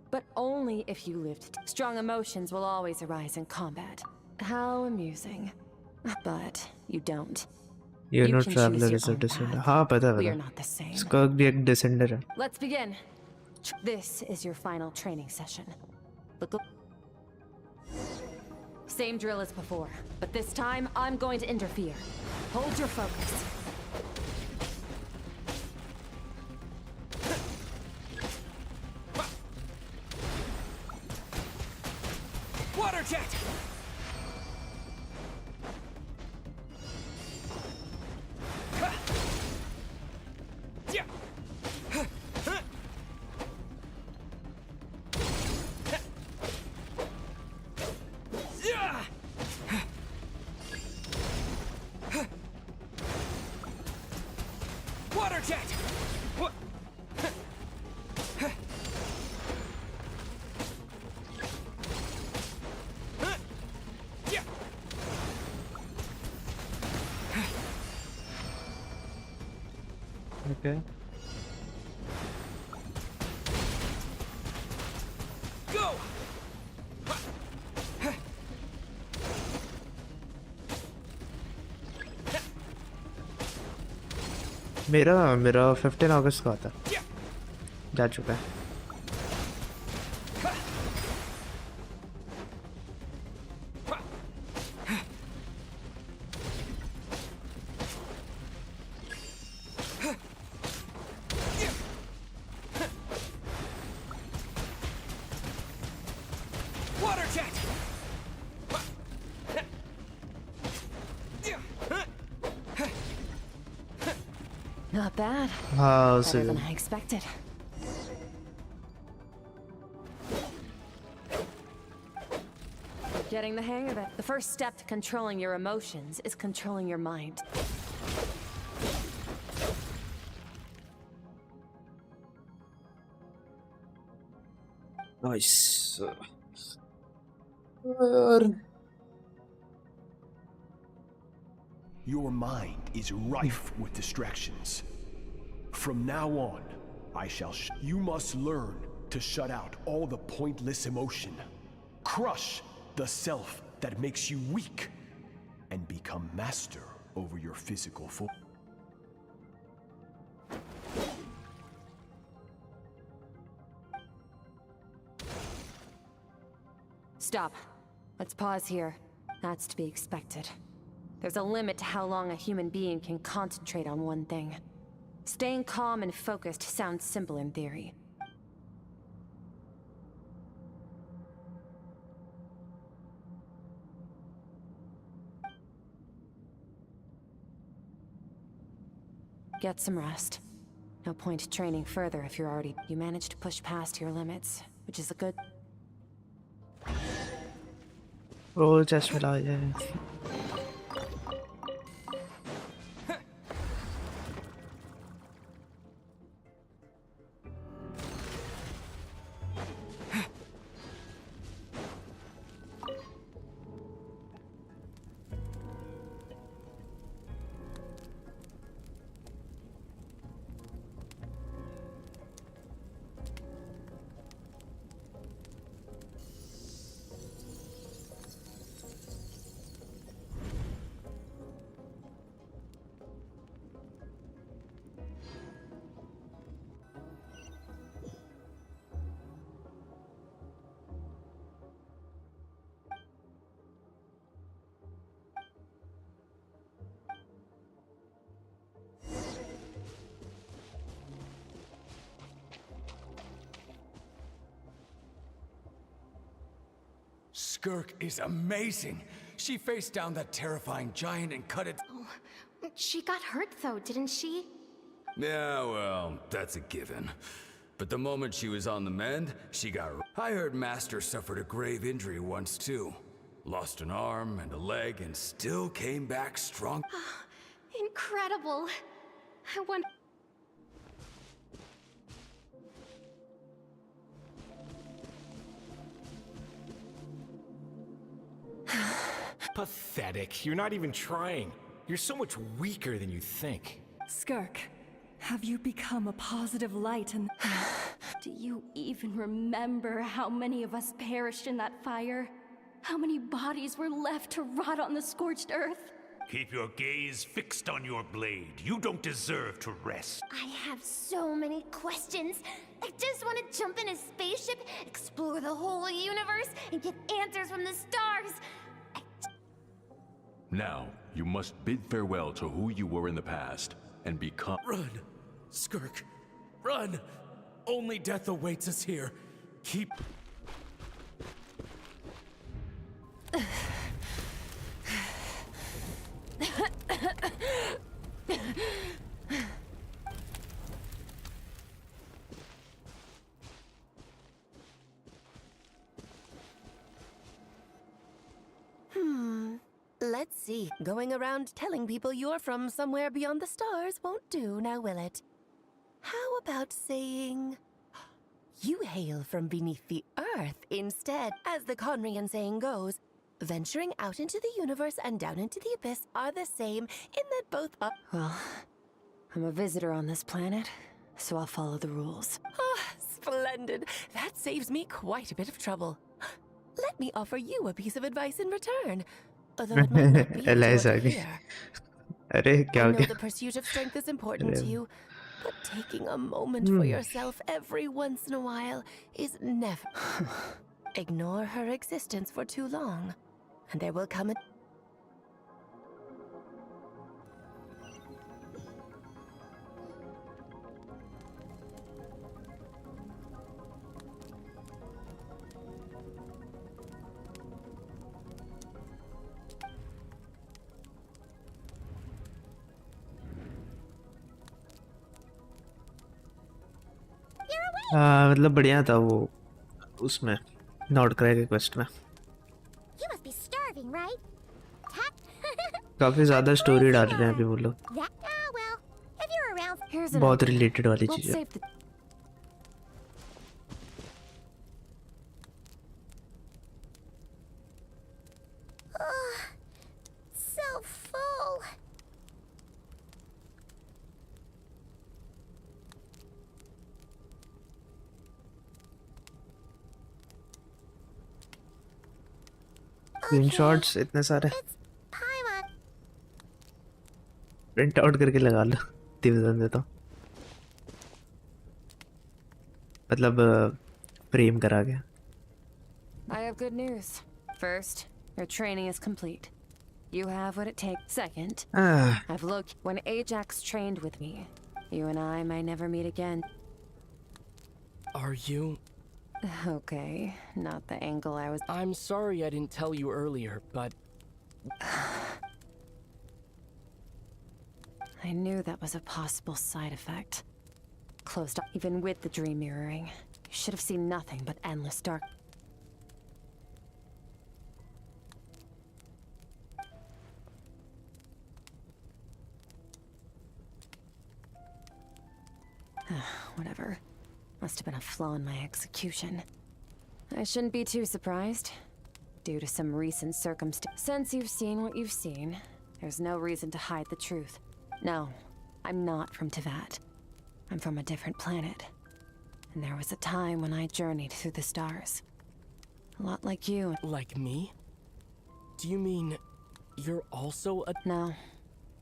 But only if you lived. Strong emotions will always arise in combat. How amusing. But you don't. You know traveler is a descender. हाँ पता है We are not the same. Skirk भी एक descender है. Let's begin. This is your final training session. Look. Same drill as before, but this time I'm going to interfere. Hold your focus. Water jet! Water jet! Okay. Go! मेरा 15 अगस्त का था जा चुका है Water jet! Not bad. हाँ Better than I expected. Getting the hang of it. The first step to controlling your emotions is controlling your mind. Nice. Your mind is rife with distractions. From now on, I shall you must learn to shut out all the pointless emotion. Crush the self that makes you weak and become master over your physical form. Stop. Let's pause here. That's to be expected. There's a limit to how long a human being can concentrate on one thing. Staying calm and focused sounds simple in theory. Get some rest. No point training further if you're already... You managed to push past your limits, which is a good... रोल chest मिला है Skirk is amazing. She faced down that terrifying giant and cut it. Oh, she got hurt though, didn't she? Yeah, well, that's a given. But the moment she was on the mend, she got... I heard Master suffered a grave injury once too. Lost an arm and a leg and still came back strong. Incredible. I wonder... Pathetic. You're not even trying. You're so much weaker than you think. Skirk, have you become a positive light in... Do you even remember how many of us perished in that fire? How many bodies were left to rot on the scorched earth? Keep your gaze fixed on your blade. You don't deserve to rest. I have so many questions. I just want to jump in a spaceship, explore the whole universe, and get answers from the stars. Now, you must bid farewell to who you were in the past and become... Run! Skirk! Run! Only death awaits us here. Keep... Let's see. Going around telling people you're from somewhere beyond the stars won't do, now will it? How about saying... You hail from beneath the earth instead? As the Conrian saying goes, venturing out into the universe and down into the abyss are the same in that both are... Well, I'm a visitor on this planet, so I'll follow the rules. Ah, splendid. That saves me quite a bit of trouble. Let me offer you a piece of advice in return. Although it might not be Eliza आ गई. अरे क्या I हो know गया? the pursuit of strength is important to अरे you, but taking a moment for yourself every once in a while is never... Ignore her existence for too long, and there will come a... मतलब बढ़िया था वो उसमें not cry के quest में You must be starving, right? काफी ज्यादा story डाल रहे हैं अभी वो लोग Well, if you're around... Here's बहुत रिलेटेड वाली We'll चीजें save the... So full. Screenshots इतने सारे प्रिंट आउट करके लगा लो डिवीजन देता हूँ मतलब फ्रेम करा के I have good news. First, your training is complete. You have what it takes. Second, I've looked. When Ajax trained with me, you and I may never meet again. Are you? Okay, not the angle I was... I'm sorry I didn't tell you earlier, but... I knew that was a possible side effect. Closed off, even with the dream mirroring. You should have seen nothing but endless dark... Whatever. Must have been a flaw in my execution. I shouldn't be too surprised. Due to some recent circumstance. Since you've seen what you've seen, there's no reason to hide the truth. No, I'm not from Teyvat. I'm from a different planet. And there was a time when I journeyed through the stars. A lot like you. Like me? Do you mean you're also a... No,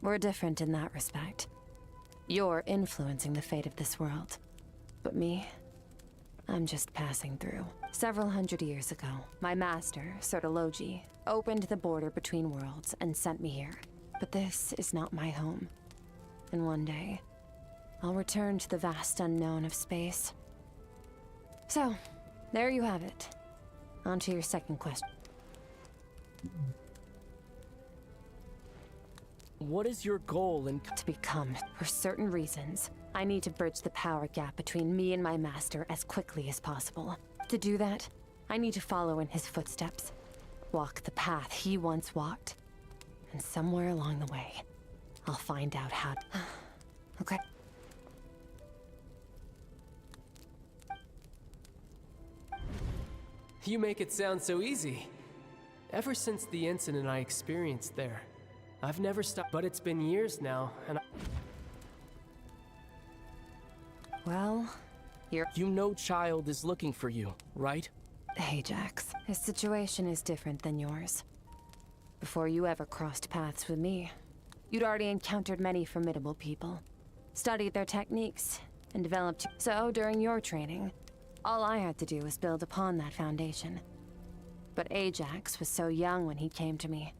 we're different in that respect. You're influencing the fate of this world. But me, I'm just passing through. Several hundred years ago, my master, Sertologi, opened the border between worlds and sent me here. But this is not my home. And one day, I'll return to the vast unknown of space. So, there you have it. On to your second question. What is your goal in to become? For certain reasons, I need to bridge the power gap between me and my master as quickly as possible. To do that, I need to follow in his footsteps, walk the path he once walked, and somewhere along the way, I'll find out how. Okay. You make it sound so easy. Ever since the incident I experienced there, I've never stopped, but it's been years now, and Well, You know Child is looking for you, right? Ajax, his situation is different than yours. Before you ever crossed paths with me, you'd already encountered many formidable people, studied their techniques, and developed. So during your training, all I had to do was build upon that foundation. But Ajax was so young when he came to me.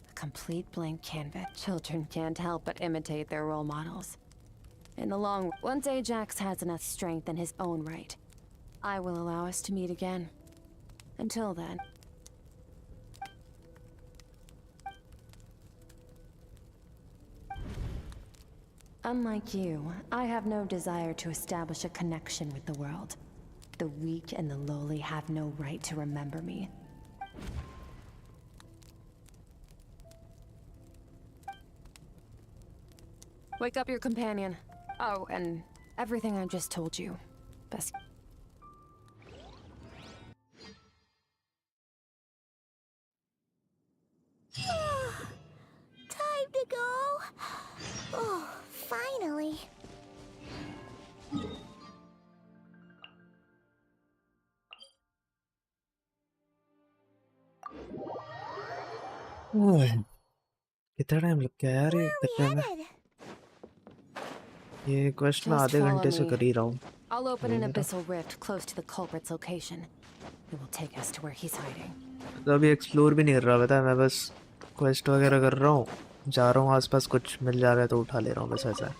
A complete blank canvas. Children can't help but imitate their role models. In the long run, once Ajax has enough strength in his own right, I will allow us to meet again. Until then. Unlike you, I have no desire to establish a connection with the world. The weak and the lowly have no right to remember me. Wake up your companion. Oh, and everything I just told you. Best. Time to go. Oh, finally. ओह, कितना time लग गया यार ये करने में? ये quest में Just आधे follow घंटे से me. कर ही रहा हूँ. I'll open an मेरा abyssal rift close to the culprit's location. It will take us to where he's hiding. तो अभी एक्सप्लोर भी नहीं कर रहा, पता है, मैं बस क्वेस्ट वगैरह कर रहा हूँ, जा रहा हूँ, आसपास कुछ मिल जा रहा है तो उठा ले रहा हूँ, बस ऐसा है.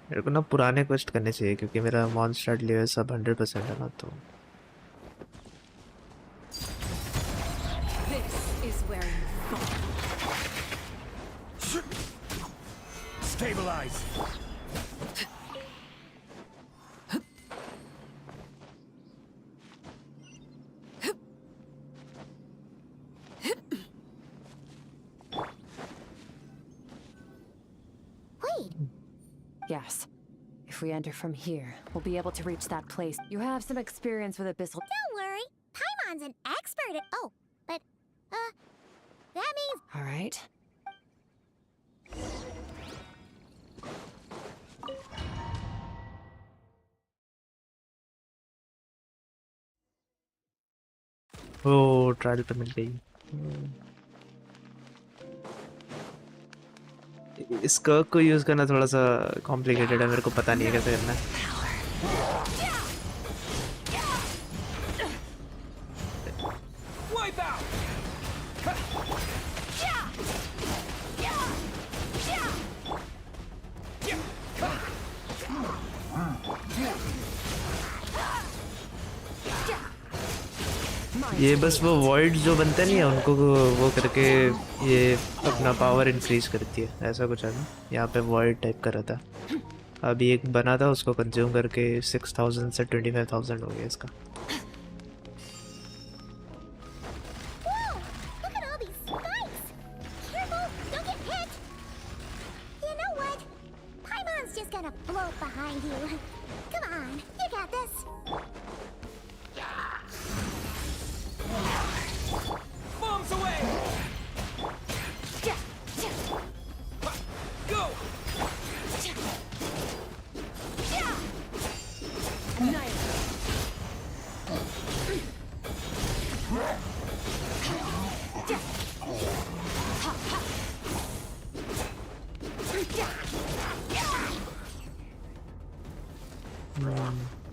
मेरे को ना पुराने क्वेस्ट करने चाहिए क्योंकि मेरा मॉन्स्टर लेवल सब 100% है ना, तो This is where you fall. Stabilize. Wait. Yes. If we enter from here, we'll be able to reach that place. You have some experience with abyssal. Don't worry. Paimon's an expert at. Oh, but, that means. All right. Oh trial पे मिल गई. इस कर्क को use करना थोड़ा सा complicated है, मेरे को पता नहीं है कैसे करना है. Wipe out. ये बस वो वॉइड जो बनते नहीं है उनको वो करके ये अपना पावर इंक्रीज करती है, ऐसा कुछ है ना. यहाँ पे वॉइड टाइप कर रहा था, अभी एक बना था, उसको कंज्यूम करके 6000 से 25,000 हो गया इसका. Whoa! Look at all these spikes! Careful! Don't get hit! You know what? Paimon's just gonna float behind you. Come on, you got this. Bombs away. Go.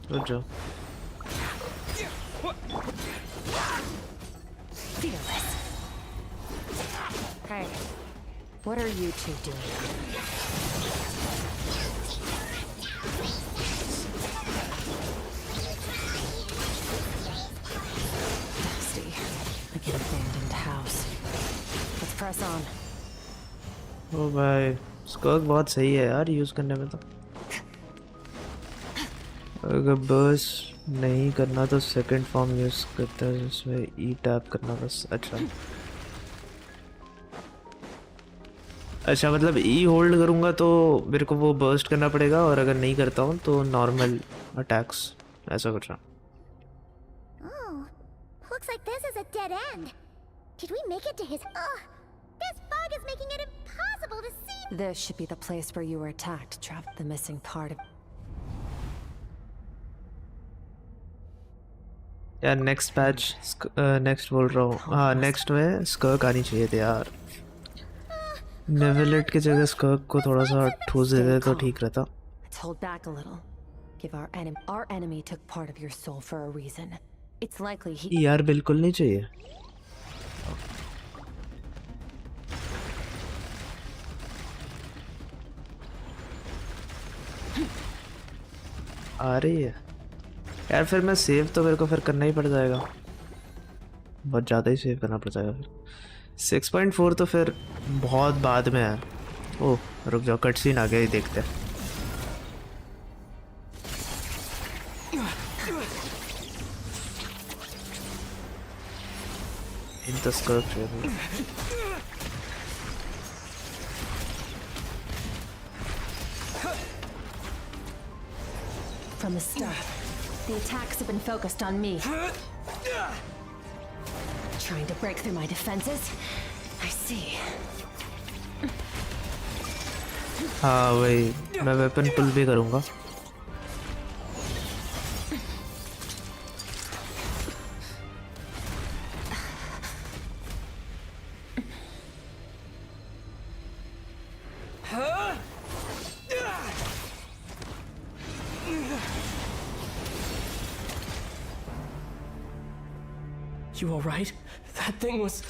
Good job. Fearless. Hey, what are you two doing? press on. ओ भाई स्कर्क बहुत सही है यार use करने में तो अगर burst नहीं करना तो सेकंड फॉर्म यूज करता है जिसमें ई टैप करना बस अच्छा मतलब ई होल्ड करूँगा तो मेरे को वो बर्स्ट करना पड़ेगा और अगर नहीं करता हूँ तो नॉर्मल अटैक्स ऐसा कुछ ना Oh, looks like this is a dead end. Did we make it to his... this fog is making it impossible to see... This should be the place where you were attacked, Trav. The missing part of... यार next patch next बोल रहा हूँ हाँ next में स्कर्क आनी चाहिए थे यार नेविलेट की जगह स्कर्क को थोड़ा सा ठूस दे दे तो ठीक रहता Let's hold back a little. Give our enemy took part of your soul for a reason. It's likely he... यार बिल्कुल नहीं चाहिए आ रही है यार फिर मैं सेव तो मेरे को फिर करना ही पड़ जाएगा बहुत ज़्यादा ही सेव करना पड़ जाएगा फिर 6.4 तो फिर बहुत बाद में है ओह रुक जाओ कट सीन आ गया ही देखते हैं इन तो स्कर्प From the start, the attacks have been focused on me. Trying to break through my defenses? I see. हाँ वही मैं वेपन पुल भी करूँगा You alright? That thing was...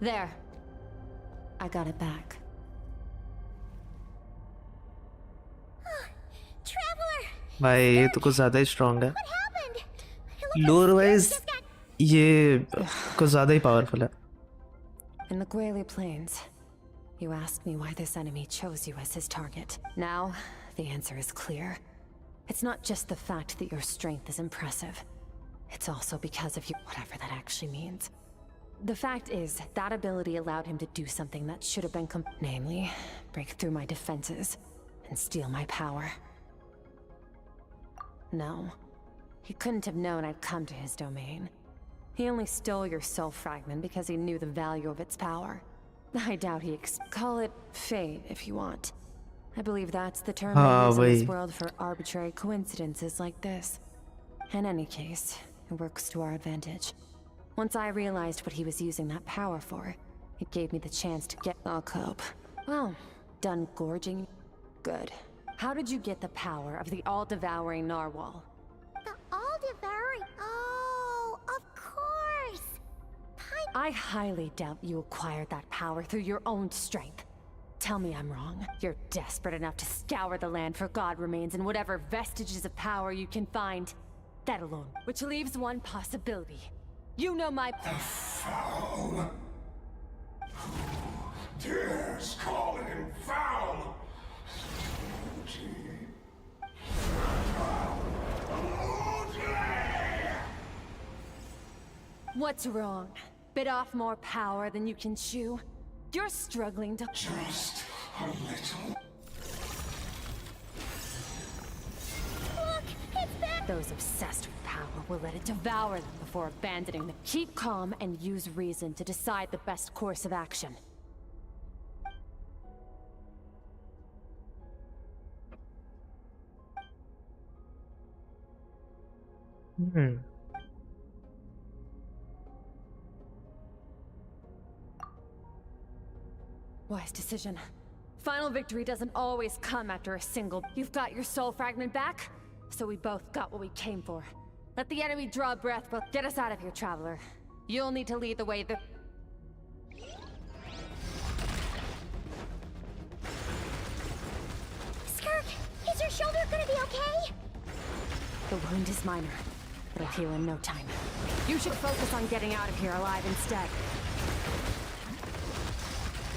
There. I got it back. Traveler! भाई ये तो कुछ ज़्यादा ही स्ट्रॉन्ग है लोअर वाइज ये कुछ ज़्यादा ही पावरफुल है In the Guili Plains, you asked me why this enemy chose you as his target. Now, the answer is clear. It's not just the fact that your strength is impressive. It's also because of you, whatever that actually means. The fact is, that ability allowed him to do something that should have been namely, break through my defenses and steal my power. No, he couldn't have known I'd come to his domain. He only stole your soul fragment because he knew the value of its power. I doubt he call it fate if you want. I believe that's the term they use in this world for arbitrary coincidences like this. In any case, it works to our advantage. Once I realized what he was using that power for, it gave me the chance to get a cope. Well, done gorging? Good. How did you get the power of the all-devouring narwhal? The all-devouring... Oh, of course! I highly doubt you acquired that power through your own strength. Tell me I'm wrong. You're desperate enough to scour the land for god remains and whatever vestiges of power you can find. That alone. Which leaves one possibility. You know my... Foul. Who dares call him foul? What's wrong? Bit off more power than you can chew? You're struggling to... Just a little. Look, it's back! Those obsessed with power will let it devour them before abandoning them. Keep calm and use reason to decide the best course of action. Wise decision. Final victory doesn't always come after a single... You've got your soul fragment back, so we both got what we came for. Let the enemy draw breath, but get us out of here, Traveler. You'll need to lead the way The wound is minor. It'll heal in no time. You should focus on getting out of here alive instead.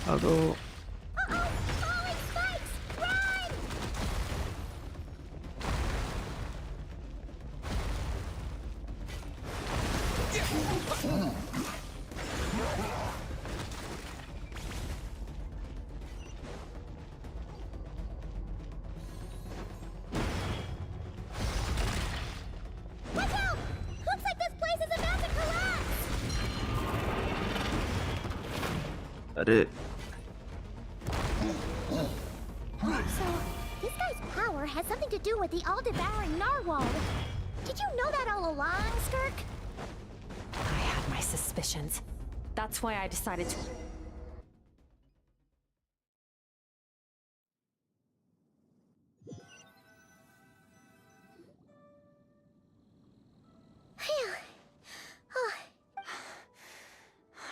Although Falling spikes! Run! Watch out! Looks like this place is about to collapse! अरे So, this guy's power has something to do with the all-devouring narwhal. Did you know that all along, Skirk? I had my suspicions. That's why I decided to...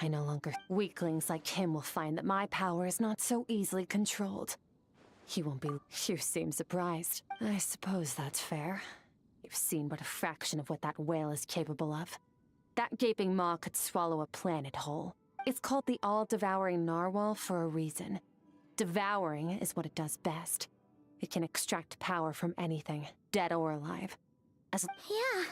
I no longer... Weaklings like him will find that my power is not so easily controlled. He won't be... You seem surprised. I suppose that's fair. You've seen but a fraction of what that whale is capable of. That gaping maw could swallow a planet whole. It's called the all-devouring narwhal for a reason. Devouring is what it does best. It can extract power from anything, dead or alive. Yeah.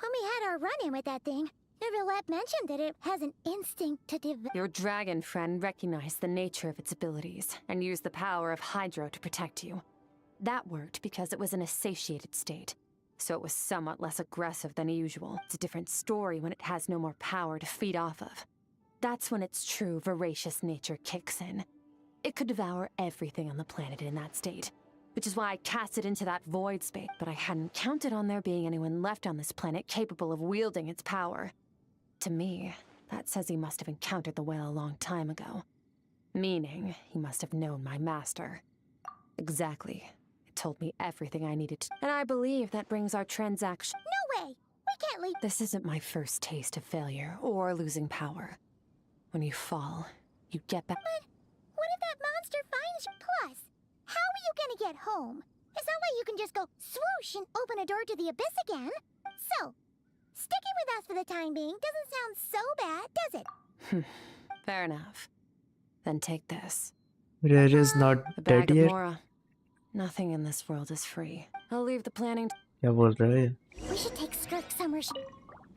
When we had our run-in with that thing, Neverlet mentioned that it has an instinct to Your dragon friend recognized the nature of its abilities and used the power of Hydro to protect you. That worked because it was in a satiated state, so it was somewhat less aggressive than usual. It's a different story when it has no more power to feed off of. That's when its true voracious nature kicks in. It could devour everything on the planet in that state, which is why I cast it into that void space, but I hadn't counted on there being anyone left on this planet capable of wielding its power. To me, that says he must have encountered the whale a long time ago. Meaning, he must have known my master. Exactly. It told me everything I needed to, and I believe that brings our transaction. No way! We can't leave. This isn't my first taste of failure or losing power. When you fall, you get back. But what if that monster finds you? Plus, how are you gonna get home? It's not like you can just go swoosh and open a door to the abyss again. So, sticking with us for the time being doesn't sound so bad, does it? Fair enough. Then take this. Rare is not A bag dead of yet. Mora. Nothing in this world is free. I'll leave the planning. क्या बोल रहा है ये? We should take Skirk somewhere.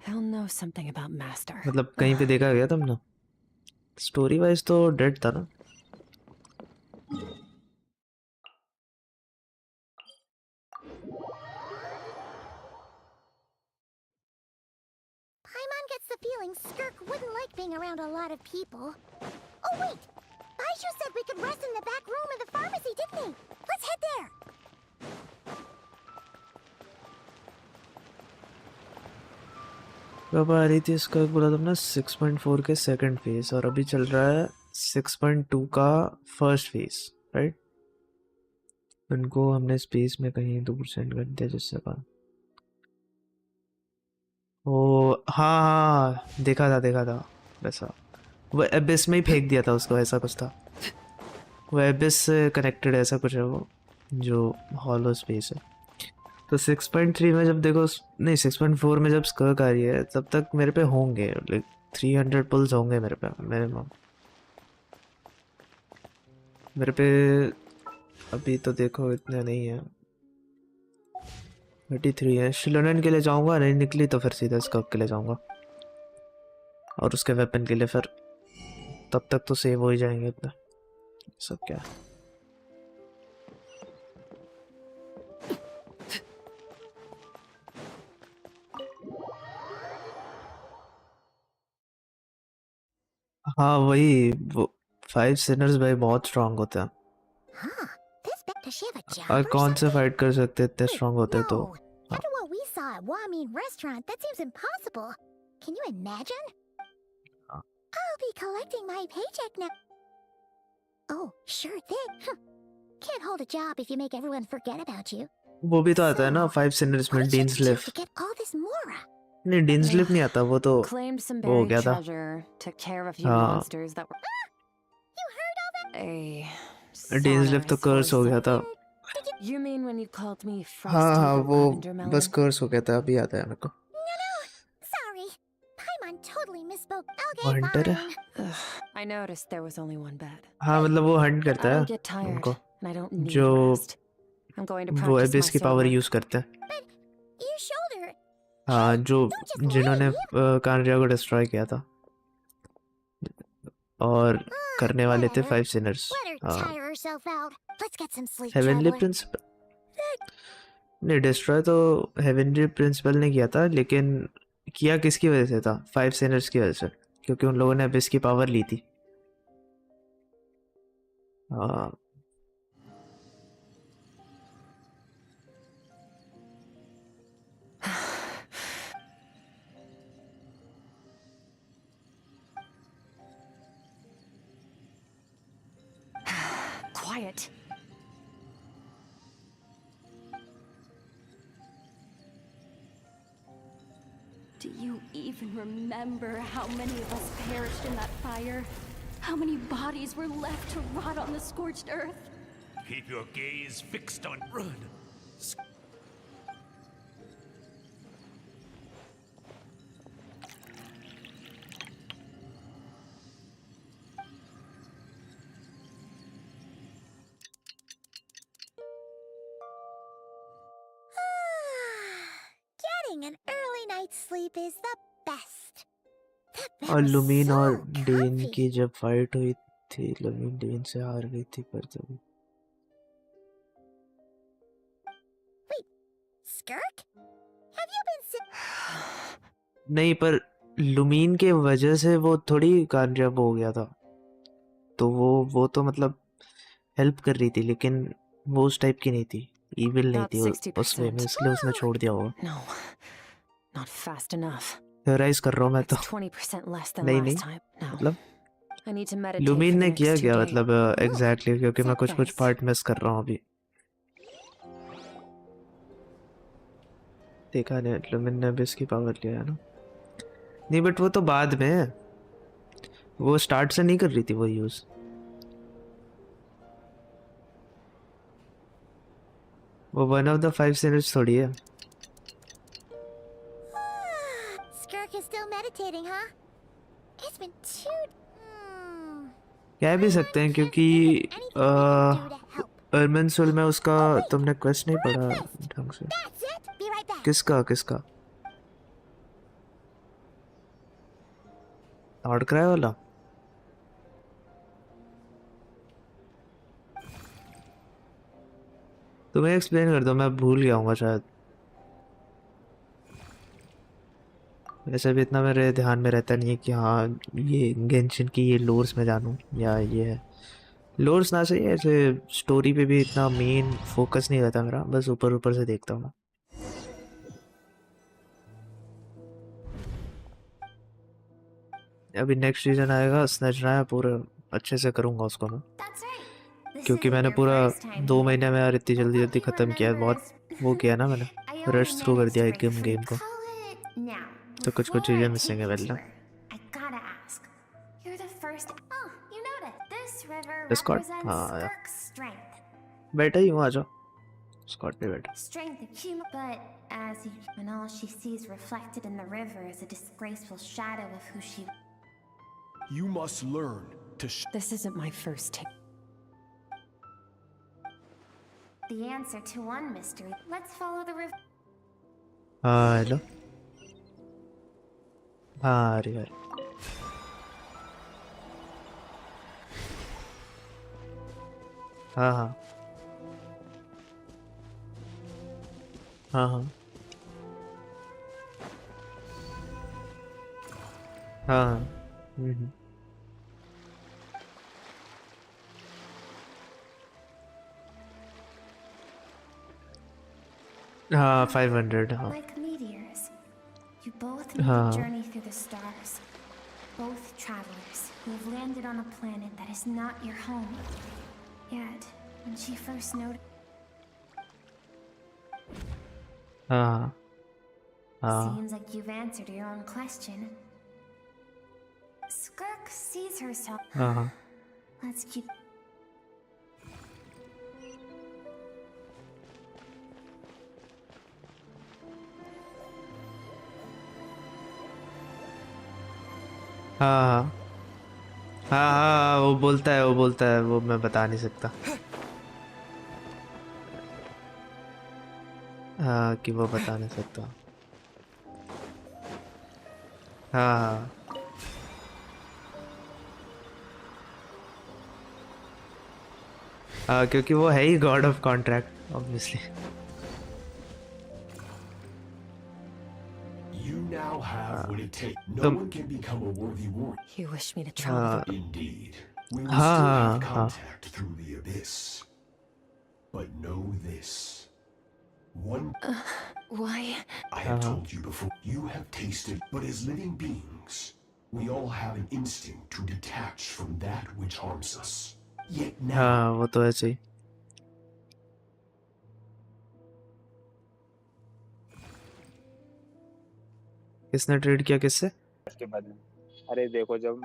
He'll know something about Master. मतलब कहीं पे देखा गया तुमने? स्टोरी वाइज तो डेड था ना? Paimon gets the feeling Skirk wouldn't like being around a lot of people. Oh wait! Baishu said we could rest in the back room of the pharmacy, didn't he? Let's head there! कब आ रही थी इसका बोला तुमने 6.4 के second phase और अभी चल रहा है 6.2 का फर्स्ट फेज राइट उनको हमने स्पेस में कहीं दूर सेंड कर दिया जिससे कहा ओ हाँ हाँ देखा था वैसा वो एबिस में ही फेंक दिया था उसको ऐसा कुछ था वो एबिस से कनेक्टेड ऐसा कुछ है वो जो हॉलो स्पेस है तो 6.3 में जब देखो नहीं 6.4 में जब स्कर्क आ रही है तब तक मेरे पे होंगे लाइक 300 पुल्स होंगे मेरे पे मेरे पे अभी तो देखो इतने नहीं है 33 है शिलोनन के लिए जाऊंगा नहीं निकली तो फिर सीधा स्कर्क के लिए जाऊंगा और उसके वेपन के लिए फिर तब तक तो सेव हो ही जाएंगे इतना सब क्या हाँ वही वो 5 सिनर्स भाई बहुत स्ट्रांग होते हैं और कौन से फाइट कर सकते इतने स्ट्रांग होते तो After what we saw at Wamin restaurant, that seems impossible. Can you imagine? I'll be collecting my paycheck now. Oh, sure thing. Can't hold a job if you make everyone forget about you. वो भी तो आता है ना 5 Sinners में deans लिफ To get all this Mora. नहीं deans लिफ नहीं आता वो तो Claimed some वो हो buried गया था treasure, took care of a few हाँ monsters that were. You heard all that? A deans लिफ तो कर्स हो गया था You mean when you called me हाँ Frosty हाँ the वो Lavender Melon? बस कर्स हो गया था अभी याद आया मेरे को Sorry. Paimon totally misspoke. वो Okay, हंटर है fine. I noticed there was only one bed. हाँ मतलब वो हंट I करता है don't get tired, उनको and I don't need जो rest. I'm going to वो practice my एबिस की sword पावर work. यूज करते हैं Your shoulder. हाँ जो जिन्होंने कांरिया को डिस्ट्रॉय किया था और करने वाले थे 5 sinners Let her हाँ tire herself out. Let's get some sleep, heavenly traveler. Principle नहीं डिस्ट्रॉय तो हेवनली प्रिंसिपल ने किया था लेकिन किया किसकी वजह से था 5 sinners की वजह से क्योंकि उन लोगों ने एबिस की पावर ली थी हाँ Quiet. Do you even remember how many of us perished in that fire? How many bodies were left to rot on the scorched earth? Keep your gaze fixed on run. Getting an early night's sleep is the best. और लुमीन और Dane की जब fight हुई थी लुमीन Dane से हार गई थी पर तभी Skirk? Have you been नहीं पर लुमीन के वजह से वो थोड़ी कामयाब हो गया था तो वो तो मतलब हेल्प कर रही थी लेकिन वो उस टाइप की नहीं थी इविल नहीं थी उस वे में इसलिए उसने छोड़ दिया होगा No, not fast enough. Realise कर रहा हूँ मैं तो 20% less than नहीं last नहीं time. No. मतलब I need to meditate लुमीन for the ने next किया 2 क्या days. मतलब एग्जैक्टली क्योंकि मैं कुछ Thanks. पार्ट मिस कर रहा हूँ अभी देखा नहीं लुमीन ने भी इसकी पावर लिया है ना नहीं बट वो तो बाद में है वो स्टार्ट से नहीं कर रही थी वो यूज वो वन ऑफ द 5 sinners थोड़ी है Skirk is still meditating, huh? It's been too. कह भी सकते हैं क्योंकि अर्मेंसुल में उसका तुमने क्वेस्ट नहीं पढ़ा ढंग से किसका आउट क्राई वाला तुम्हें एक्सप्लेन कर दो मैं भूल गया हूँ शायद वैसे भी इतना मेरे ध्यान में रहता नहीं है कि हाँ ये गेंशिन की ये लोर्स में जानूँ या ये है लोर्स ना सही ऐसे स्टोरी पे भी इतना मेन फोकस नहीं रहता मेरा बस ऊपर से देखता हूँ अभी नेक्स्ट सीजन आएगा स्नैच रहा है पूरा अच्छे से करूँगा उसको मैं क्योंकि मैंने पूरा 2 महीने में यार इतनी जल्दी ख़त्म किया बहुत वो किया ना मैंने रश थ्रू कर दिया एक गेम को तो कुछ चीज़ें मिसिंग है पहले स्कॉट हाँ आया बैठा ही हूँ आ जाओ स्कॉट पे बैठा But as you, when all she sees reflected in the river is a disgraceful shadow of who she. You must learn to. This isn't my first take. The answer to one mystery. Let's follow the river. Hello हाँ अरे यार हाँ हाँ हाँ हाँ हाँ हाँ 500 हाँ Like meteors, you both made हाँ a journey through the stars. Both travelers who have landed on a planet that is not your home. Yet, when she first noticed. हाँ हाँ Seems like you've answered your own question. Skirk sees herself. हाँ Let's keep. हाँ हाँ हाँ, वो बोलता है, वो मैं बता नहीं सकता। हाँ कि वो बता नहीं सकता। हाँ हाँ, क्योंकि वो है ही God of contract obviously. You now have what it takes. No तो one can become a worthy warrior. You wish me to हाँ travel Indeed. We will हाँ still have हाँ हाँ contact through the abyss. But know this. One Why? I have told you before, you have tasted, but as living beings, we all have an instinct to detach from that which harms us. Yet now, हाँ, वो तो ऐसे ही। किसने trade किया किससे? इसके बाद में अरे देखो जब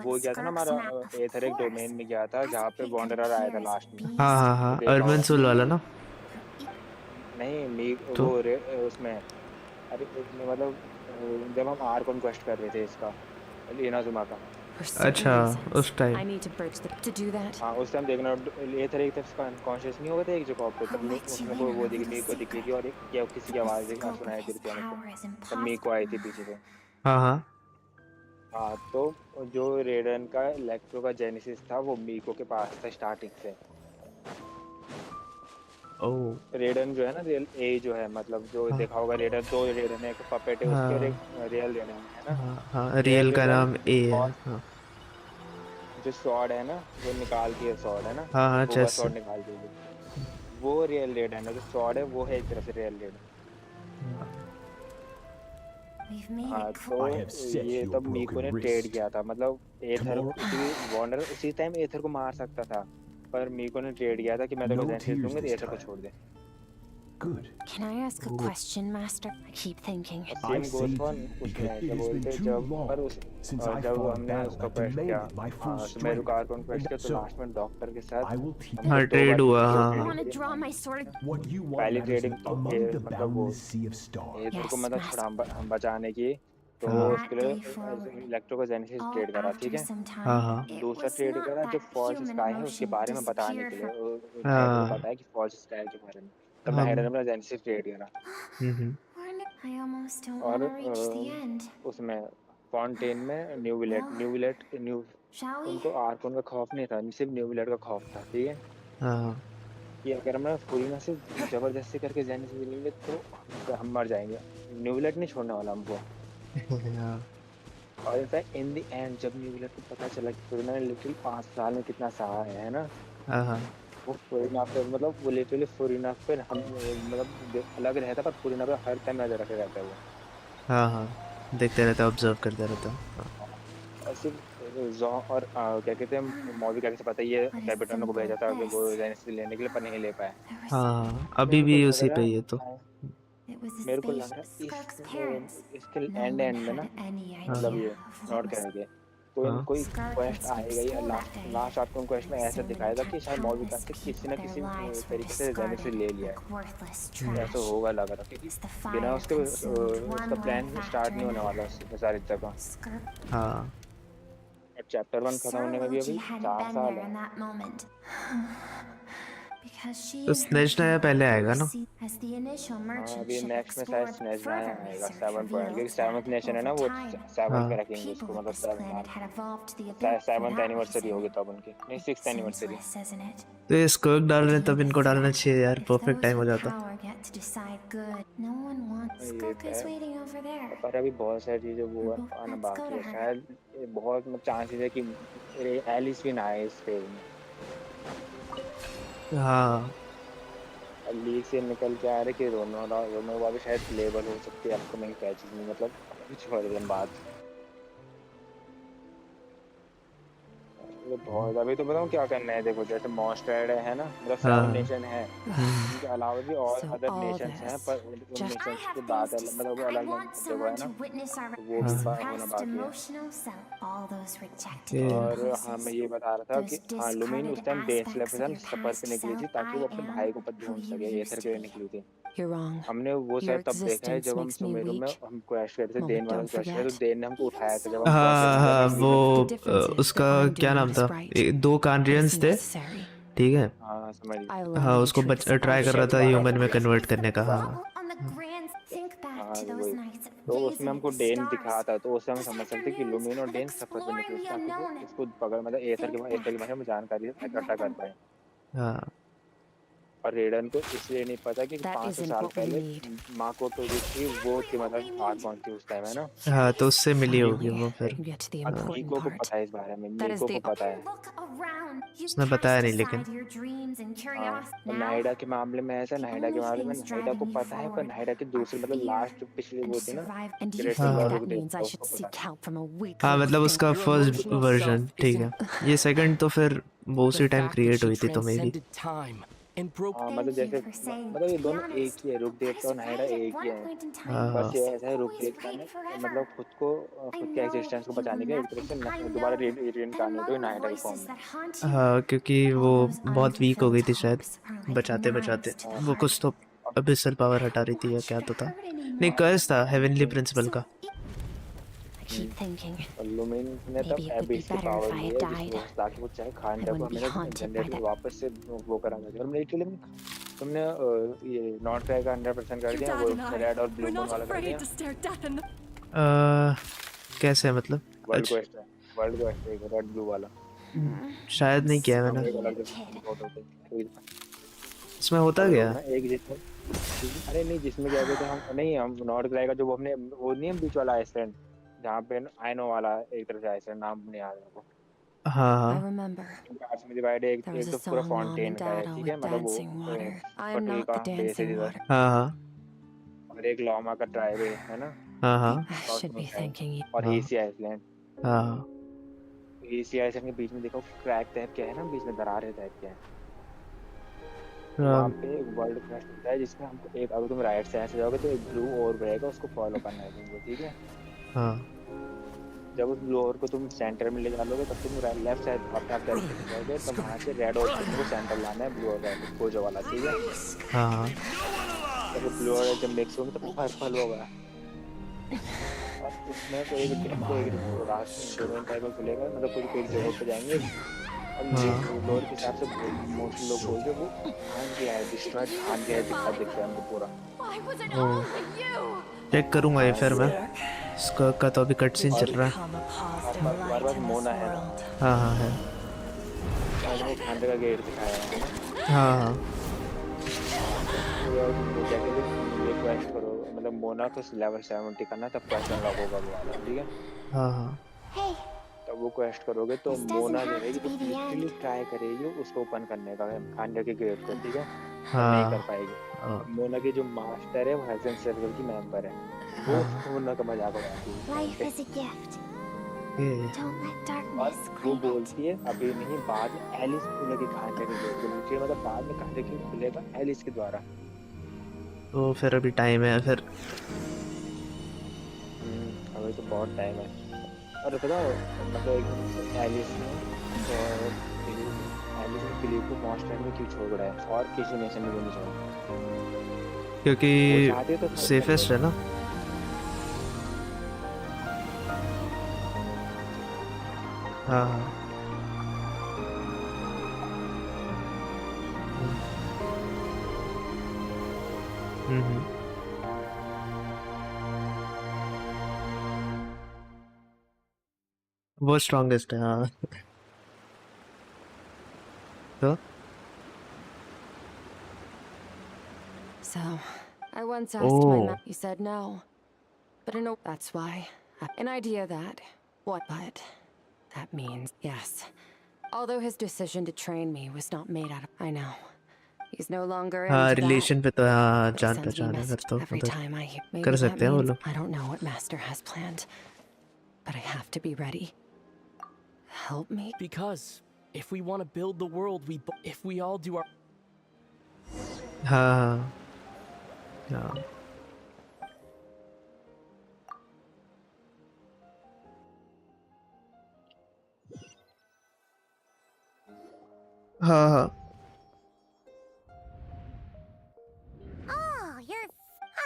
वो गया था ना हमारा एथर एक डोमेन में गया था जहाँ पे वॉन्डरर आया था लास्ट में। हाँ हाँ हाँ, देखा अर्बन होगा। सोल वाला ना। नहीं तो उसमें अरे मतलब जब हम आर कॉन्क्वेस्ट कर रहे थे इसका इनाजुमा का। अच्छा उस टाइम। हाँ उस टाइम देखना एथर एक तरफ कॉन्शियस नहीं होगा था एक जगह पे तब उसमें कोई वो दिख रही थी और एक किसी की आवाज़ सुनाई दे रही थी हमें तब मीको आई थी पीछे से। हाँ हाँ हाँ तो जो रेडन का इलेक्ट्रो का जेनेसिस था वो मीको के पास था स्टार्टिंग से। ओह रेडन जो है ना रियल ए जो है मतलब जो देखा होगा रेडन दो रेडन है एक पपेट है उसके और एक रियल रेडन है ना। हाँ हाँ, रियल का नाम ए है। हाँ जो सॉर्ड है ना वो निकाल के सॉर्ड है ना हाँ हाँ, वो चेस सॉर्ड निकाल के वो रियल रेडन है जो सॉर्ड है वो है एक तरफ से रियल रेडन। हाँ तो ये तब मीको ने ट्रेड किया था मतलब एथर वॉन्डर उसी टाइम एथर को मार सकता था पर मीको ने ट्रेड किया था कि मैं तेरे को जेनेसिस दूंगा तो एथर को छोड़ दे। good. Can I ask a question, Master? I keep thinking. I say because it has been too long since I fought a battle that demanded my full strength. So I will teach हाँ trade हुआ I हाँ want to draw my sword. what you want matters among the boundless sea of stars. एथर को मतलब छुड़ा बचाने की तो उसके लिए इलेक्ट्रो का जेनेसिस ट्रेड करा ठीक है। हाँ हाँ दूसरा ट्रेड करा जो फॉल्स स्काई है उसके बारे में बताने के लिए हाँ को पता है कि फॉल्स स्काई के बारे में तब हम हेडन अपना जेनेसिस ट्रेड करा। I almost don't और want to reach the end. उसमें फाउंटेन में न्यू उनको आर्कोन का खौफ नहीं था सिर्फ न्यू विलेट का खौफ था ठीक है हाँ कि अगर हम फुरीना से जबरदस्ती करके जेनेसिस लेंगे तो हम मर जाएंगे। न्यू विलेट नहीं छोड़ने वाला हमको। और इनफैक्ट इन द एंड जब न्यू विलेट को पता चला कि फुरीना ने लिटरली 5 साल में कितना सहा है ना हाँ वो फुरीना पे मतलब वो लिटरली फुरीना पे हम मतलब अलग रहता पर फुरीना पे हर टाइम नजर रखे रहता है वो। हाँ हाँ देखते रहता ऑब्जर्व करते रहता। और सिर्फ जॉ और क्या कहते हैं मॉबी कैसे पता ये कैपिटन को भेजा था कि वो जेनेसिस लेने के लिए पर नहीं ले पाए। हाँ अभी भी उसी पे ही है तो मेरे को लग रहा है इसके एंड में ना मतलब ये नोट करेंगे तो कोई क्वेस्ट आएगा या लास्ट आपको क्वेस्ट में ऐसा दिखाएगा कि शायद मॉबी का किसी न किसी तरीके से जेनेसिस ले लिया है ऐसा होगा लग रहा है बिना उसके उसका प्लान स्टार्ट नहीं होने वाला सारी जगह। हाँ चैप्टर 1 खत्म होने में भी अभी 4 साल है। तो स्नेच नया पहले आएगा ना। अभी नेक्स्ट में शायद स्नेच नया आएगा 7 पॉइंट क्योंकि 7th नेशन है ना वो 7th में रखेंगे उसको मतलब 7th एनिवर्सरी होगी तब उनकी नहीं 6th एनिवर्सरी। तो ये स्कर्क डाल रहे हैं तब इनको डालना चाहिए यार परफेक्ट टाइम हो जाता। पर अभी बहुत सारी चीजें वो आना बाकी है शायद बहुत चांसेस है कि एलिस भी ना आए इस फेज में। हाँ लीग से निकल के आ रहे कि दोनों वाले शायद लेवल हो सकती है अपकमिंग पैचेस में मतलब कुछ दिन बाद। बहुत अभी तो बताऊँ क्या करना है देखो जैसे मॉन्स्टर है ना मतलब 7 नेशन है उनके अलावा भी और अदर नेशंस हैं पर उन नेशंस के बाद मतलब वो अलग जगह है ना वो भी होना बाकी है। और हाँ मैं ये बता रहा था कि हाँ लुमिन उस टाइम बेस लेवल पर सफर पे निकली थी ताकि वो अपने भाई को पद ढूंढ सके एथर के लिए निकली थी You're wrong. हमने वो Your शायद तब देखा है existence जब हम makes me सुमेरु में weak. हम क्वेस्ट कर रहे थे, Moment, देन वाला don't क्वेस्ट है, तो forget. देन ने हमको उठाया था जब हम हाँ क्वेस्ट हाँ कर वो रहे थे। उसका क्या नाम था, दो कांड्रियंस थे, ठीक है। हाँ समझ गया। हाँ उसको ट्राई कर रहा था ह्यूमन में कन्वर्ट करने का। हाँ हाँ वही, तो उसमें हमको डेन दिखा था, तो उससे हम समझ सकते कि लुमिन और डेन सफर करने के लिए ताकि वो इसको पकड़, मतलब एसर के बारे में जानकारी इकट्ठा कर पाए। हाँ और रेडन को इसलिए नहीं पता कि 500 साल पहले माँ को तो जो थी वो थी, मतलब हार कौन थी उस टाइम, है ना। हाँ तो उससे मिली होगी वो फिर। मीको को पता है इस बारे में, मीको को पता है। उसने बताया नहीं लेकिन। हाँ, तो नाहिडा के मामले में ऐसा, नाहिडा के मामले में नाहिडा को पता है, पर नाहिडा की दूसरी मतलब लास्ट पिछली वो थी ना, हाँ हाँ मतलब उसका फर्स्ट वर्जन, ठीक है। ये सेकंड तो फिर वो उसी टाइम क्रिएट हुई थी तो मे बी। हाँ मतलब जैसे मतलब ये दोनों एक ही है, रुक देवता और नाहिडा एक ही है। बस ये ऐसा है, रुक देवता ने मतलब खुद के एग्जिस्टेंस को बचाने के एक तरह से दोबारा रीइंकार्नेट हुई नाहिडा की फॉर्म में। हाँ क्योंकि वो बहुत वीक हो गई थी शायद, बचाते बचाते वो कुछ तो अबिसल पावर हटा रही थी या क्या तो था, नहीं कर्स था हेवनली प्रिंसिपल का। लुमिन ने तब एबिस की पावर ली है जिसको ताकि वो चाहे खांडा को हमेशा जनरेटर वापस से वो करा दे। और लिटरली तुमने ये नॉट ट्राई का 100% कर दिया, वो रेड और ब्लू मून वाला कर दिया। कैसे मतलब? वर्ल्ड क्वेस्ट रेड ब्लू वाला शायद नहीं किया मैंने। इसमें होता क्या? एक जिसमें, अरे नहीं जिसमें क्या कहते हैं हम, नहीं हम नॉर्थ ट्राई का जो हमने वो नहीं है बीच वाला आइसलैंड जहाँ पे आइनो वाला एक तरह से आइसलैंड, नाम नहीं आ रहा। हाँ पार्ट्स में डिवाइड है, एक तो पूरा फाउंटेन का है, ठीक है, मतलब वो पटरी का बेस है इधर, हाँ और एक लामा का ट्राइब है ना, हाँ और एसी आइसलैंड। हाँ एसी आइसलैंड के बीच में देखो क्रैक टाइप क्या है ना, बीच में दरार टाइप क्या है, वहाँ पे एक वर्ल्ड क्वेस्ट होता है जिसमें हमको एक, अगर तुम राइट साइड से जाओगे तो एक ब्लू और रहेगा, उसको फॉलो करना है तुमको, ठीक है। हाँ जब उस ब्लू और को तुम सेंटर में ले जाओगे तब तुम लेफ्ट साइड अपने आप डायरेक्शन जाओगे, तो वहाँ से रेड और को सेंटर लाना है, ब्लू और रेड को जो वाला, ठीक है। हाँ जब ब्लू और रेड जब मिक्स होंगे तो पर्पल होगा, और उसमें कोई एक रास्ता दोनों टाइप का खुलेगा, मतलब कोई जगह पे जाएंगे, और लोअर के हिसाब से मोस्टली लोग बोलते वो धान गया है, डिस्ट्रॉय धान गया है, दिखता है हमको पूरा। चेक करूंगा ये फिर मैं, इसका का तो अभी कट सीन चल रहा है। बार बार मोना है, हाँ हाँ है, और वो खाने का गेट दिखाया है। हाँ हाँ वो क्या कहते हैं, ये क्वेस्ट करो, मतलब मोना को लेवल 70 करना तब क्वेस्ट अनलॉक होगा वो वाला, ठीक है। हाँ हाँ तब वो क्वेस्ट करोगे तो मोना जो है लिटरली ट्राई करेगी उसको ओपन करने का खांडा के गेट को, ठीक है, नहीं कर पाएगी। मोना की जो मास्टर है वो राइजन सर्कल की मेंबर है, वो मोना का मजाक उड़ाती है। और वो बोलती है अभी नहीं, बाद में एलिस खुलेगी खांडे के गेट को, मतलब बाद में खांडे के खुलेगा एलिस के द्वारा। तो फिर अभी टाइम है फिर। अभी तो बहुत टाइम है। और बताओ मतलब एलिस ने फिलिप को मॉन्स्टर में क्यों छोड़ रहा है और किसी नेशन में नहीं छोड़ा? क्योंकि तो सेफेस्ट है ना। हाँ हाँ वो स्ट्रॉन्गेस्ट है हाँ। तो So, I once asked my mom. You said no, but I know that's why. An idea that but that means yes. Although his decision to train me was not made out of, I know. He's no longer into that. Relation पे तो हाँ जान Sends me पहचान है messages फिर तो every उधर time I hear. कर Maybe that सकते हैं वो means लोग। I don't know what Master has planned, but I have to be ready. Help me? Because if we want to build the world, if we all do our हाँ हाँ हाँ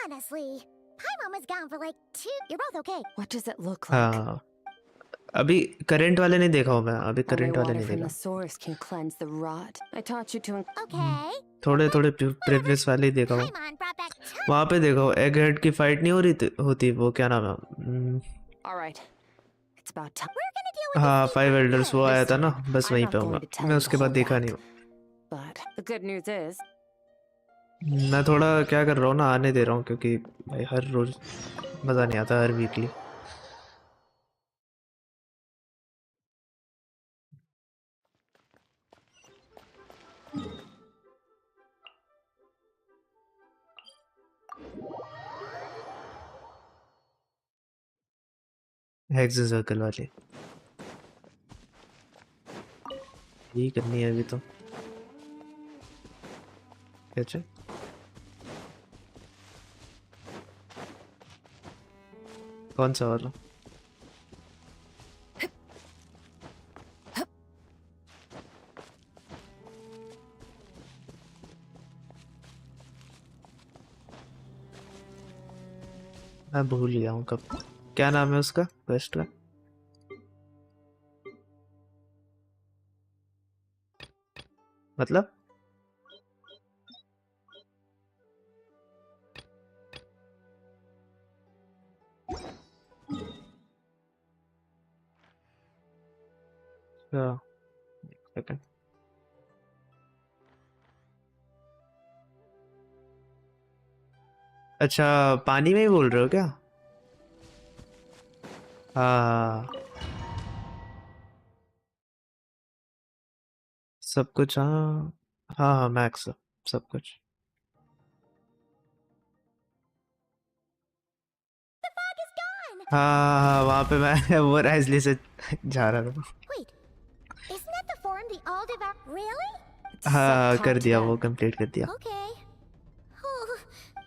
Honestly, Paimon was gone for like 2. You're both okay. What does it look like? हाँ अभी current वाले नहीं देखा हूँ मैं अभी Only करंट वाले water नहीं from देखा the source can cleanse the rot. I taught you to. Okay. थोड़े थोड़े प्रीवियस वाले ही देखा हूँ Paimon brought back वहाँ पे देखा हूँ एग हेड की फाइट नहीं हो रही होती वो क्या नाम है All right. It's about time. हाँ 5 एल्डर्स वो आया था ना बस वहीं पे हूँ मैं उसके बाद देखा नहीं हूँ But the good news is, मैं थोड़ा क्या कर रहा हूँ ना आने दे रहा हूँ क्योंकि भाई हर रोज मज़ा नहीं आता हर वीकली हेक्स सर्कल वाली यही करनी है अभी तो क्या कौन सा वाला मैं भूल गया हूँ कब क्या नाम है उसका क्वेस्ट का मतलब सेकंड अच्छा पानी में ही बोल रहे हो क्या हाँ सब कुछ हाँ हाँ हाँ मैक्स सब कुछ हाँ वहाँ पे मैं वो राइजली से जा रहा था Wait, isn't that the form the Aldevar? Really? हाँ कर दिया वो कंप्लीट कर दिया Okay. Oh,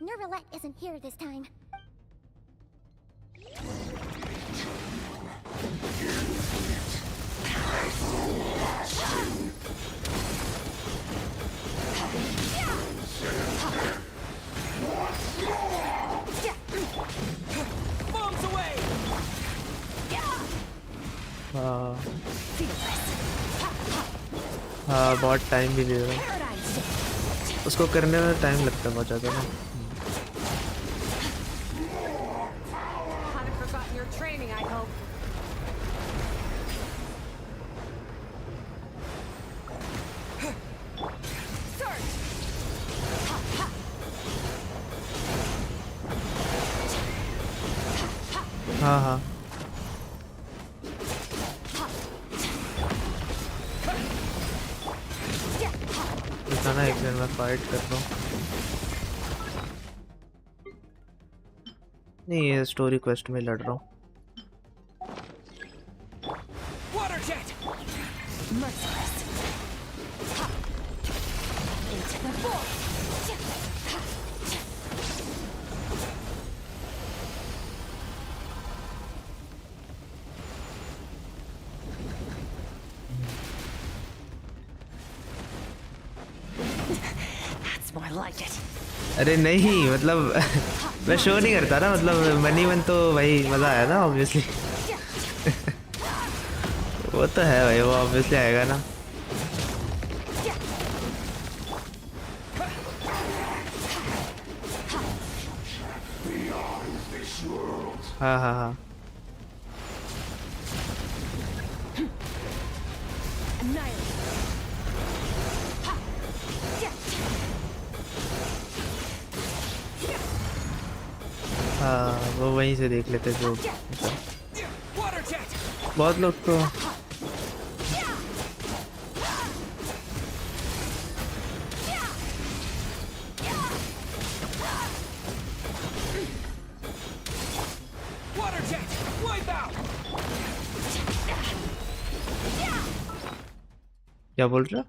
Nervalette isn't here this time. Bombs away! हाँ बहुत टाइम भी ले रहा उसको करने में टाइम लगता है बहुत ज़्यादा ना Haven't forgotten your training, I hope. हाँ हाँ ना एक दिन मैं फाइट कर रहा हूँ नहीं ये स्टोरी क्वेस्ट में लड़ रहा हूँ Water jet! Merciless. Into the void. that's more like it. अरे नहीं मतलब मैं शो नहीं करता ना मतलब मनी मन तो भाई मज़ा आया ना ऑब्वियसली वो तो है भाई वो ऑब्वियसली आएगा ना हाँ हाँ हाँ हाँ वो वहीं से देख लेते जो बहुत लोग तो क्या बोल रहा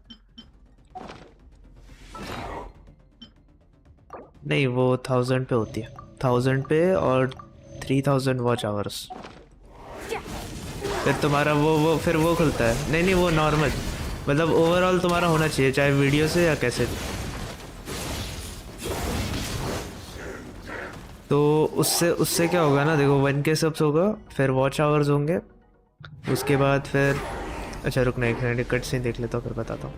नहीं वो 1000 पे होती है 1000 पे और 3000 वॉच आवर्स फिर तुम्हारा वो फिर वो खुलता है नहीं वो नॉर्मल मतलब ओवरऑल तुम्हारा होना चाहिए चाहे वीडियो से या कैसे तो उससे उससे क्या होगा ना, देखो 1K सब्स होगा, फिर वॉच आवर्स होंगे, उसके बाद फिर अच्छा रुकना एक मिनट, कट सीन देख लेता हूँ फिर बताता हूँ।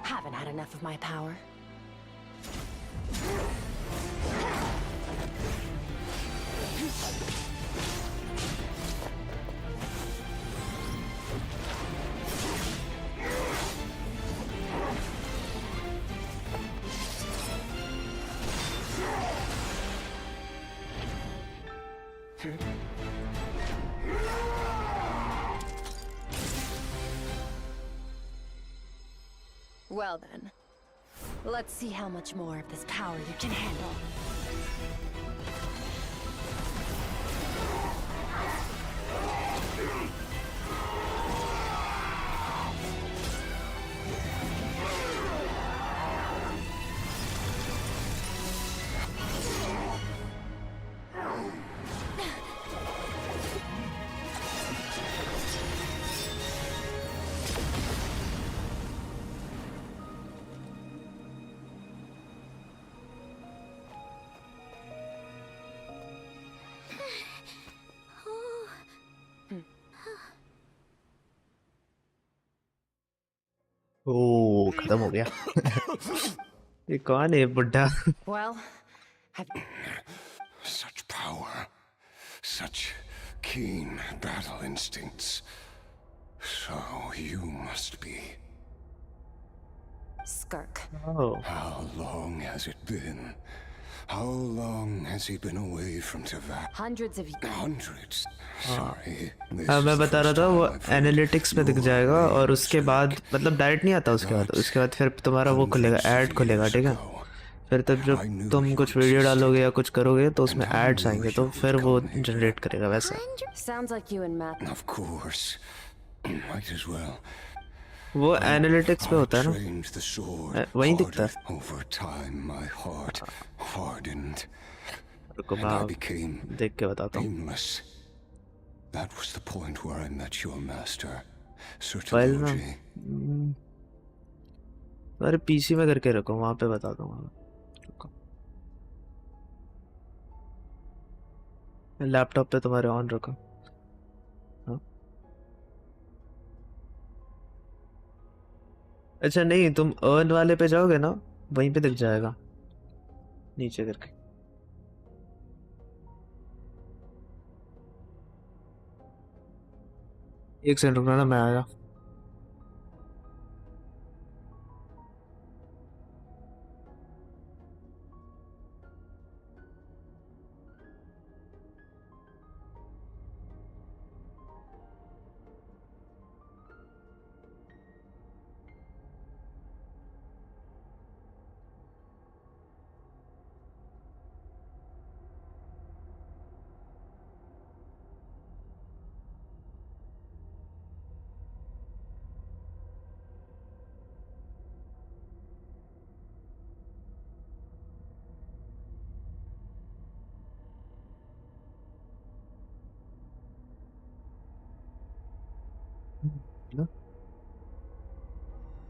Haven't had enough of my power. Well then, let's see how much more of this power you can handle. ओ खत्म हो गया। ये कौन है बुड्ढा? Well, Such power, such keen battle instincts. So you must be. Skirk. Oh. How long has it been? How long has he been away from Tava? Hundreds of Hundreds. Sorry. हाँ मैं बता रहा था, वो एनालिटिक्स पे दिख जाएगा और उसके बाद मतलब डायरेक्ट नहीं आता, उसके बाद फिर तुम्हारा वो खुलेगा, ऐड खुलेगा, ठीक है? फिर तब जब तुम कुछ वीडियो डालोगे या कुछ करोगे तो उसमें एड्स आएंगे, तो फिर वो जनरेट करेगा वैसा। Sounds like you and Matt. Of course. Might as well. वो एनालिटिक्स पे होता है ना, वहीं दिखता है। Over time, my heart hardened, रुको and I मैं became देख के बताता हूँ। aimless. That was the point where I met your master, Sir file में Taloji. अरे पीसी में करके रखो, वहाँ पे बता दूंगा। लैपटॉप पे तुम्हारे ऑन रखो। हाँ? अच्छा नहीं, तुम अर्न वाले पे जाओगे ना, वहीं पे दिख जाएगा नीचे करके। एक सेकंड रुकना ना, मैं आया।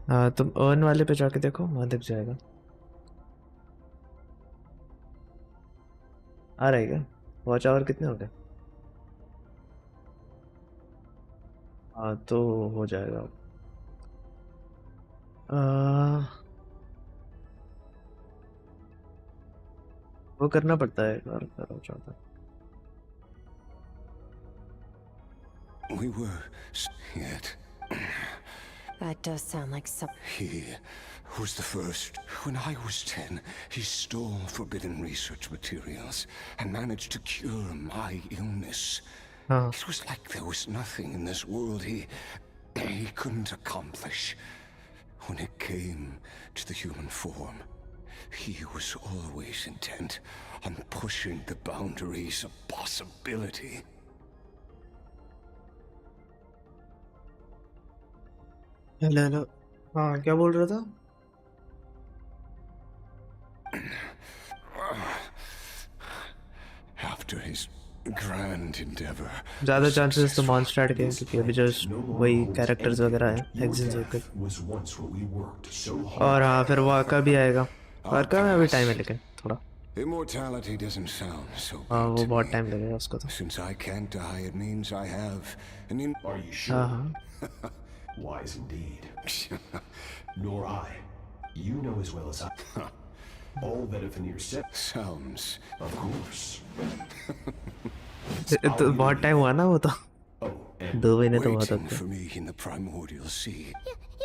हाँ तुम अर्न वाले पे जाके देखो, वहां दिख जाएगा। आ रहा है क्या? वॉच आवर कितने हो गए? हाँ तो हो जाएगा। वो करना पड़ता है, एक बार करो चाहता। We were yet. That does sound like some. He was the first. When I was 10, he stole forbidden research materials and managed to cure my illness. It was like there was nothing in this world he couldn't accomplish. When it came to the human form, he was always intent on pushing the boundaries of possibility. Hello hello, हाँ क्या बोल रहा था? after his grand endeavor. ज़्यादा chances तो monster के हैं क्योंकि अभी जो वही कैरेक्टर्स वगैरह हैं एक्सिन सर्कल और हाँ फिर वाका भी आएगा। वाका में अभी टाइम है लेकिन थोड़ा Immortality doesn't sound so हाँ bad वो to बहुत me. टाइम लगेगा उसको तो। Since I can't die, it means I have an Are you sure? Wise indeed. Nor I. You know as well as I. All that a veneer said sounds. Of course. तो बहुत time हुआ ना वो तो 2 महीने तो बहुत Waiting होते for me in the primordial sea.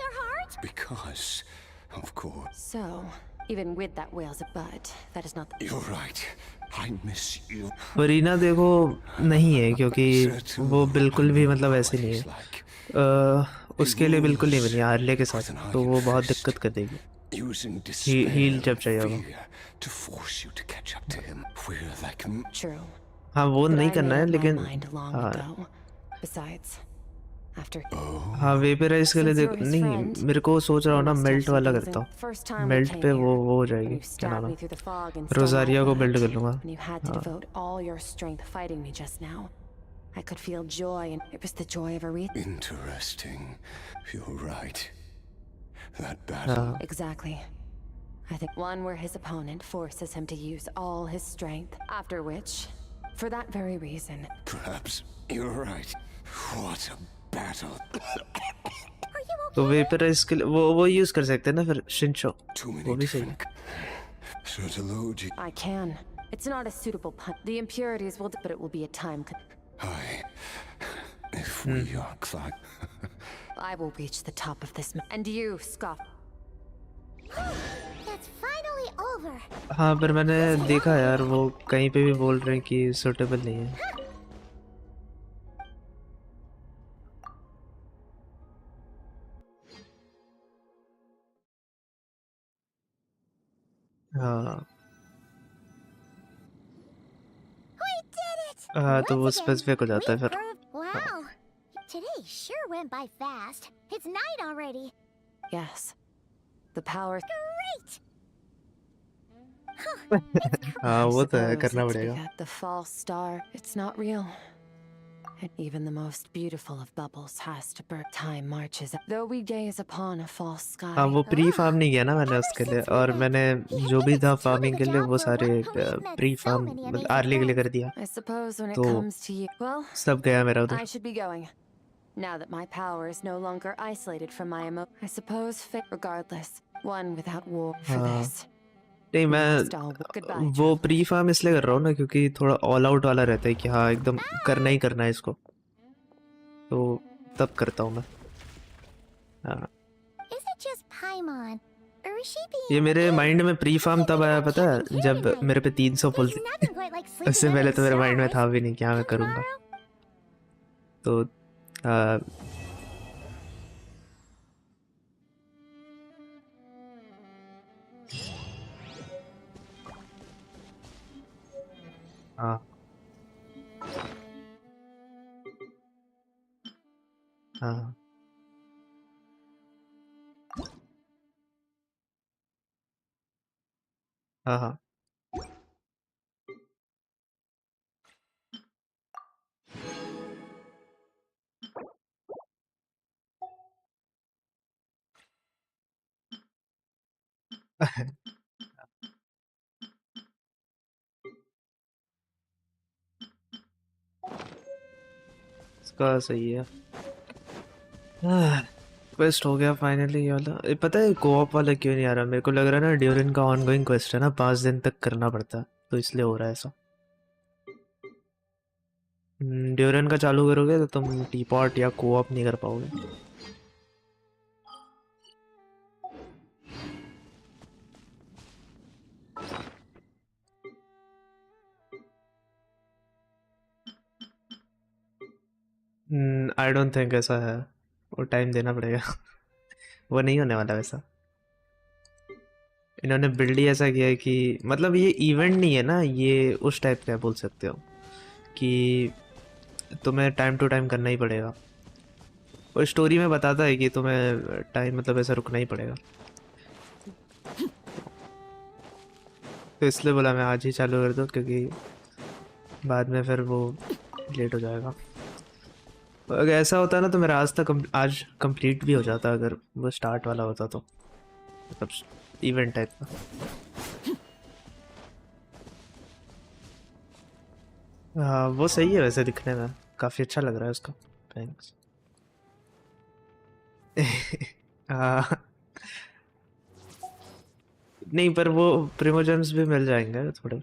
Your heart? Because, of course. So, even with that whale's a butt, that is not the... You're right. I miss you. Varina देखो नहीं है क्योंकि वो बिल्कुल भी मतलब ऐसे नहीं है उसके लिए बिल्कुल नहीं बनी आर्ले के साथ तो वो बहुत दिक्कत कर देगी हील जब चाहिए होगा To force you to catch up to him. We're like True. हाँ वो But नहीं I करना made है up my लेकिन mind long हाँ ago. Besides, after हाँ वेपराइज के लिए Since देख you're his नहीं friend, मेरे को सोच रहा हूँ ना you must have मेल्ट वाला some करता things in- First time हूँ we मेल्ट came पे here, वो हो जाएगी you क्या stabbed नाम me है through the fog and stole my रोजारिया को बिल्ड badge, कर लूँगा and you had to हाँ devote all your strength fighting me just now. I could feel joy, and it was the joy of a wreath. Interesting. You're right. That battle. Exactly. I think one where his opponent forces him to use all his strength, after which, for that very reason, Perhaps you're right. What a battle. तो vaporise के लिए वो use कर सकते हैं ना फिर शिनचो वो भी सही है Certology. I can. It's not a suitable pun. The impurities will, but it will be a time. If we are Clyde. I will reach the top of this, and you scoff. It's finally over. हाँ पर मैंने देखा यार वो कहीं पे भी बोल रहे हैं कि सुटेबल नहीं है हाँ हाँ तो वो स्पेसिफिक हो जाता है फिर Wow. Today sure went by fast. It's night already. Yes. The power. Great. हाँ वो तो है Suppose करना it's पड़ेगा because the false star. It's not real. And even the most beautiful of bubbles has to burn. Time marches. Though we gaze upon a false sky. हाँ वो pre farm नहीं किया ना मैंने उसके लिए और मैंने जो भी था फार्मिंग के लिए वो सारे प्री फार्म आर्ली के लिए कर दिया I suppose when it तो comes to you, well, सब गया मेरा उधर I should be going. Now that my power is no longer isolated from my I suppose regardless, one without war for हाँ this. नहीं मैं वो प्री फार्म इसलिए कर रहा हूँ ना क्योंकि थोड़ा ऑल आउट वाला रहता है कि हाँ एकदम करना ही करना है इसको तो तब करता हूँ मैं हाँ Is it just Paimon? Or is she being ये मेरे माइंड में प्री फार्म तब आया पता है जब मेरे पे 300 पुल थे उससे पहले तो मेरे माइंड में था भी नहीं क्या मैं करूँगा तो हाँ हाँ हाँ हाँ इसका सही है क्वेस्ट हो गया फाइनली ये वाला पता है कोऑप वाला क्यों नहीं आ रहा मेरे को लग रहा है ना ड्यूरिन का ऑनगोइंग क्वेस्ट है ना 5 दिन तक करना पड़ता है तो इसलिए हो रहा है ऐसा ड्यूरिन का चालू करोगे तो तुम टीपॉट या कोऑप नहीं कर पाओगे आई डोंट थिंक ऐसा है वो टाइम देना पड़ेगा वो नहीं होने वाला वैसा इन्होंने बिल्ड ही ऐसा किया है कि मतलब ये इवेंट नहीं है ना ये उस टाइप का बोल सकते हो कि तुम्हें टाइम टू टाइम करना ही पड़ेगा वो स्टोरी में बताता है कि तुम्हें टाइम मतलब ऐसा रुकना ही पड़ेगा तो इसलिए बोला मैं आज ही चालू कर दूँ क्योंकि बाद में फिर वो लेट हो जाएगा। अगर ऐसा होता ना तो मेरा आज कंप्लीट भी हो जाता अगर वो स्टार्ट वाला होता तो, मतलब इवेंट टाइप का। हाँ वो सही है वैसे दिखने में, काफ़ी अच्छा लग रहा है उसका। थैंक्स। हाँ नहीं पर वो प्रिमोजेम्स भी मिल जाएंगे थोड़े,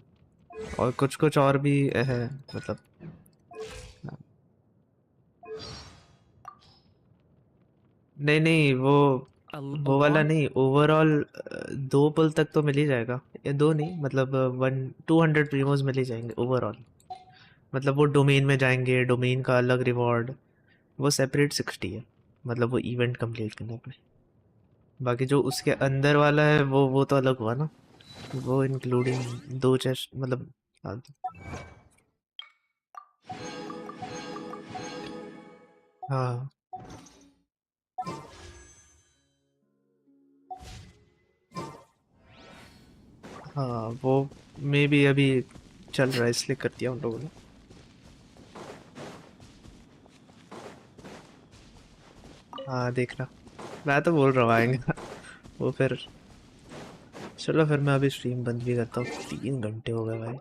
और कुछ और भी है मतलब। नहीं नहीं वो वाला नहीं, ओवरऑल 2 पुल तक तो मिल ही जाएगा, ये 2 नहीं मतलब 200 प्रीमोज मिल ही जाएंगे ओवरऑल। मतलब वो डोमेन में जाएंगे, डोमेन का अलग रिवॉर्ड, वो सेपरेट 60 है मतलब वो इवेंट कंप्लीट करने पे। बाकी जो उसके अंदर वाला है वो तो अलग हुआ ना, वो इंक्लूडिंग 2 चेस्ट मतलब। हाँ हाँ वो मे भी अभी चल रहा है इसलिए कर दिया उन लोगों ने। हाँ देखना, मैं तो बोल रहा हूँ आएंगे वो फिर। चलो फिर मैं अभी स्ट्रीम बंद भी करता हूँ, 3 घंटे हो गए भाई।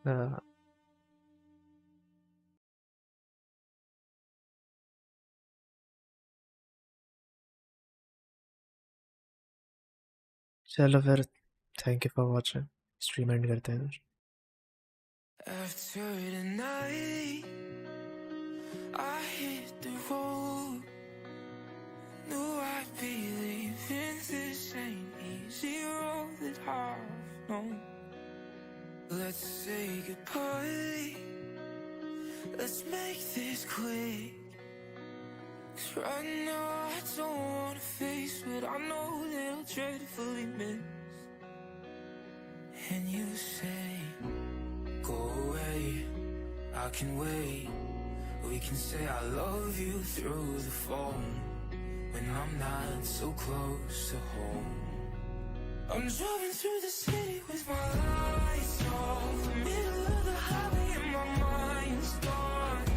हाँ चलो फिर, thank you for watching, stream and करते हैं। After tonight, I hit the road. Knew I'd be leaving. This ain't easy road that I've known. Let's say goodbye. Let's make this quick. 'Cause right now I don't wanna face what I know that I'll dreadfully miss. And you say, go away, I can wait. We can say I love you through the phone when I'm not so close to home. I'm driving through the city with my lights off, middle of the highway and my mind's gone.